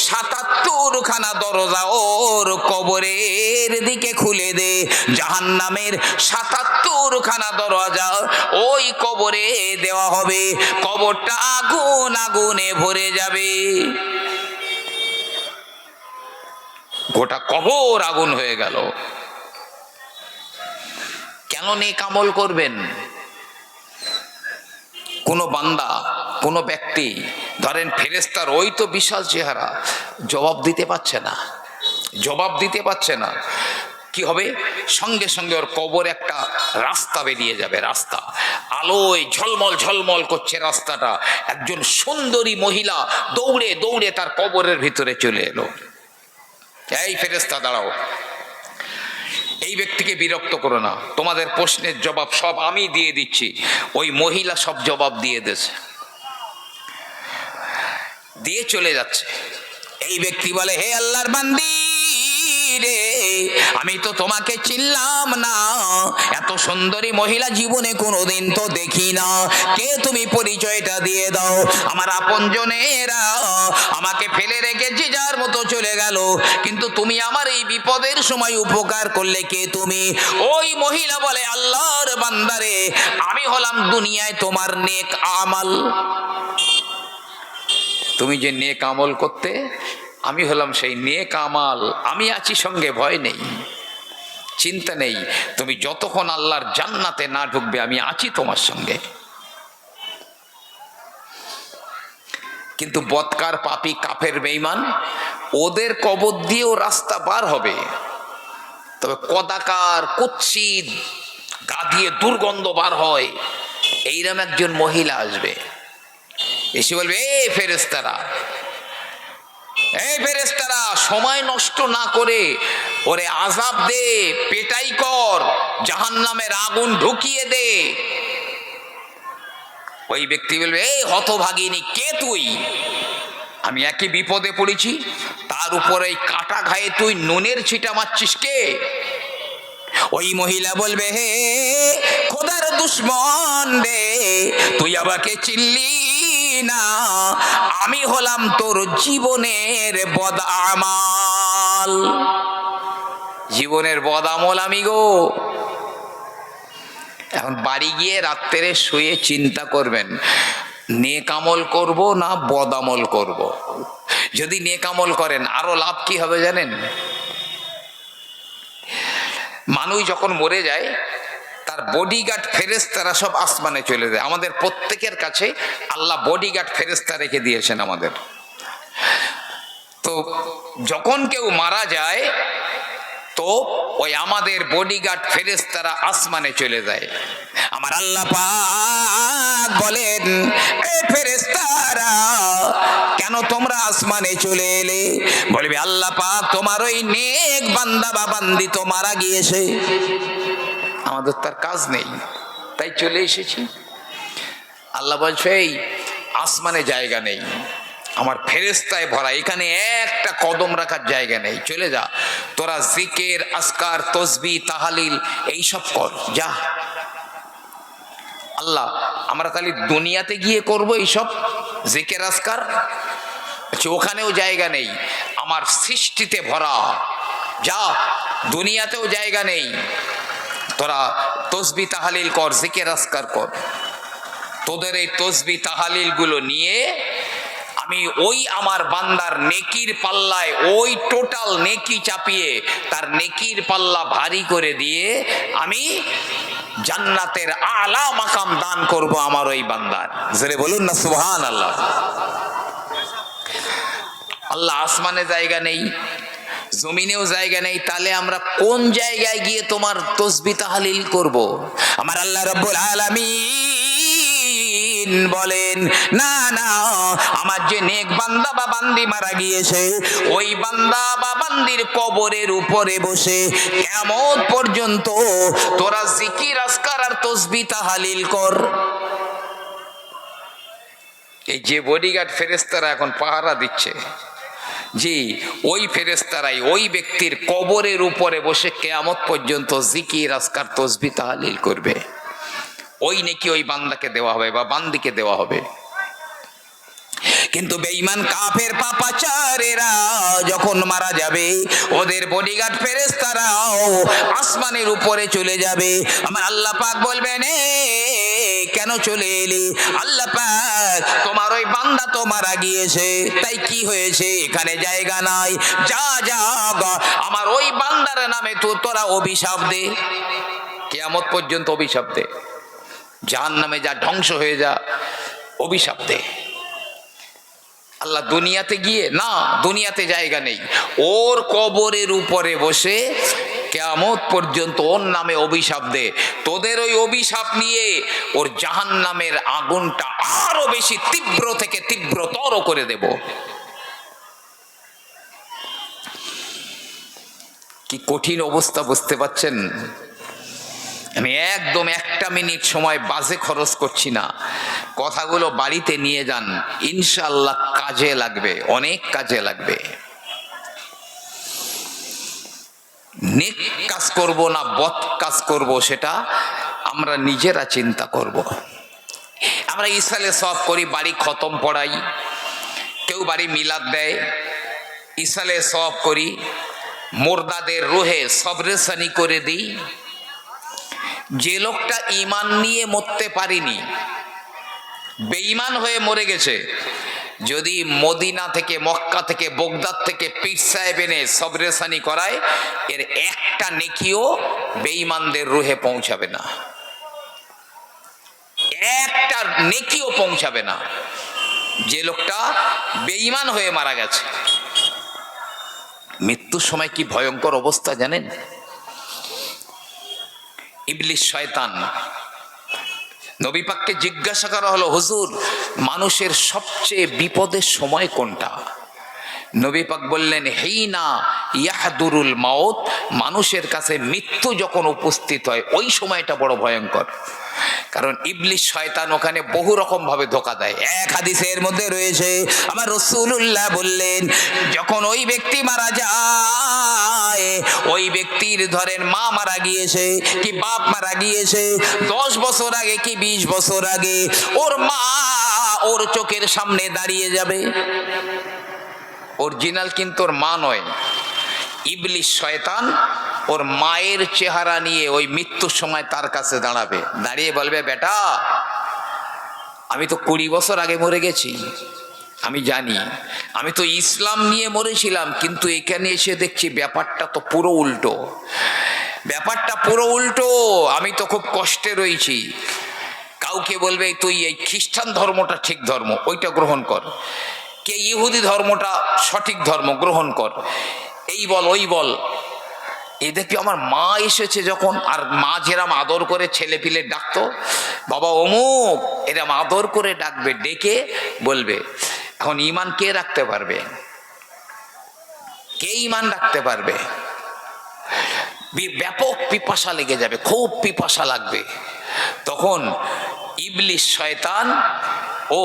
77 খানা দরজা ওর কবরের দিকে খুলে দে। জাহান্নামের 77 খানা দরজা ওই কবরে দেওয়া হবে। কবরটা আগুন আগুনে ভরে যাবে। গোটা কবর আগুন হয়ে গেল। কেন নেক আমল করবেন? কোনো বান্দা, কোনো ব্যক্তি, ধরেন ফেরেশতার ওই তো বিশাল চেহারা, জবাব দিতে পারছে না, জবাব দিতে পারছে না। কি হবে? সঙ্গে সঙ্গে ওর কবর একটা রাস্তা বেরিয়ে যাবে। রাস্তা আলোয় ঝলমল ঝলমল করছে রাস্তাটা। একজন সুন্দরী মহিলা দৌড়ে দৌড়ে তার কবরের ভিতরে চলে এলো। এই ফেরেশতা দাঁড়াও, এই ব্যক্তিকে বিরক্ত করো না, তোমাদের প্রশ্নের জবাব সব আমি দিয়ে দিচ্ছি। ওই মহিলা সব জবাব দিয়ে দিয়েছে, দিয়ে চলে যাচ্ছে। এই ব্যক্তি বলে, হে আল্লাহর বান্দি রে, আমি তো তোমাকে চিনলাম না, এত সুন্দরী মহিলা জীবনে কোনোদিন তো দেখি না, কে তুমি? পরিচয়টা দিয়ে দাও। আমার আপনজনেরা আমাকে ফেলে রেখে যে যার মতো চলে গেল, কিন্তু তুমি আমার এই বিপদের সময় উপকার করলে, কে তুমি? ওই মহিলা বলে, আল্লাহর বান্দারে, আমি হলাম দুনিয়ায় তোমার নেক আমল। তুমি যে নেক আমল করতে, আমি হলাম সেই নেক আমাল। আমি আছি সঙ্গে, ভয় নেই, চিন্তা নেই। তুমি যতক্ষণ আল্লাহর জান্নাতে না ঢুকবে, আমি আছি তোমার সঙ্গে। কিন্তু বদকার, পাপী, কাফের, বেঈমান, ওদের কবর দিয়েও রাস্তা বার হবে, তবে কদাকার, কুৎসিত, গা দিয়ে দুর্গন্ধ বার হয়, এইরকম একজন মহিলা আসবে, এসে বলবে, এই ফেরেশতারা, এই ফেরেশতারা, সময় নষ্ট না করে ওরে আযাব দে, পেটাই কর, জাহান্নামের আগুন ঢুকিয়ে দে। ওই ব্যক্তি বলবে, এই হতভাগিনী, কে তুই? আমি একই বিপদে পড়েছি, তার উপরে এই কাটা ঘায়ে তুই নুনের ছিটা মারছিস, কে? ওই মহিলা বলবে, হে খোদার দুশ্মন রে, তুই আমাকে চিনলি না? আমি হলাম তোর জীবনের বদআমাল। জীবনের বদআমল আমি গো। এখন বাড়ি গিয়ে রাত্রে শুয়ে চিন্তা করবেন, নেক আমল করব না বদআমল করব। যদি নেক আমল করেন আরো লাভ কি হবে জানেন? মানুষ যখন মরে যায়, তার বডিগার্ড ফেরেশতারা সব আসমানে চলে যায়। আমাদের প্রত্যেকের কাছে আল্লাহ বডিগার্ড ফেরেশতা রেখে দিয়েছেন আমাদের। তো যখন কেউ মারা যায়, তো ওই আমাদের বডিগার্ড ফেরেশতারা আসমানে চলে যায়। আমার আল্লাহ পাক বলেন, এ ফেরেশতারা, কেন তোমরা আসমানে চলে এলে? বলবে, আল্লাহ পাক, তোমার ওই নেক বান্দা বা বান্দি তো মারা গিয়েছে, আমাদের তার কাজ নেই, তাই চলে এসেছি। আল্লাহ বলছে এই আসমানে জায়গা নেই, আমার ফেরেশতায় ভরা, এখানে একটা কদম রাখার জায়গা নেই, চলে যা, তোরা জিকির আসকার তসবিহ তাহালিল এইসব কর যা। আল্লাহ আমরা তাহলে দুনিয়াতে গিয়ে করব এইসব জিকির আসকার? ওখানেও জায়গা নেই, আমার সৃষ্টিতে ভরা, যা দুনিয়াতেও জায়গা নেই, তোরা তসবিহ তাহালিল কর, জিকির আসকার কর। তোদের এই তসবিহ তাহালিল গুলো নিয়ে আমি ওই আমার বান্দার নেকির পাল্লায় ওই টোটাল নেকি চাপিয়ে তার নেকির পাল্লা ভারী করে দিয়ে আমি জান্নাতের আলা মাকাম দান করব আমার ওই বান্দার। জোরে বলুন না সুবহানাল্লাহ। আল্লাহ আসমানে জায়গা নেই, জমিনেও জায়গা নেই, তাহলে আমরা কোন জায়গায় গিয়ে তোমার তসবিহ তাহলিল করব? আমার আল্লাহ রাব্বুল আলামিন বলেন না না, আমার যে নেক বান্দা বা বান্দি মারা গিয়েছে ওই বান্দা বা বান্দির কবরের উপরে বসে কিয়ামত পর্যন্ত তোরা জিকির আসকার আর তসবিহ তাহলিল কর। এই যে বডিগার্ড ফেরেশতারা এখন পাহারা দিচ্ছে, জি ওই ফেরেশতারাই ওই ব্যক্তির কবরের উপরে বসে কিয়ামত পর্যন্ত জিকির আসকার তসবিহ তাহলিল করবে। ওই নেকি ওই বান্দাকে দেওয়া হবে বা বান্দিকে দেওয়া হবে। কিন্তু বেঈমান কাফের পাপাচারেরা যখন মারা যাবে ওদের বডিগার্ড ফেরেশতারাও আসমানের উপরে চলে যাবে। আমার আল্লাহ পাক বলবেন এ কেন চলে এলি? আল্লাহ পাক তোমার ওই বান্দা তো মারা গিয়েছে, তাই কি হয়েছে? এখানে জায়গা নাই, যা যা আমার ওই বান্দার নামে তো তোরা অভিশাপ দে, কিয়ামত পর্যন্ত অভিশাপ দে, জাহান্নামে যা ধ্বংস হয়ে যা, অভিশাপ দে। আল্লাহ দুনিয়াতে গিয়ে না, দুনিয়াতে জায়গা নেই, ওর কবরের উপরে বসে কিয়ামত পর্যন্ত ওর নামে অভিশাপ দে। তোদের ওই অভিশাপ নিয়ে ওর জাহান্নামের আগুনটা আরো বেশি তীব্র থেকে তীব্রতর করে দেব। কি কঠিন অবস্থা বুঝতে পারছেন? আমি একদম একটা মিনিট সময় বাজে খরচ করছি না, কথাগুলো বাড়িতে নিয়ে যান, ইনশাআল্লাহ কাজে লাগবে, অনেক কাজে লাগবে। নেক কাজ করব না বদ কাজ করব সেটা আমরা নিজেরা চিন্তা করব। আমরা ইসালে সওয়াব করি, বাড়ি খতম পড়াই, কেউ বাড়ি মিলাদ দেয়, ইসালে সওয়াব করি, মুর্দাদের রুহে সবরেসানি করে দিই। যে লোকটা ঈমান নিয়ে মরতে পারেনি, বেঈমান হয়ে মরে গেছে, যদি মদিনা থেকে মক্কা থেকে বগদাদ থেকে পীর সাহেব এনে সবরেসানি করায়, এর একটা নেকিও বেঈমানদের রুহে পৌঁছাবে না, একটা নেকিও পৌঁছাবে না। যে লোকটা বেঈমান হয়ে মারা গেছে, মৃত্যুর সময় কি ভয়ঙ্কর অবস্থা জানেন? ইবলিস শয়তান নবী পাককে জিজ্ঞাসা করা হলো, হুজুর মানুষের সবচেয়ে বিপদের সময় কোনটা? নবী পাক বললেন হিনা ইয়াহদুরুল মাউত, মানুষের কাছে মৃত্যু যখন উপস্থিত হয় ওই সময়টা বড় ভয়ঙ্কর। কারণ ইবলিস শয়তান ওখানে বহু রকম ভাবে ধোঁকা দেয়। এক হাদিসের মধ্যে রয়েছে আমার রাসূলুল্লাহ বললেন, যখন ওই ব্যক্তি মারা যায়, ওই ব্যক্তির ধরেন মা মারা গিয়েছে কি বাপ মারা গিয়েছে, 10 বছর আগে কি 20 বছর আগে, ওর মা ওর চোখের সামনে দাঁড়িয়ে যাবে। অরিজিনাল কিন্তু ওর মা নয়, ইবলিস শয়তান ওর মায়ের চেহারা নিয়ে ওই মৃত্যুর সময় তার কাছে দাঁড়াবে, দাঁড়িয়ে বলবে, বেটা আমি তো 20 বছর আগে মরে গেছি, আমি জানি, আমি তো ইসলাম নিয়ে মরেছিলাম, কিন্তু এখানে এসে দেখছি ব্যাপারটা তো পুরো উল্টো, ব্যাপারটা পুরো উল্টো, আমি তো খুব কষ্টে রয়েছি। কাউকে বলবে তুই এই খ্রিস্টান ধর্মটা ঠিক ধর্ম, ওইটা গ্রহণ কর, কে ইহুদি ধর্মটা সঠিক ধর্ম গ্রহণ কর, এই বল ওই বল। এই দেখি আমার মা এসেছে যখন, আর মা যেরাম আদর করে ছেলে পিলে ডাকতো, বাবা অমুক, এরম আদর করে ডাকবে, ডেকে বলবে। এখন ঈমান কে রাখতে পারবে? কে ঈমান রাখতে পারবে? ব্যাপক পিপাসা লেগে যাবে, খুব পিপাসা লাগবে। তখন ইবলিস শয়তান ও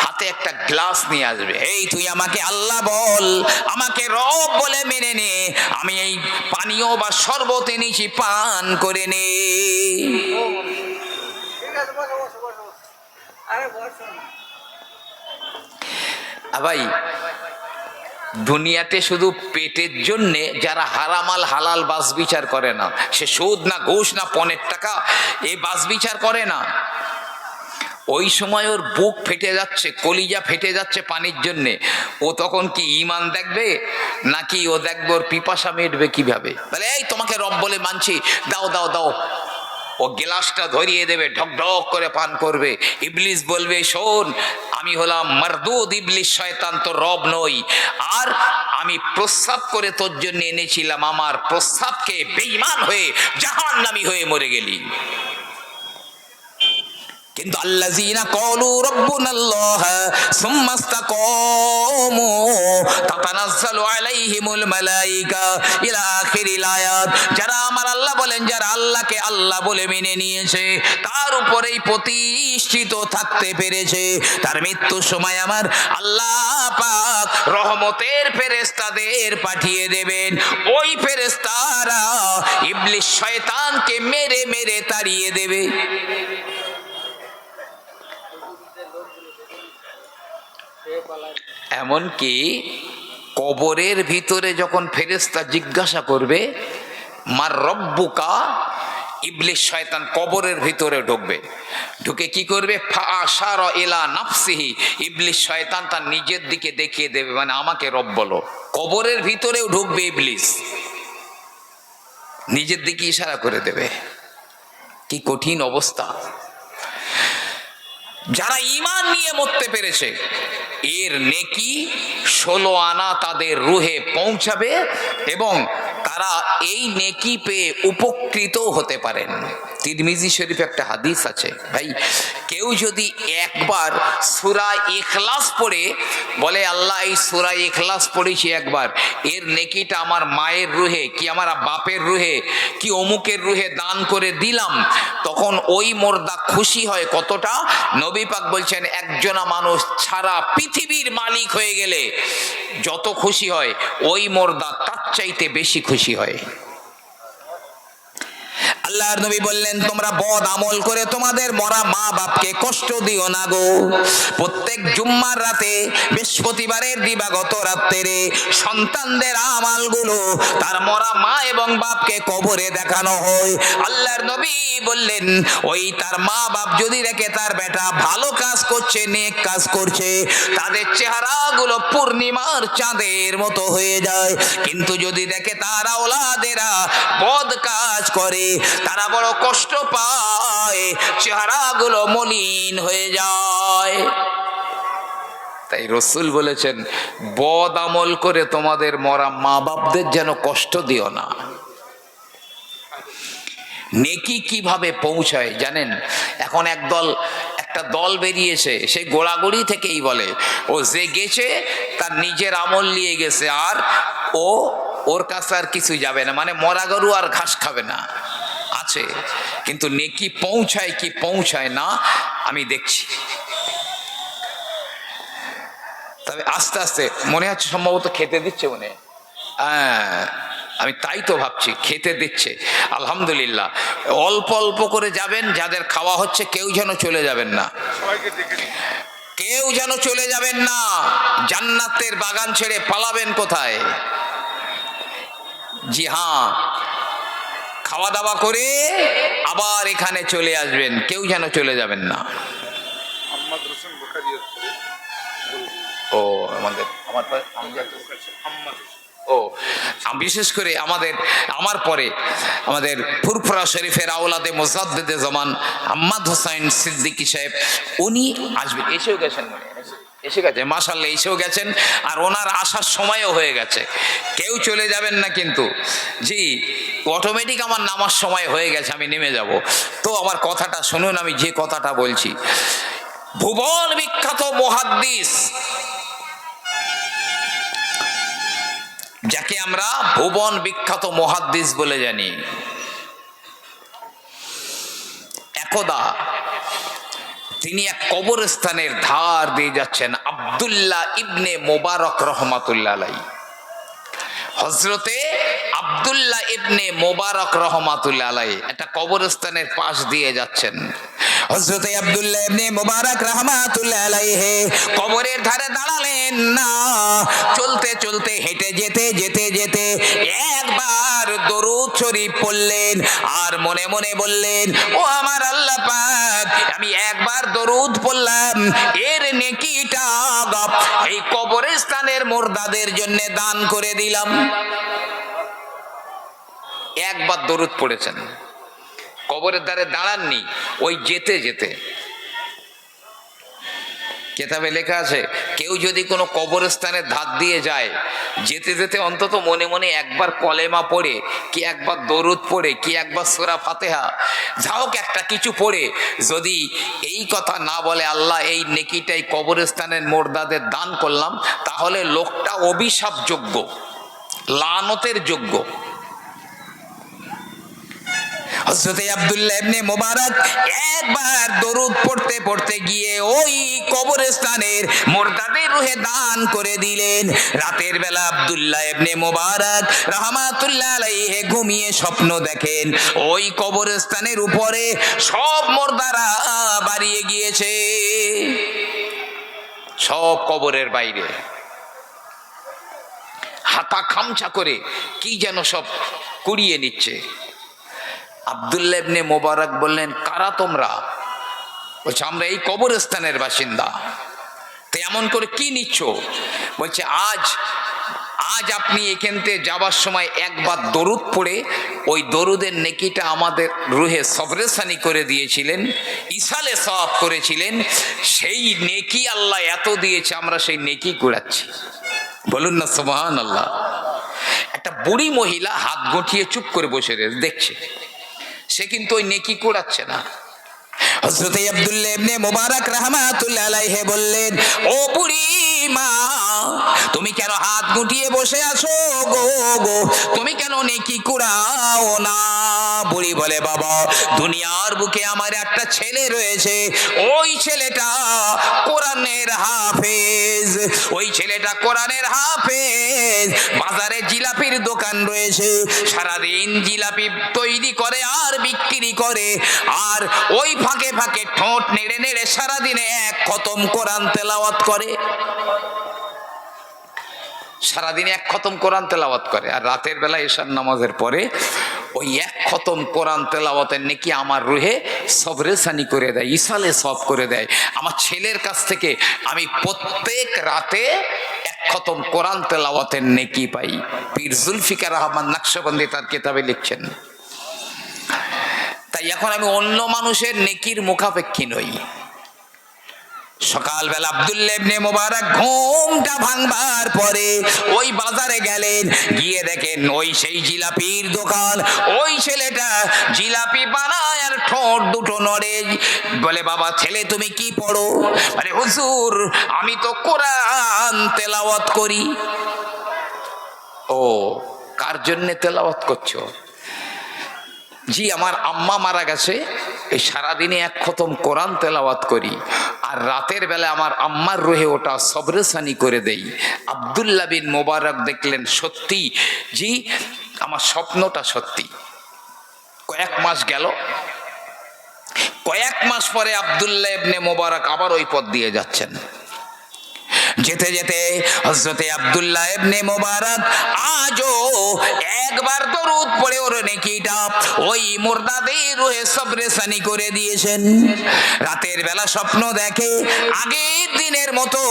হাতে একটা গ্লাস নিয়ে আসবে, এই তুই আমাকে আল্লাহ বল, আমাকে রব বলে মেনে নে, আমি এই পানীয় বা শরবত এনেছি, পান করে নে। ঠিক আছে, বসো বসো বসো। আরে বসো না। ভাই দুনিয়াতে শুধু পেটের জন্যে যারা হারামাল হালাল বাস বিচার করে না, সে সুদ না ঘুষ না পনের টাকা এই বাস বিচার করে না, ওই সময় ওর বুক ফেটে যাচ্ছে, কলিজা ফেটে যাচ্ছে পানির জন্যে, ও তখন কি ঈমান দেখবে নাকি ও দেখবে ওর পিপাসা মিটবে কিভাবে? বলে এই তোমাকে রব বলে মানছি, দাও দাও দাও, ও গ্লাসটা ধরিয়ে দেবে, ঢক ঢক করে পান করবে। ইবলিস বলবে শোন, আমি হলাম মারদুদ ইবলিস শয়তান, তো রব নই, আর আমি প্রস্রাব করে তোর জন্য এনেছিলাম, আমার প্রস্রাবকে বেঈমান হয়ে জাহান্নামী হয়ে মরে গেলি। কিন্তু আল্লাযীনা ক্বালু রাব্বুনাল্লাহ সুম্মা ইসতাকামু তাতানাজ্জালু আলাইহিমুল মালায়েকা ইলা আখিরিল আয়াত, যারা আমার আল্লাহ বলেন, যারা আল্লাহকে আল্লাহ বলে মেনে নিয়েছে, তার উপরেই প্রতিষ্ঠিত থাকতে পেরেছে, তার মৃত্যুর সময় আমার আল্লাহ পাক রহমতের ফেরেশতাদের পাঠিয়ে দেবেন। ওই ফেরেশতারা ইবলিস শয়তানকে মেরে মেরে তাড়িয়ে দেবে। এমনকি কবরের ভিতরে যখন ফেরেশতা জিজ্ঞাসা করবে মার রব্বুকা, ইবলিস শয়তান কবরের ভিতরে ঢুকবে, ঢুকে কি করবে, ফাআশারা ইলা নাফসিহি, ইবলিস শয়তান তার নিজের দিকে দেখিয়ে দেবে, মানে আমাকে রব বলো। কবরের ভিতরেও ঢুকবে ইবলিস, নিজের দিকে ইশারা করে দেবে। কি কঠিন অবস্থা! যারা ঈমান নিয়ে মরতে পেরেছে এর নেকি 16 আনা তাদের রুহে পৌঁছাবে এবং তারা এই নেকি পেয়ে উপকৃত হতে পারেন। তিরমিজি শরীফে একটা হাদিস আছে, ভাই কেউ যদি একবার সূরা ইখলাস পড়ে বলে আল্লাহ এই সূরা ইখলাস পড়েছি একবার, এর নেকিটা আমার মায়ের রুহে কি আমার বাপের রুহে কি অমুকের রুহে দান করে দিলাম, তখন ওই মোর্দা খুশি হয় কতটা, নবী পাক বলছেন একজনা মানুষ ছাড়া পৃথিবীর মালিক হয়ে গেলে যত খুশি হয় ওই মোর্দা তার চাইতে বেশি খুশি হয়। আল্লাহর নবী বললেন তোমরা বদ আমল করে তোমাদের মরা মা বাপকে কষ্ট দিও না গো। প্রত্যেক জুম্মার রাতে, বৃহস্পতিবারের দিবাগত রাত্রে সন্তানদের আমালগুলো তার মরা মা এবং বাপকে কবরে দেখানো হয়। আল্লাহর নবী বললেন ওই তার মা বাপ যদি দেখে তার বেটা ভালো কাজ করছে, নেক কাজ করছে, তাদের চেহারাগুলো পূর্ণিমার চাঁদের মতো হয়ে যায়, কিন্তু যদি দেখে তার আওলাদেরা বদ কাজ করে, তারা বড় কষ্ট পায়, চেহারাগুলো মলিন হয়ে যায়। তাই রাসূল বলেছেন বদ আমল করে তোমাদের মরা মা বাপদের যেন কষ্ট দিও না। নেকি কিভাবে পৌঁছায় জানেন? এখন একটা দল বেরিয়েছে, সেই গোড়াগড়ি থেকেই বলে ও যে গেছে তার নিজের আমল নিয়ে গেছে, আর ওর কাছে আর কিছু যাবে না, মানে মরা গরু আর ঘাস খাবে না। আছে, কিন্তু নেকি পৌঁছায় কি পৌঁছায় না আমি দেখছি। তবে আস্তে আস্তে মনে হচ্ছে সম্ভবত খেতে দিচ্ছে, মনে হ্যাঁ আমি তাই তো ভাবছি খেতে দিচ্ছে, আলহামদুলিল্লাহ। অল্প অল্প করে যাবেন, যাদের খাওয়া হচ্ছে কেউ যেন চলে যাবেন না, কেউ যেন চলে যাবেন না। জান্নাতের বাগান ছেড়ে পালাবেন কোথায়? জি হ্যাঁ, খাওয়া দাওয়া করে আবার এখানে চলে আসবেন, কেউ যেন চলে যাবেন না। ও বিশেষ করে আমার পরে আমাদের ফুরফুরা শরীফের আওলাদে মুজাদ্দিদে জামান আহমদ হোসেন সিদ্দিকী সাহেব, উনি আসবেন, এসেও গেছেন, এসে গেছে মাশাআল্লাহ, এসেও গেছেন, আর ওনার আসার সময়ও হয়ে গেছে। কেউ চলে যাবেন না কিন্তু, জি অটোমেটিক আমার নামার সময় হয়ে গেছে, আমি নেমে যাব। তো আমার কথাটা শুনুন, আমি যে কথাটা বলছি, ভুবন বিখ্যাত মুহাদ্দিস, যাকে আমরা ভুবন বিখ্যাত মুহাদ্দিস বলে জানি, একদা তিনি এক কবরস্থানের ধার দিয়ে যাচ্ছেন। আব্দুল্লাহ ইবনে মোবারক রহমাতুল্লাহ আলাইহি, হযরতে আব্দুল্লাহ ইবনে মোবারক রহমাতুল্লাহ আলাইহি একটা কবরস্থানের পাশ দিয়ে যাচ্ছেন। হযরতে আব্দুল্লাহ ইবনে মোবারক রহমাতুল্লাহ আলাইহি কবরের ধারে দাঁড়ালেন না, চলতে চলতে হেঁটে যেতে যেতে যেতে একবার দরুদ শরীফ পড়লেন আর মনে মনে বললেন, ও আমার আল্লাহ পাক, আমি একবার দরুদ পড়লাম, এর নেকিটা এই কবরস্থানের মুর্দাদের জন্য দান করে দিলাম। একবার দরুদ পড়েছেন, কবরের ধারে দাঁড়াননি, ওই যেতে যেতে। কেতাবে লেখা আছে, কেউ যদি কোনো কবরস্থানের ধার দিয়ে যায়, যেতে যেতে অন্তত মনে মনে একবার কলেমা পড়ে, কি একবার দরুদ পড়ে, কি একবার সূরা ফাতিহা, যা হোক একটা কিছু পড়ে যদি এই কথা না বলে, আল্লাহ এই নেকিটাই কবরস্থানের মুর্দাদের দান করলাম, তাহলে লোকটা অভিশাপযোগ্য, লানতের যোগ্য। হযরতে আব্দুল্লাহ ইবনে মোবারক একবার দরুদ পড়তে পড়তে গিয়ে ওই কবরস্থানের মুর্দাদের রুহে দান করে দিলেন। রাতের বেলা আব্দুল্লাহ ইবনে মোবারক রাহমাতুল্লাহ আলাইহি ঘুমিয়ে স্বপ্ন দেখেন, ওই কবরস্থানের উপরে সব মুর্দারা বাড়িয়ে গিয়েছে, সব কবরের বাইরে হাতা খামচা করে কি যেন সব কুড়িয়ে নিচ্ছে। আব্দুল্লাহ ইবনে মোবারক বললেন, কারা তোমরা? বলছে, আমরা এই কবরস্থানের বাসিন্দা। তো এমন করে কি নিচ্ছ? বলছে, আজ আপনি এখান থেকে যাবার সময় একবার দরুদ পড়ে ওই দরুদের নেকিটা আমাদের রুহে সবরেসানি করে দিয়েছিলেন, ইসালে সওয়াব করেছিলেন, সেই নেকি আল্লাহ এত দিয়েছে, আমরা সেই নেকি কুড়াচ্ছি। বলুন না সুবহানাল্লাহ। একটা বুড়ি মহিলা হাত গঠিয়ে চুপ করে বসে দেখছে, সে কিন্তু ওই নেকি কুড়াচ্ছে না। হযরতে আব্দুল্লাহ ইবনে মোবারক রাহমাতুল্লাহ আলাইহি বললেন, ও বুড়ি মা, তুমি কেন হাত গুটিয়ে বসে আছো গো? তুমি কেন নেকি কুড়াও না? বুড়ি বলে, বাবা, দুনিয়ার বুকে আমার একটা ছেলে রয়েছে, ওই ছেলেটা কোরআনের হাফেজ, ওই ছেলেটা কোরআনের হাফেজ। বাজারে জিলাপির দোকান রয়েছে, সারাদিন জিলাপি তৈরি করে আর বিক্রি করে, আর ওই ফাঁকে ফাঁকে ঠোঁট নেড়ে নেড়ে সারাদিনে এক খতম কোরআন তেলাওয়াত করে, সারাদিনে এক খতম কোরআন তেলাওয়াত করে। আর রাতের বেলা এশার নামাজের পরে ওই এক খতম কোরআন তেলাওয়াতের নেকি আমার রুহে সবরেসানি করে দেয়, ইসালে সব করে দেয়। আমার ছেলের কাছ থেকে আমি প্রত্যেক রাতে এক খতম কোরআন তেলাওয়াতের নেকি পাই। পীর জুলফিকার রহমান নকশবন্দি তার কিতাবে লিখছেন। তাই এখন আমি অন্য মানুষের নেকির মুখাপেক্ষী নই। সকালবেলা আব্দুল্লাহ ইবনে মোবারক ঘুমটা ভাঙবার পরে ওই বাজারে গেলেন, গিয়ে দেখেন ওই সেই জিলাপির দোকান, ওই ছেলেটা জিলাপি বানায় আর ঠোঁট দুটো নড়ে। বলে, বাবা ছেলে তুমি কি পড়ো? আরে হুজুর, আমি তো কোরআন তেলাওয়াত করি। ও, কার জন্য তেলাওয়াত করছো? জি, আমার আম্মা মারা গেছে, এই সারাদিনে এক খতম কোরআন তেলাওয়াত করি, আর রাতের বেলা আমার আম্মার রুহে ওটা সবরেসানি করে দেই। আব্দুল্লাহ বিন মোবারক দেখলেন, সত্যি জি, আমার স্বপ্নটা সত্যি। কয়েক মাস গেল, কয়েক মাস পরে আব্দুল্লাহ ইবনে মোবারক আবার ওই পথ দিয়ে যাচ্ছেন। যেতে যেতে হযরতে আব্দুল্লাহ ইবনে মোবারক আজও একবার দরুদ পড়ে ওর নেকিটা ওই মুর্দাদের রুহে সবরেসানি করে দিয়েছেন। রাতের বেলা স্বপ্ন দেখে আগের দিনের মতো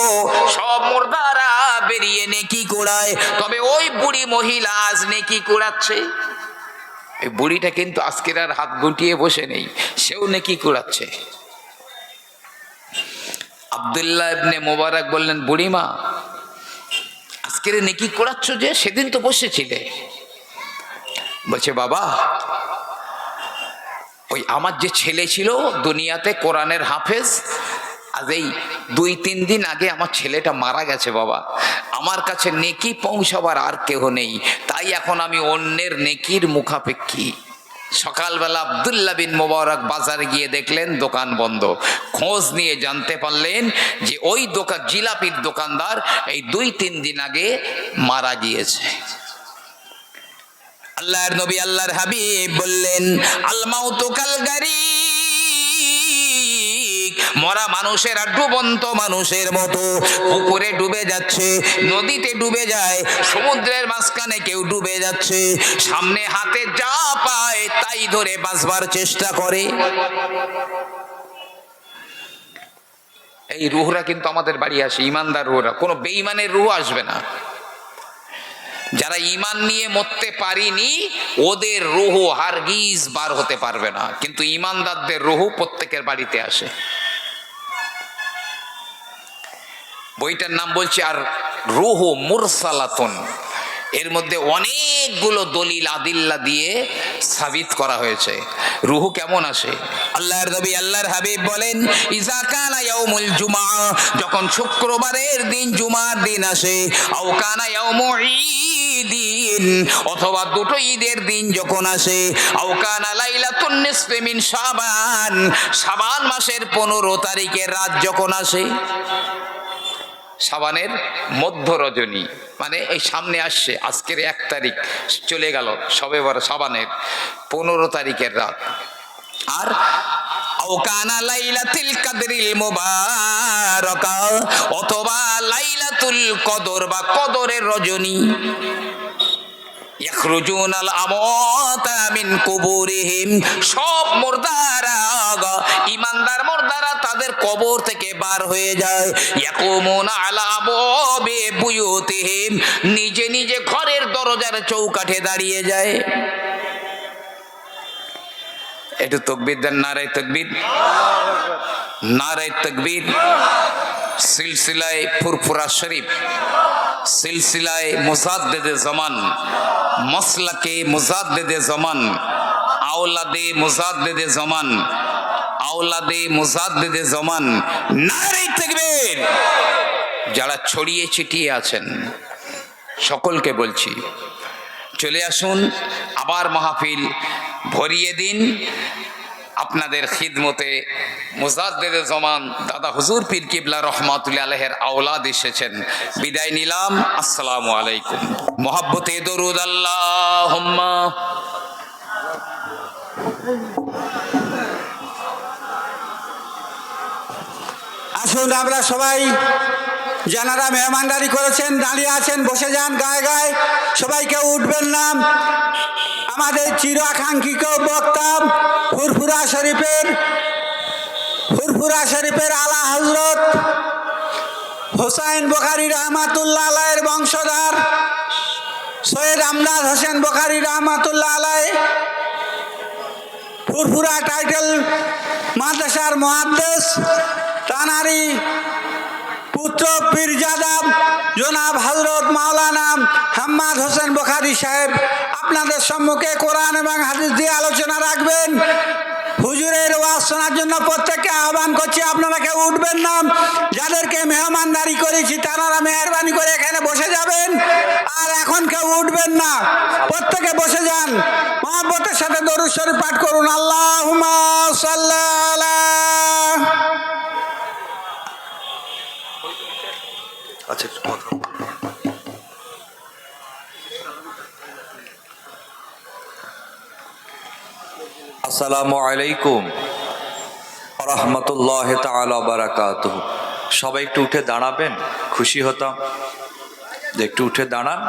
সব মুর্দারা বেরিয়ে নেকি কুড়ায়, তবে ওই বুড়ি মহিলা আজ নেকি কুড়াচ্ছে। এই বুড়িটা কিন্তু আজকের আর হাত গুটিয়ে বসে নেই, সেও নেকি কুড়াচ্ছে। আব্দুল্লাহ ইবনে মোবারক বললেন, বুড়িমা, আজকের নেকি কুড়াচ্ছ যে? সেদিন তো বসেছিলে। বলছে, বাবা, ওই আমার যে ছেলে ছিল দুনিয়াতে কোরআনের হাফেজ, আজ এই 2-3 দিন আগে আমার ছেলেটা মারা গেছে বাবা। আমার কাছে নেকি পৌঁছাবার আর কেহ নেই, তাই এখন আমি অন্যের নেকির মুখাপেক্ষী। সকালবেলা আব্দুল্লাহ বিন মোবারক বাজারে গিয়ে দেখলেন দোকান বন্ধ। খোঁজ নিয়ে জানতে পারলেন যে ওই দোকান জিলাপির দোকানদার এই 2-3 দিন আগে মারা গিয়েছে। আল্লাহর নবী আল্লাহর হাবিব বললেন, আল মাউতু কাল গারিক, মরা মানুষের আর ডুবন্ত মানুষের মতো পুকুরে ডুবে যাচ্ছে, নদীতে ডুবে যায়, সমুদ্রের মাঝখানে কেউ ডুবে যাচ্ছে, সামনে হাতে যা পায় তাই ধরে বাঁচবার চেষ্টা করে। এই রুহরা কিন্তু আমাদের বাড়ি আসে, ইমানদার রুহরা, কোনো বেঈমানের রুহ আসবে না। যারা ঈমান নিয়ে মরতে পারিনি ওদের রুহ হারগিজ বার হতে পারবে না, কিন্তু ঈমানদারদের রুহ প্রত্যেকের বাড়িতে আসে। বইটার নাম বলছি আর রুহ মুরসালাতুন। এর মধ্যে অনেকগুলো দলিল আদিল্লা দিয়ে সাবিত করা হয়েছে রুহ কেমন আসে। আল্লাহর নবী আল্লাহর হাবিব বলেন, ইজা কানা ইয়াউমুল জুমআ, যখন শুক্রবারের দিন জুমার দিন আসে, আও কানা ইয়াউমু ঈদিন, অথবা দুটো ঈদের দিন যখন আসে, আও কানা লাইলাতুন নিসফি মিন শাবান, শাবান মাসের 15 তারিখের রাত যখন আসে, শাবানের মধ্য রজনী, মানে এই সামনে আসছে, আজকের 1 তারিখ চলে গেল, সবে বড় শাবানের 15 তারিখের রাত। আর আওকানা লাইলাতুল কদরিল মুবারাকা, অথবা লাইলাতুল কদর বা কদরের রজনী। ইয়াখরুজুনাল আমওয়াতা মিন কুবুরিহিম, সব মুর্দারা, ঈমানদার মুর্দারা তাদের কবর থেকে বার হয়ে যায়। ইয়াকুমুনা আলা আবওয়াবি বুয়ুতিহিম, নিজে নিজে ঘরের দরজার চৌকাঠে দাঁড়িয়ে যায়। একটু তাকবীর দেন, নারায়ে তাকবীর, নারায়ে তাকবীর। সিলসিলায়ে ফুরফুরা শরীফ, সিলসিলায়ে মুজাদ্দিদে জামান, মাসলাকে মুজাদ্দিদে জামান, আওলাদে মুজাদ্দিদে জামান, আওলাদে মুজাদ্দিদে জামান, নারায়ে তাকবীর। যারা ছড়িয়ে ছিটিয়ে আছেন সকলকে বলছি, চলে আসুন, আবার মাহফিল ভরিয়ে দিন। আপনাদের খিদমতে মুজাদ্দিদে জামান দাদা হুজুর পীর কিবলা রহমাতুল্লাহ আলাইহির আওলাদ এসেছেন। বিদায় নিলাম, আসসালামু আলাইকুম। মোহাব্বতে দরুদ আল্লাহুম্মা। আসুন আমরা সবাই, যারা মেহমানদারি করেছেন দাঁড়িয়ে আছেন বসে যান, গায়ে গায়ে সবাই কেউ উঠবেন না। আমাদের চির আকাঙ্ক্ষিত বক্তা ফুরফুরা শরীফের আলা হযরত হুসাইন বুখারী রহমাতুল্লাহ আলাইহির বংশধর সৈয়দ আমদাদ হোসেন বুখারী রহমাতুল্লাহ আলাইহি, ফুরফুরা টাইটেল মাদ্রাসার মুহাদ্দিস, তানারি পুত্র পীরজাদা জনাব হযরত মাওলানা হাম্মাদ হোসেন বুখারী সাহেব আপনাদের সম্মুখে কোরআন এবং হাদিস দিয়ে আলোচনা রাখবেন। হুজুরের ওয়াজ শোনার জন্য প্রত্যেককে আহ্বান করছি, আপনারা কেউ উঠবেন না। যাদেরকে মেহমানদারি করেছি তারা মেহরবানি করে এখানে বসে যাবেন, আর এখন কেউ উঠবেন না, প্রত্যেকে বসে যান। মহব্বতের সাথে দরুদ শরীফ পাঠ করুন। আল্লাহুম্মা সাল্লি আলা। আচ্ছা, আসসালামু আলাইকুম রহমতুল্লাহ তাআলা বারাকাতুহু। সবাই একটু উঠে দাঁড়াবেন, খুশি হতাম যে একটু উঠে দাঁড়ান।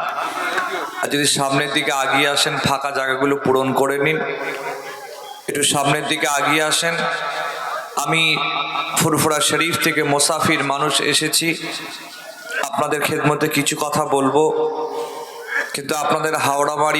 আর যদি সামনের দিকে আগিয়ে আসেন, ফাঁকা জায়গাগুলো পূরণ করে নিন। একটু সামনের দিকে আগিয়ে আসেন। আমি ফুরফুরা শরীফ থেকে মুসাফির মানুষ এসেছি, আপনাদের খেদমতে কিছু কথা বলবো, কিন্তু আপনাদের হাওড়া বাড়ি